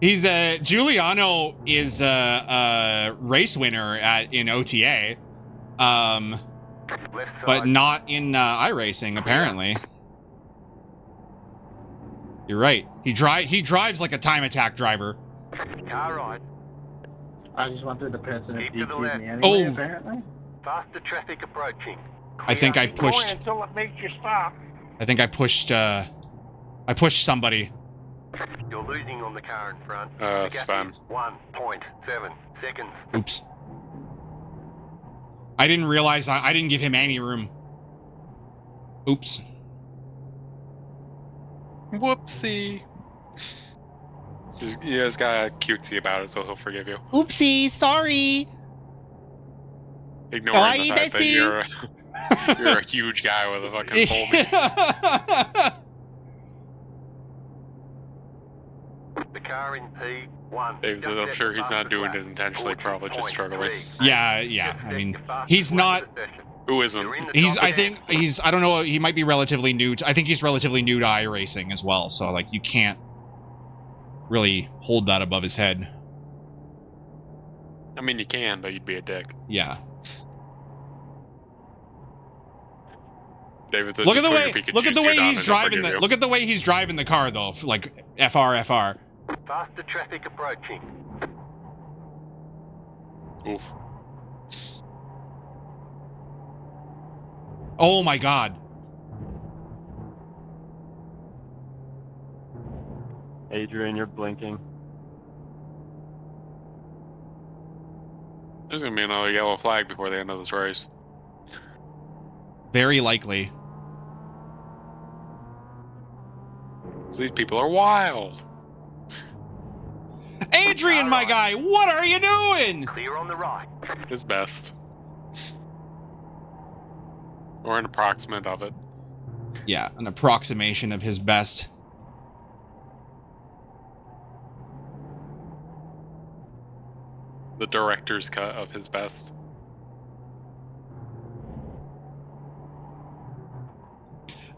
He's Giuliano is a race winner in OTA. Left side. But not in iRacing, apparently. You're right. He drives like a time attack driver. Car right. I just went through the pits and it Keep to the DQ'd left. me anyway, Oh. apparently. Faster traffic approaching. I think I Keep going pushed. until it makes you stop. I think I pushed. I pushed somebody. You're losing on the car in front. Sven. 1.7 seconds. Oops. I didn't realize I didn't give him any room. Oops. Whoopsie. You guys got cutesy about it, so he'll forgive you. Oopsie. Sorry. Ignoring the fact that you're a huge guy with a fucking pole. The car in P1. David says, I'm sure he's not doing it intentionally, probably just struggling. Yeah. I mean, he's not. Who isn't? I don't know. He might be relatively new. I think he's relatively new to iRacing as well. So like, you can't really hold that above his head. I mean, you can, but you'd be a dick. Yeah. David says, Look at the "Put way. your Pikachu Look at the suit way on he's and he'll driving forgive the. you." Look at the way he's driving the car though. Like FR. Faster traffic approaching. Oof. Oh my God. Adrian, you're blinking. There's gonna be another yellow flag before the end of this race. Very likely. These people are wild. Adrian, my guy, what are you doing? Clear on the right. His best. Or an approximate of it. Yeah, an approximation of his best. The director's cut of his best.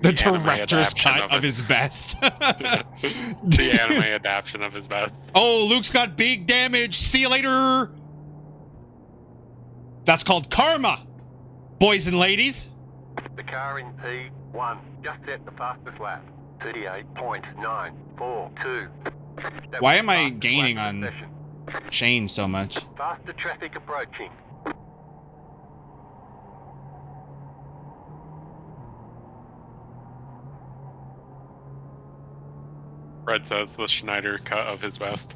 The anime director's adaptation cut of it. his best. The anime adaptation of his best. Oh, Luke's got big damage. See you later. That's called karma, boys and ladies. The car in P1 just set the fastest lap. 38.942. Why am I gaining on Shane so much? Faster traffic approaching. Red says the Schneider cut of his best.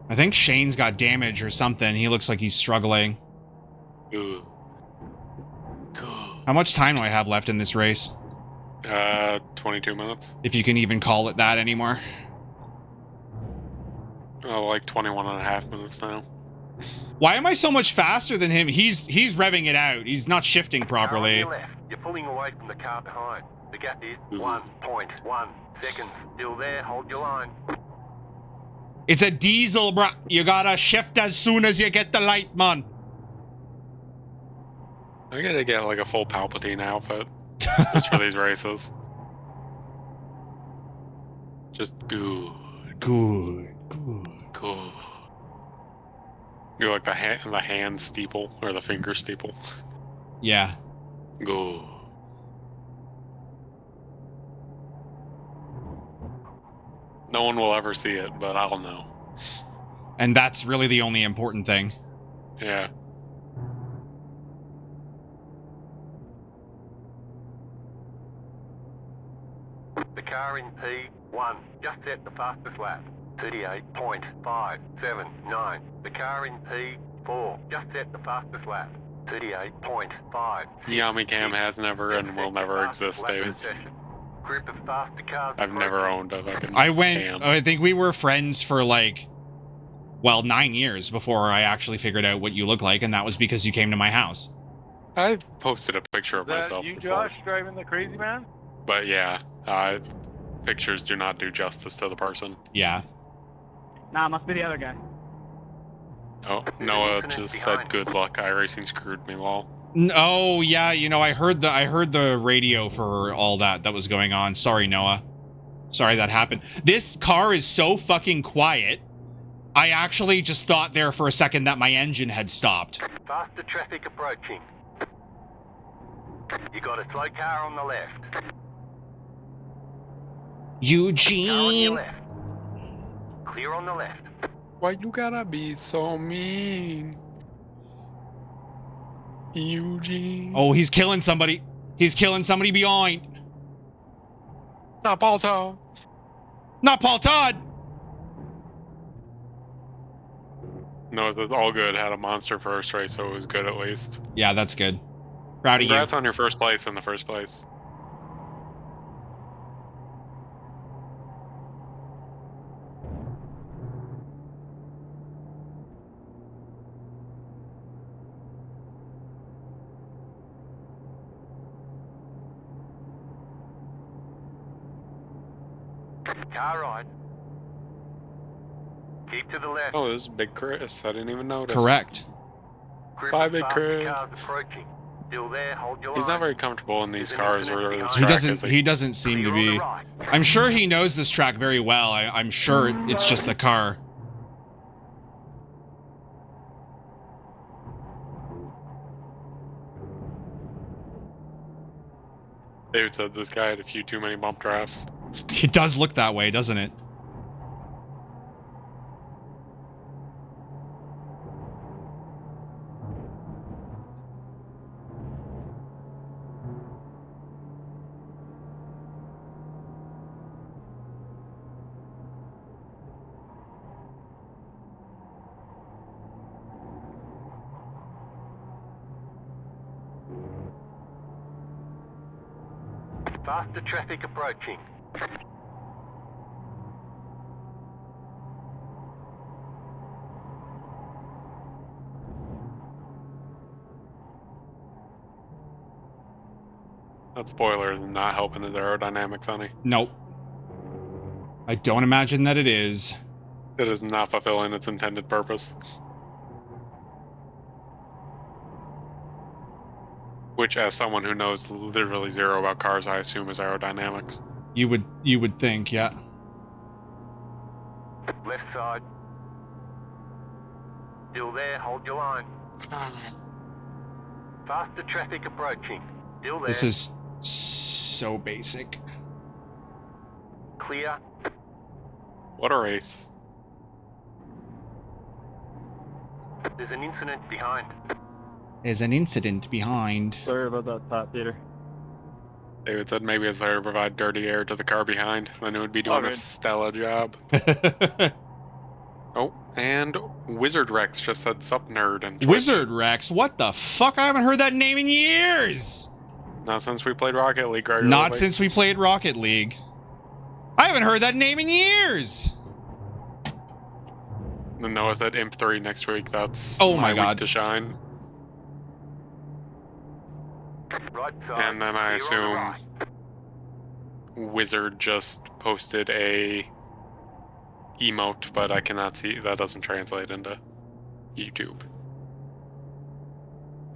I think Shane's got damage or something. He looks like he's struggling. Ooh. How much time do I have left in this race? 22 minutes. If you can even call it that anymore. Oh, like 21 and a half minutes now. Why am I so much faster than him? He's revving it out. He's not shifting properly. Car on your left. You're pulling away from the car behind. The gap is 1.1 seconds. Still there. Hold your line. It's a diesel, bruh. You gotta shift as soon as you get the light, man. I gotta get like a full Palpatine outfit just for these races. Just good. Good. Good. You like the hand steeple or the finger steeple. Yeah. Good. No one will ever see it, but I'll know. And that's really the only important thing. Yeah. The car in P1 just set the fastest lap. 38.579. The car in P4 just set the fastest lap. 38.5. Yami Cam has never and will never exist, David. Group of faster cars. I've never owned a fucking Cam. I think we were friends for like, well, 9 years before I actually figured out what you look like, and that was because you came to my house. I posted a picture of Is that myself you, before. Josh, driving the crazy man? But yeah, pictures do not do justice to the person. Yeah. Nah, it must be the other guy. Oh, Noah just said good luck. iRacing screwed me, lol. Oh yeah, you know, I heard the radio for all that was going on. Sorry, Noah. Sorry that happened. This car is so fucking quiet. I actually just thought there for a second that my engine had stopped. Faster traffic approaching. You got a slow car on the left. Car on your Eugene. left. Clear on the left. Why you gotta be so mean? Eugene. Oh, he's killing somebody. He's killing somebody behind. Not Paul Todd. Not Paul Todd. No, it's all good. Had a monster first race, so it was good at least. Yeah, that's good. Proud of you. Congrats on your first place in the first place. Car right. Keep to the left. Oh, this is Big Chris. I didn't even notice. Correct. Bye, Big Faster Chris. cars approaching. Still there, hold your He's line. not very comfortable in these cars or this He track, doesn't. is He doesn't seem to Clear on the be. right. I'm sure he knows this track very well. I'm sure it's just the car. David said this guy had a few too many bump drafts. It does look that way, doesn't it? Faster traffic approaching. That spoiler is not helping his aerodynamics, honey. Nope. I don't imagine that it is. It is not fulfilling its intended purpose. Which, as someone who knows literally zero about cars, I assume is aerodynamics. You would think, yeah. Left side. Still there, hold your line. Faster traffic approaching. Still there. This is so basic. Clear. What a race. There's an incident behind. There's an incident behind. Sorry about that, Pat Peter. David said maybe it's there to provide dirty air to the car behind, then it would be doing a good. stellar job. Oh, and Wizard Rex just said sup nerd and Twitch. Wizard Rex, what the fuck? I haven't heard that name in years. Not since we played Rocket League regularly. Not since we played Rocket League. I haven't heard that name in years. And Noah said Imp 3 next week. That's Oh my week God. to shine. Right side. And then I clear on the assume right. Wizard just posted a emote, but I cannot see. That doesn't translate into YouTube.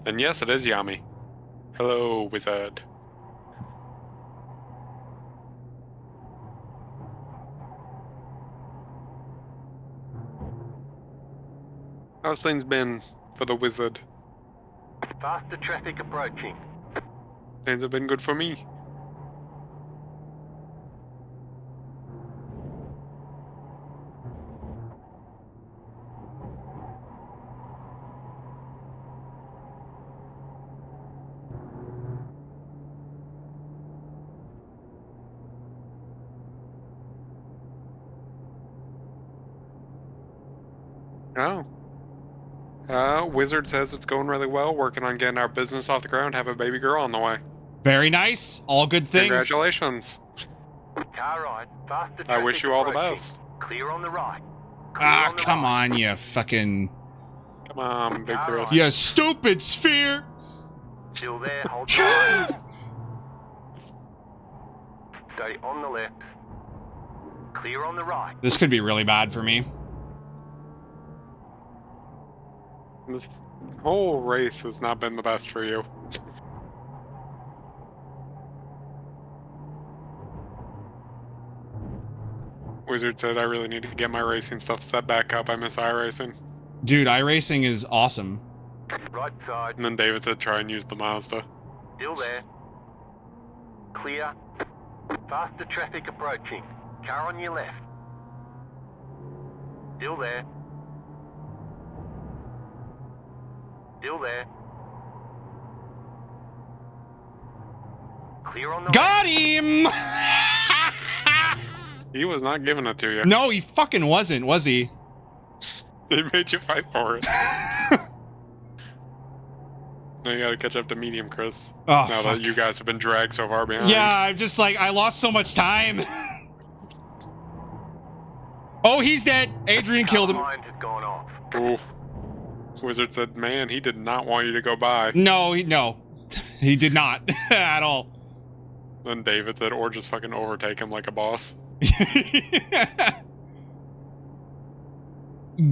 And yes, it is Yami. Hello, Wizard. How's things been for the Wizard? Faster traffic approaching. Things have been good for me. Oh. Wizard says it's going really well, working on getting our business off the ground, have a baby girl on the way. Very nice. All good things. Congratulations. Car right. Faster I traffic wish you all the approaching. best. Clear on the right. Clear Ah, on the come right. on, you fucking... Come on, Big Chris. You stupid sphere. Still there, hold the line. Stay on the left. Clear on the right. This could be really bad for me. This whole race has not been the best for you. Wizard said I really need to get my racing stuff set back up. I miss iRacing. Dude, iRacing is awesome. Right side. And then David said try and use the Mazda. Still there. Clear. Faster traffic approaching. Car on your left. Still there. Still there. Clear on the Got him! He was not giving it to you. No, he fucking wasn't, was he? He made you fight for it. Now you gotta catch up to medium, Chris. Oh, now that you guys have been dragged so far behind. Yeah, I'm just like, I lost so much time. Oh, he's dead. Adrian killed him. Line has gone off. Ooh. Wizard said, man, he did not want you to go by. No, he did not at all. Then David said, or just fucking overtake him like a boss.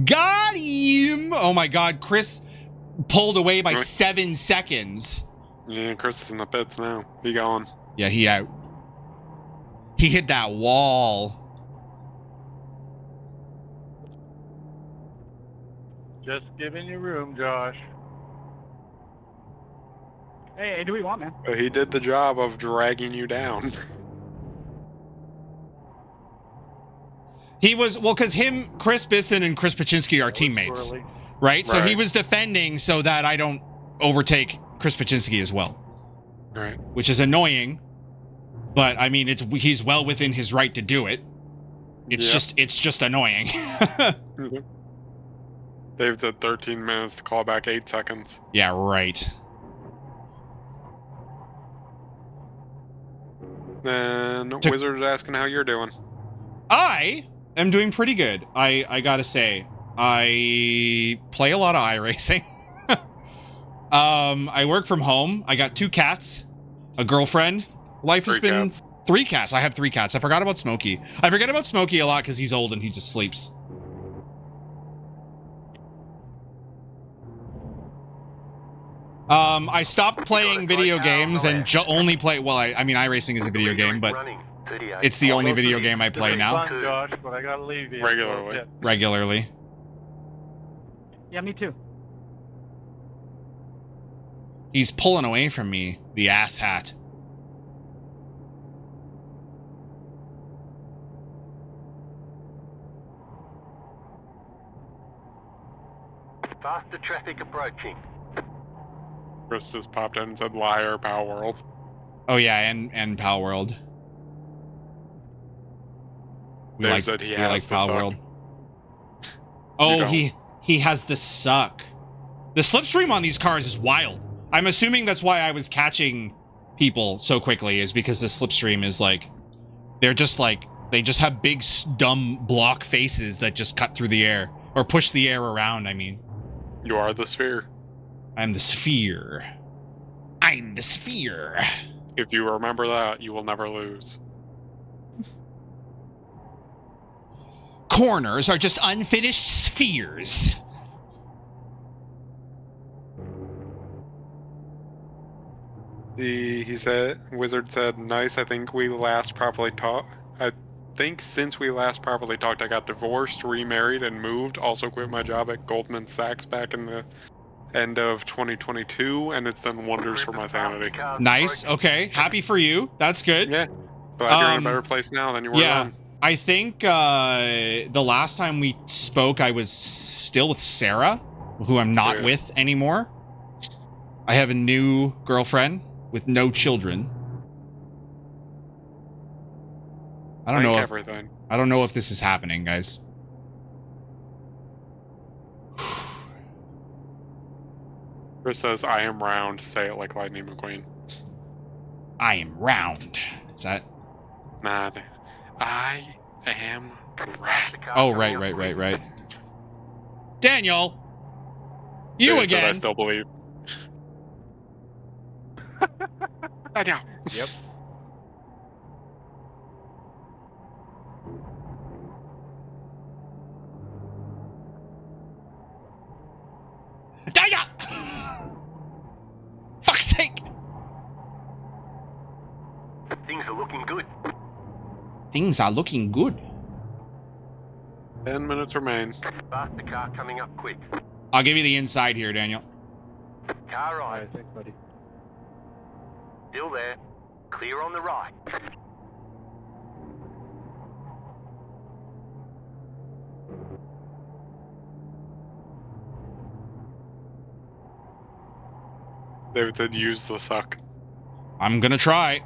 Got him! Oh my god, Chris pulled away by 7 seconds. Yeah, Chris is in the pits now. He gone. Yeah, he out. He hit that wall. Just giving you room, Josh. Hey, do we want, man? But he did the job of dragging you down. He was, well, because Chris Bisson and Chris Pachinski are teammates, right? So he was defending so that I don't overtake Chris Pachinski as well. Right. Which is annoying, but I mean, he's well within his right to do it. It's just annoying. Dave did 13 minutes to call back 8 seconds. Yeah, right. Then Wizard is asking how you're doing. I am doing pretty good. I gotta say, I play a lot of iRacing. I work from home. I got 2 cats, a girlfriend. Life has been 3 cats. I have 3 cats. I forgot about Smokey. I forget about Smokey a lot because he's old and he just sleeps. I stopped playing video games and only play, well, I mean, iRacing is a video game, but it's the only video game I play now. Josh, but I gotta leave you. Regularly. Yeah, me too. He's pulling away from me, the ass hat. Faster traffic approaching. Chris just popped in and said liar, Power World. Oh yeah, and Pal World. We like Pal World. Oh, he has the suck. The slipstream on these cars is wild. I'm assuming that's why I was catching people so quickly, is because the slipstream is like, they're just like, they just have big dumb block faces that just cut through the air or push the air around. I mean, you are the sphere. I'm the sphere. I'm the sphere. If you remember that, you will never lose. Corners are just unfinished spheres. He said, Wizard said, nice, I think we last properly talked. I think since we last properly talked, I got divorced, remarried, and moved. Also quit my job at Goldman Sachs back in the end of 2022, and it's done wonders for my sanity. Nice. Okay. Happy for you. That's good. Yeah. Glad you're in a better place now than you were then. I think the last time we spoke, I was still with Sarah, who I'm not with anymore. I have a new girlfriend with no children. I don't know. I don't know if this is happening, guys. Chris says, I am round. Say it like Lightning McQueen. I am round. Is that? Nah. I am round. Oh, right. Daniel! You David again! I still believe. Daniel. Yep. Daya! Fuck's sake! Things are looking good. Things are looking good. 10 minutes remain. Faster car coming up quick. I'll give you the inside here, Daniel. Car right. Alright, thanks, buddy. Still there. Clear on the right. David said use the suck. I'm gonna try.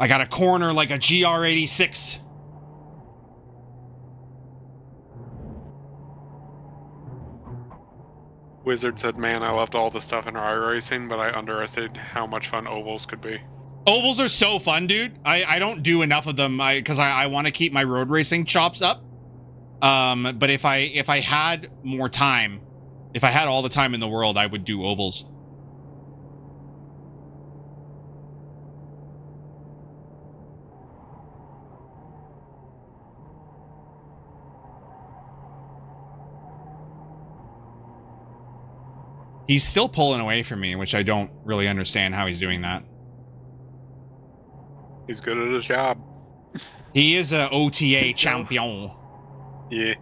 I got a corner like a GR86. Wizard said, man, I loved all the stuff in iRacing, but I underestimated how much fun ovals could be. Ovals are so fun, dude. I don't do enough of them because I want to keep my road racing chops up. But if I had more time, if I had all the time in the world, I would do ovals. He's still pulling away from me, which I don't really understand how he's doing that. He's good at his job. He is a OTA champion. Yeah.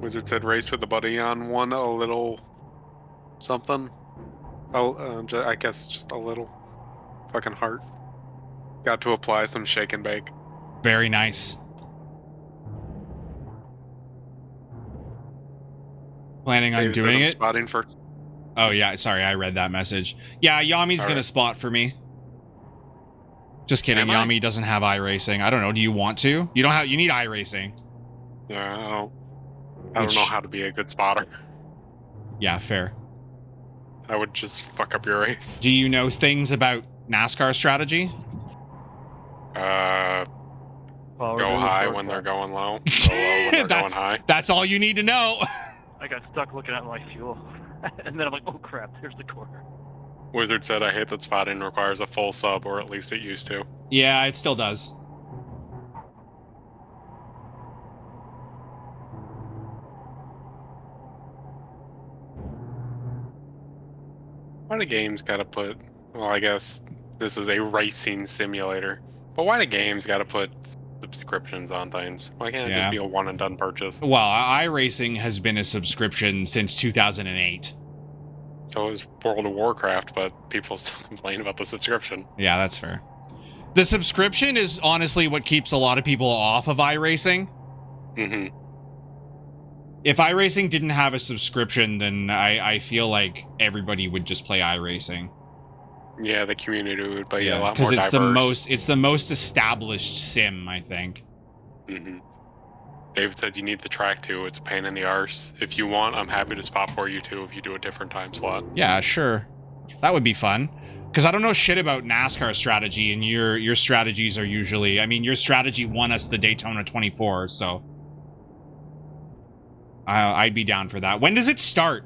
Wizard said race with a buddy on one, a little something. Oh, I guess just a little fucking heart. Got to apply some shake and bake. Very nice. Planning on David said doing I'm it? Spotting for. Oh yeah, sorry, I read that message. Yeah, Yami's gonna spot for me. Just kidding, Am I? Yami doesn't have iRacing. I don't know, do you want to? You don't have, you need iRacing. Yeah, I don't know how to be a good spotter. Yeah, fair. I would just fuck up your race. Do you know things about NASCAR strategy? Well, we're Go doing a high short when cut. they're going low. Go low when they're going high. That's all you need to know. I got stuck looking at my fuel. And then I'm like, oh crap, there's the corner. Wizard said, I hate that spotting requires a full sub, or at least it used to. Yeah, it still does. Why do games gotta put... Well, I guess this is a racing simulator. But why do games gotta put subscriptions on things? Why can't it Yeah. just be a one-and-done purchase? Well, iRacing has been a subscription since 2008. So is World of Warcraft, but people still complain about the subscription. Yeah, that's fair. The subscription is honestly what keeps a lot of people off of iRacing. Mm-hmm. If iRacing didn't have a subscription, then I feel like everybody would just play iRacing. Yeah, the community would be a lot more because diverse. it's the most established sim, I think. Mm-hmm. David said you need the track too. It's a pain in the arse. If you want, I'm happy to spot for you too if you do a different time slot. Yeah, sure. That would be fun. Because I don't know shit about NASCAR strategy, and your strategies are usually... I mean, your strategy won us the Daytona 24, so... I'd be down for that. When does it start?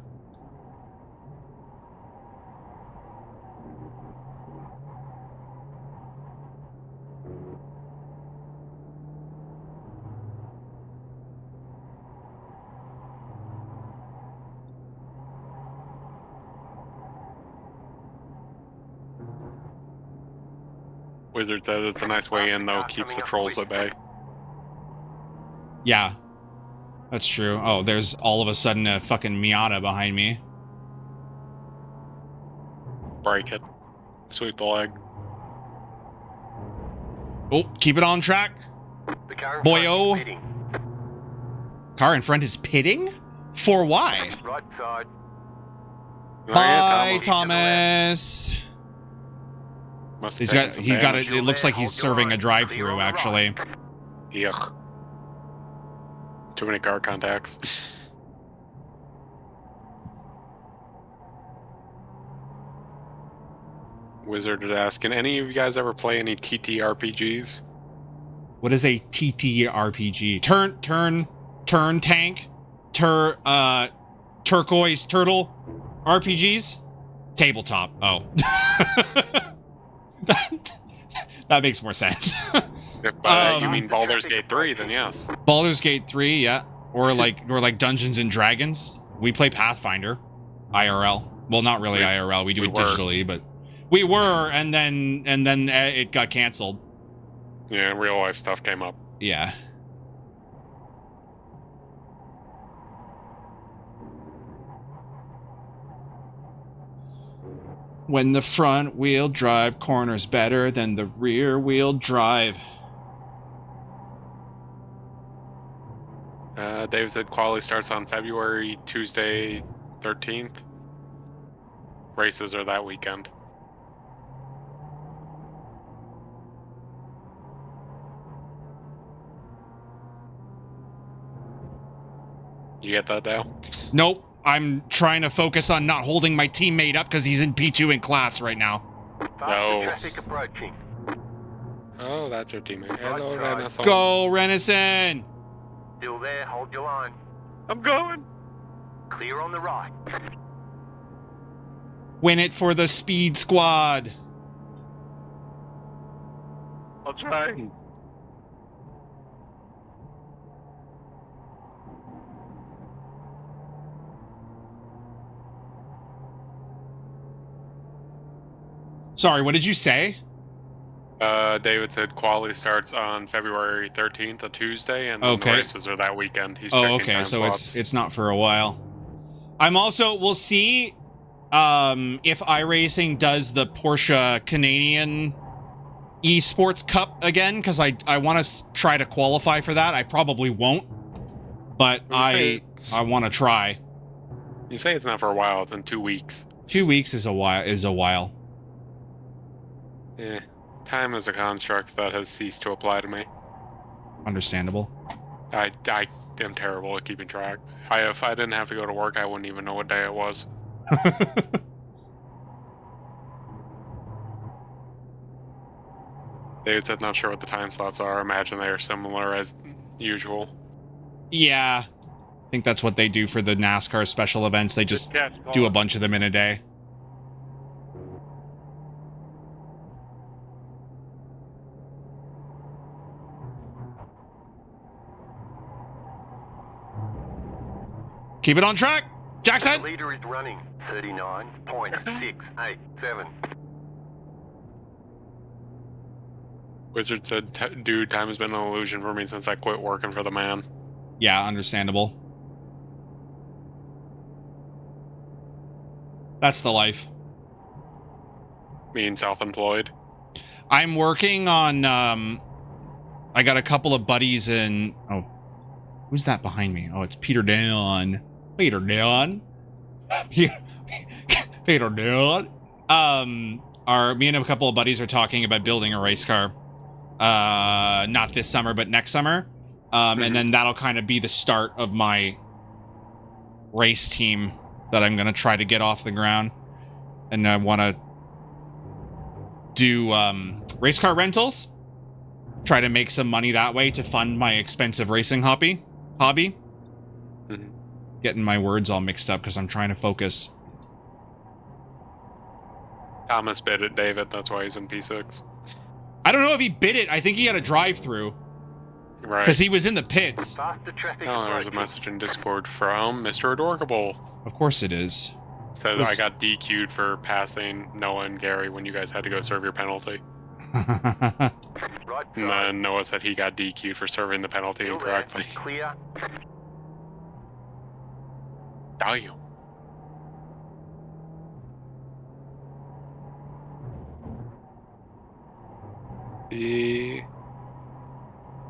Wizard says it's a nice way in though, keeps the trolls at bay. Yeah. That's true. Oh, there's all of a sudden a fucking Miata behind me. Break it. Sweep the leg. Oh, keep it on track. The car in Boyo. front is pitting. Car in front is pitting? For why? Right side. Bye, Thomas. Must have He's taken got some he got damage. it. It looks like he's serving a drive-through actually. Yuck. Too many car contacts. Wizard is asking, any of you guys ever play any TTRPGs? What is a TTRPG? Turn tank? Turquoise turtle RPGs? Tabletop. Oh. That makes more sense. If you mean Baldur's Gate 3, then yes. Baldur's Gate 3, yeah. Or like Dungeons and Dragons. We play Pathfinder. IRL. Well, not really IRL. We do it digitally, but we were, and then it got canceled. Yeah, real life stuff came up. Yeah. When the front wheel drive corner's better than the rear wheel drive. David said quality starts on February, Tuesday, 13th. Races are that weekend. You get that, Dale? Nope. I'm trying to focus on not holding my teammate up because he's in P2 in class right now. No. Traffic approaching. Oh, that's her teammate. Hello, Renaissance. Go, Renison! Still there, hold your line. I'm going. Clear on the right. Win it for the Speed Squad. I'll try. Sorry, what did you say? David said quality starts on February 13th, a Tuesday, and then the races are that weekend. He's checking time so slots. it's not for a while. We'll see if iRacing does the Porsche Canadian Esports Cup again, because I want to try to qualify for that. I probably won't, but I want to try. You say it's not for a while, it's in 2 weeks. 2 weeks is a while. Yeah. Time is a construct that has ceased to apply to me. Understandable. I am terrible at keeping track. If I didn't have to go to work, I wouldn't even know what day it was. David said not sure what the time slots are. I imagine they are similar as usual. Yeah. I think that's what they do for the NASCAR special events. They just do a bunch of them in a day. Keep it on track, Jackson! The leader is running 39.687. Wizard said, dude, time has been an illusion for me since I quit working for the man. Yeah, understandable. That's the life. Being self-employed. I'm working on, I got a couple of buddies in, oh, who's that behind me? Oh, it's Peter Dillon. Peter Dillon. Peter Dillon. Me and a couple of buddies are talking about building a race car. Not this summer, but next summer. And then that'll kind of be the start of my race team that I'm going to try to get off the ground. And I want to do race car rentals. Try to make some money that way to fund my expensive racing hobby. Getting my words all mixed up because I'm trying to focus. Thomas bid it, David. That's why he's in P6. I don't know if he bid it. I think he had a drive-through. Right. Because he was in the pits. Oh, there's a message in Discord from Mr. Adorkable. Of course it is. Says I got DQ'd for passing Noah and Gary when you guys had to go serve your penalty. And then Noah said he got DQ'd for serving the penalty incorrectly. Clear. Value.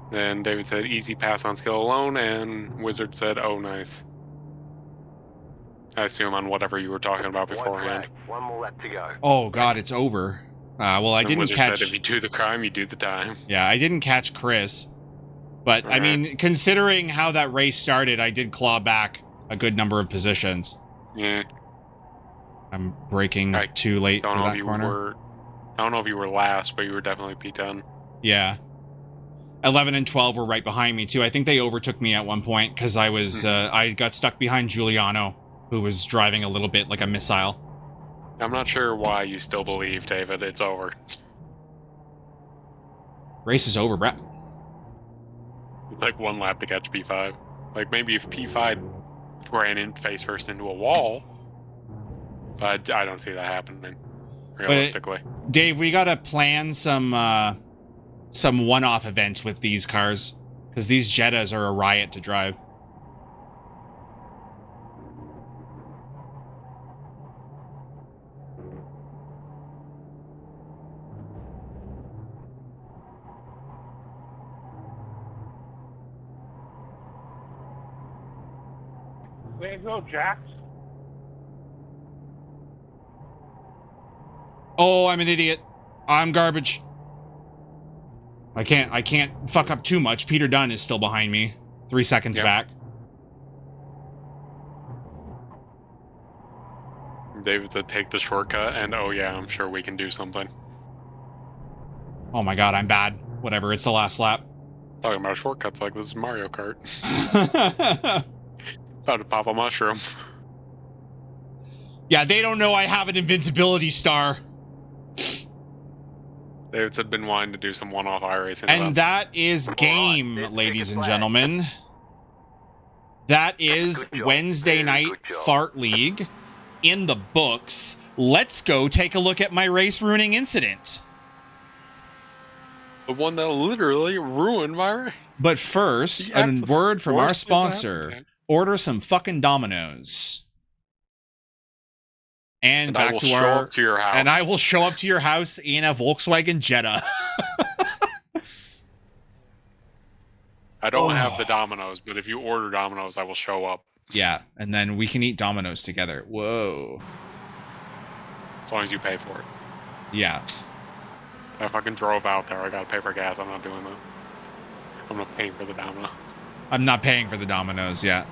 Then David said easy pass on skill alone, and Wizard said, oh, nice. I assume on whatever you were talking about beforehand. One more lap to go. Oh, God, it's over. Well, I didn't Wizard catch... said if you do the crime, you do the time. Yeah, I didn't catch Chris. But, I mean, considering how that race started, I did claw back a good number of positions. Yeah. I'm braking too late for that corner. I don't know if you were last, but you were definitely P10. Yeah. 11 and 12 were right behind me too. I think they overtook me at one point because I was I got stuck behind Giuliano, who was driving a little bit like a missile. I'm not sure why you still believe, David. It's over. Race is over, Brett. Like 1 lap to catch P5. Like maybe if P5 ran in face first into a wall, but I don't see that happening realistically. But, Dave, we gotta plan some one-off events with these cars because these Jettas are a riot to drive. There you go, Jax. Oh, I'm an idiot. I'm garbage. I can't fuck up too much. Peter Dunn is still behind me. 3 seconds back. David to take the shortcut, and oh yeah, I'm sure we can do something. Oh my god, I'm bad. Whatever, it's the last lap. Talking about shortcuts like this is Mario Kart. About to pop a mushroom. Yeah, they don't know I have an invincibility star. David's had been wanting to do some one-off iRacing. And that is game, ladies and gentlemen. That is Wednesday night FARRT League in the books. Let's go take a look at my race ruining incident. The one that literally ruined my race. But first, a word from our sponsor. Order some fucking Dominoes. And back to our house. And I will show up to your house in a Volkswagen Jetta. I don't have the Dominoes, but if you order Dominoes, I will show up. Yeah, and then we can eat Dominoes together. Whoa. As long as you pay for it. Yeah. If I fucking drove out there, I gotta pay for gas. I'm not doing that. I'm not paying for the Domino. I'm not paying for the Dominoes yet.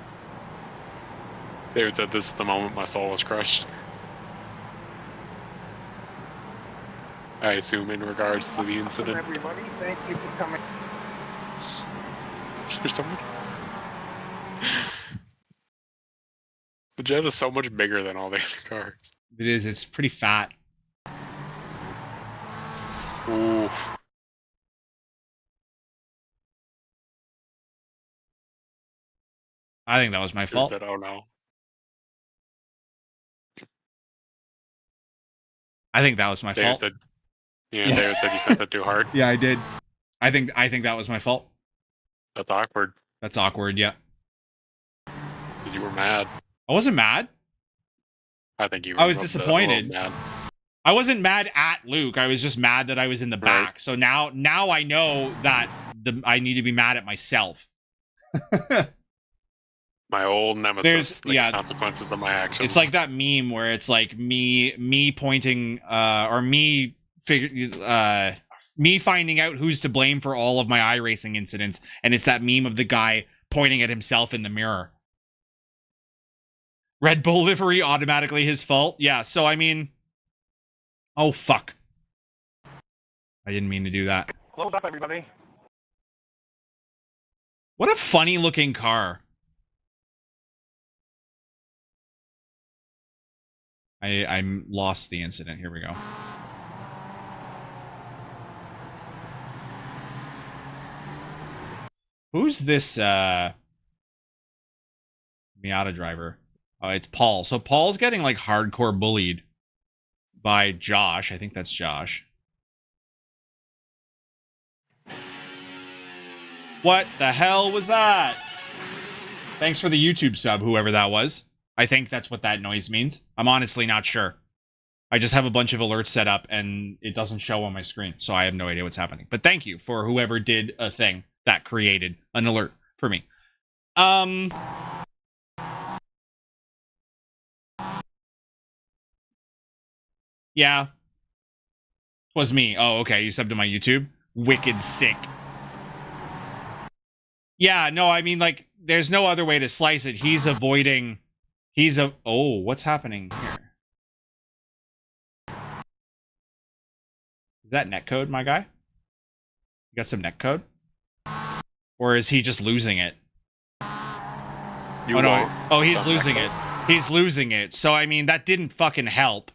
David said this is the moment my soul was crushed. I assume in regards to the incident. Everybody, thank you for coming. There's so much. The Jet is so much bigger than all the other cars. It is. It's pretty fat. Ooh. I think that was my fault. Oh no. I think that was my fault. David said you sent it too hard. Yeah, I did. I think that was my fault. That's awkward. That's awkward, yeah. Because you were mad. I wasn't mad. I think you were. I was disappointed. Mad. I wasn't mad at Luke. I was just mad that I was in the back. Right. So now I know that I need to be mad at myself. My old nemesis. Consequences of my actions. It's like that meme where it's like me pointing or me finding out who's to blame for all of my iRacing incidents, and it's that meme of the guy pointing at himself in the mirror. Red Bull livery automatically his fault. Yeah, so I mean, oh fuck. I didn't mean to do that. Close up, everybody. What a funny looking car. I lost the incident. Here we go. Who's this Miata driver? Oh, it's Paul. So Paul's getting like hardcore bullied by Josh. I think that's Josh. What the hell was that? Thanks for the YouTube sub, whoever that was. I think that's what that noise means. I'm honestly not sure. I just have a bunch of alerts set up and it doesn't show on my screen, so I have no idea what's happening. But thank you for whoever did a thing that created an alert for me. Yeah. Was me. Oh, okay. You subbed to my YouTube? Wicked sick. Yeah, no, I mean, like, there's no other way to slice it. He's avoiding... Oh, what's happening here? Is that netcode, my guy? You got some netcode? Or is he just losing it? You Oh, no. won't. Oh, he's So- losing it. He's losing it. So, I mean, that didn't fucking help.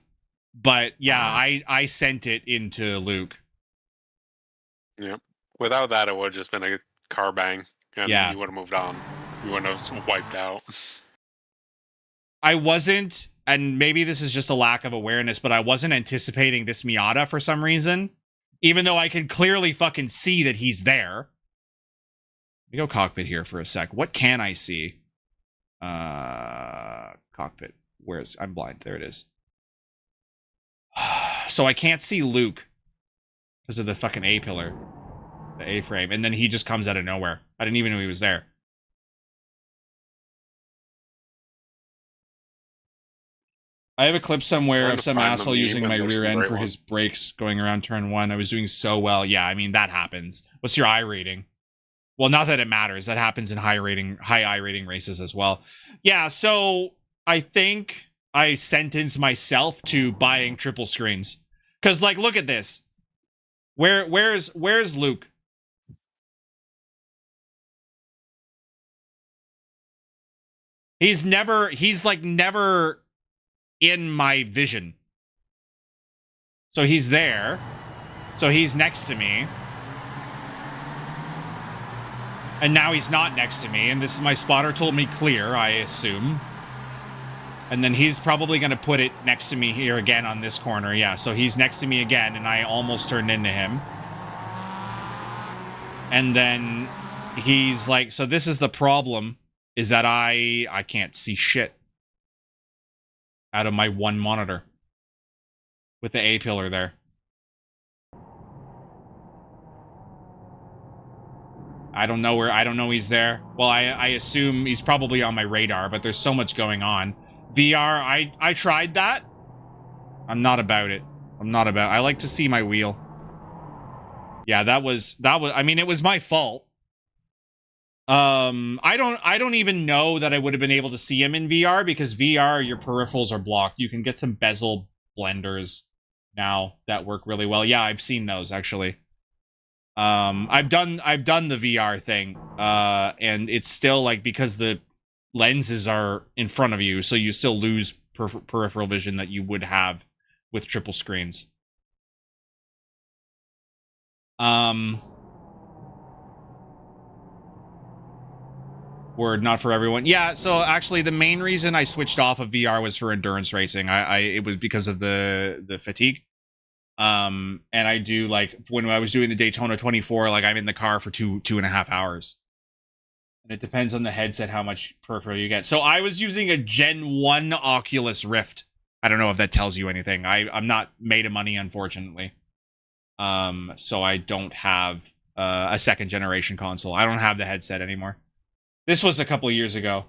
But, yeah, I sent it into Luke. Yep. Without that, it would have just been a car bang, and Yeah. you would have moved on. You wouldn't have wiped out. I wasn't, and maybe this is just a lack of awareness, but I wasn't anticipating this Miata for some reason. Even though I can clearly fucking see that he's there. Let me go cockpit here for a sec. What can I see? Cockpit. I'm blind. There it is. So I can't see Luke because of the fucking A-pillar. The A-frame. And then he just comes out of nowhere. I didn't even know he was there. I have a clip somewhere of some asshole using my rear end for his brakes going around turn 1. I was doing so well. Yeah, I mean, that happens. What's your I rating? Well, not that it matters. That happens in high I rating races as well. Yeah, so I think I sentenced myself to buying triple screens. Because, like, look at this. Where's Luke? He's never in my vision. So he's there. So he's next to me. And now he's not next to me. And this is my spotter told me clear, I assume. And then he's probably going to put it next to me here again on this corner. Yeah, so he's next to me again, and I almost turned into him. And then he's like, so this is the problem, is that I can't see shit out of my one monitor with the A-pillar there. I don't know he's there. Well, I assume he's probably on my radar, but there's so much going on. VR, I tried that. I'm not about it. I like to see my wheel. Yeah, that was I mean, it was my fault. I don't even know that I would have been able to see him in VR because VR, your peripherals are blocked. You can get some bezel blenders now that work really well. Yeah, I've seen those actually. I've done the VR thing, and it's still like because the lenses are in front of you, so you still lose peripheral vision that you would have with triple screens. Word, not for everyone. Yeah, so actually the main reason I switched off of VR was for endurance racing. It was because of the fatigue. And I do, like, when I was doing the Daytona 24, like, I'm in the car for two and a half hours. And it depends on the headset how much peripheral you get. So I was using a Gen 1 Oculus Rift. I don't know if that tells you anything. I'm not made of money, unfortunately. So I don't have a second generation console. I don't have the headset anymore. This was a couple of years ago.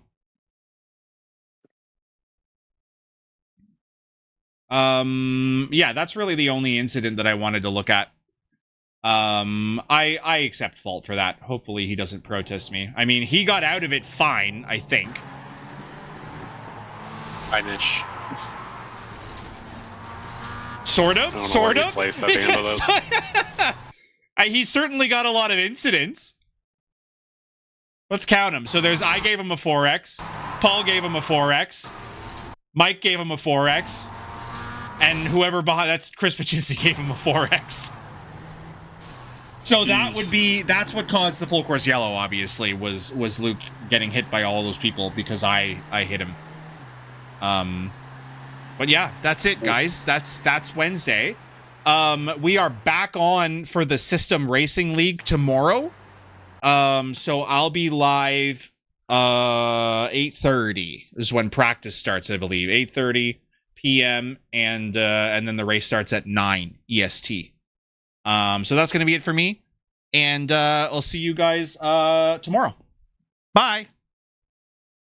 Yeah, that's really the only incident that I wanted to look at. I accept fault for that. Hopefully he doesn't protest me. I mean, he got out of it fine, I think. Fine-ish. Sort of. Place at the end of this. He certainly got a lot of incidents. Let's count them. So there's, I gave him a 4X. Paul gave him a 4X. Mike gave him a 4X. And whoever behind, that's Chris Pachinski, gave him a 4X. So that's what caused the full course yellow, obviously, was Luke getting hit by all those people because I hit him. But yeah, that's it, guys. That's Wednesday. We are back on for the System Racing League tomorrow. So I'll be live 8:30 is when practice starts, I believe. 8:30 p.m. and then the race starts at 9 EST. So that's going to be it for me. And I'll see you guys tomorrow. Bye.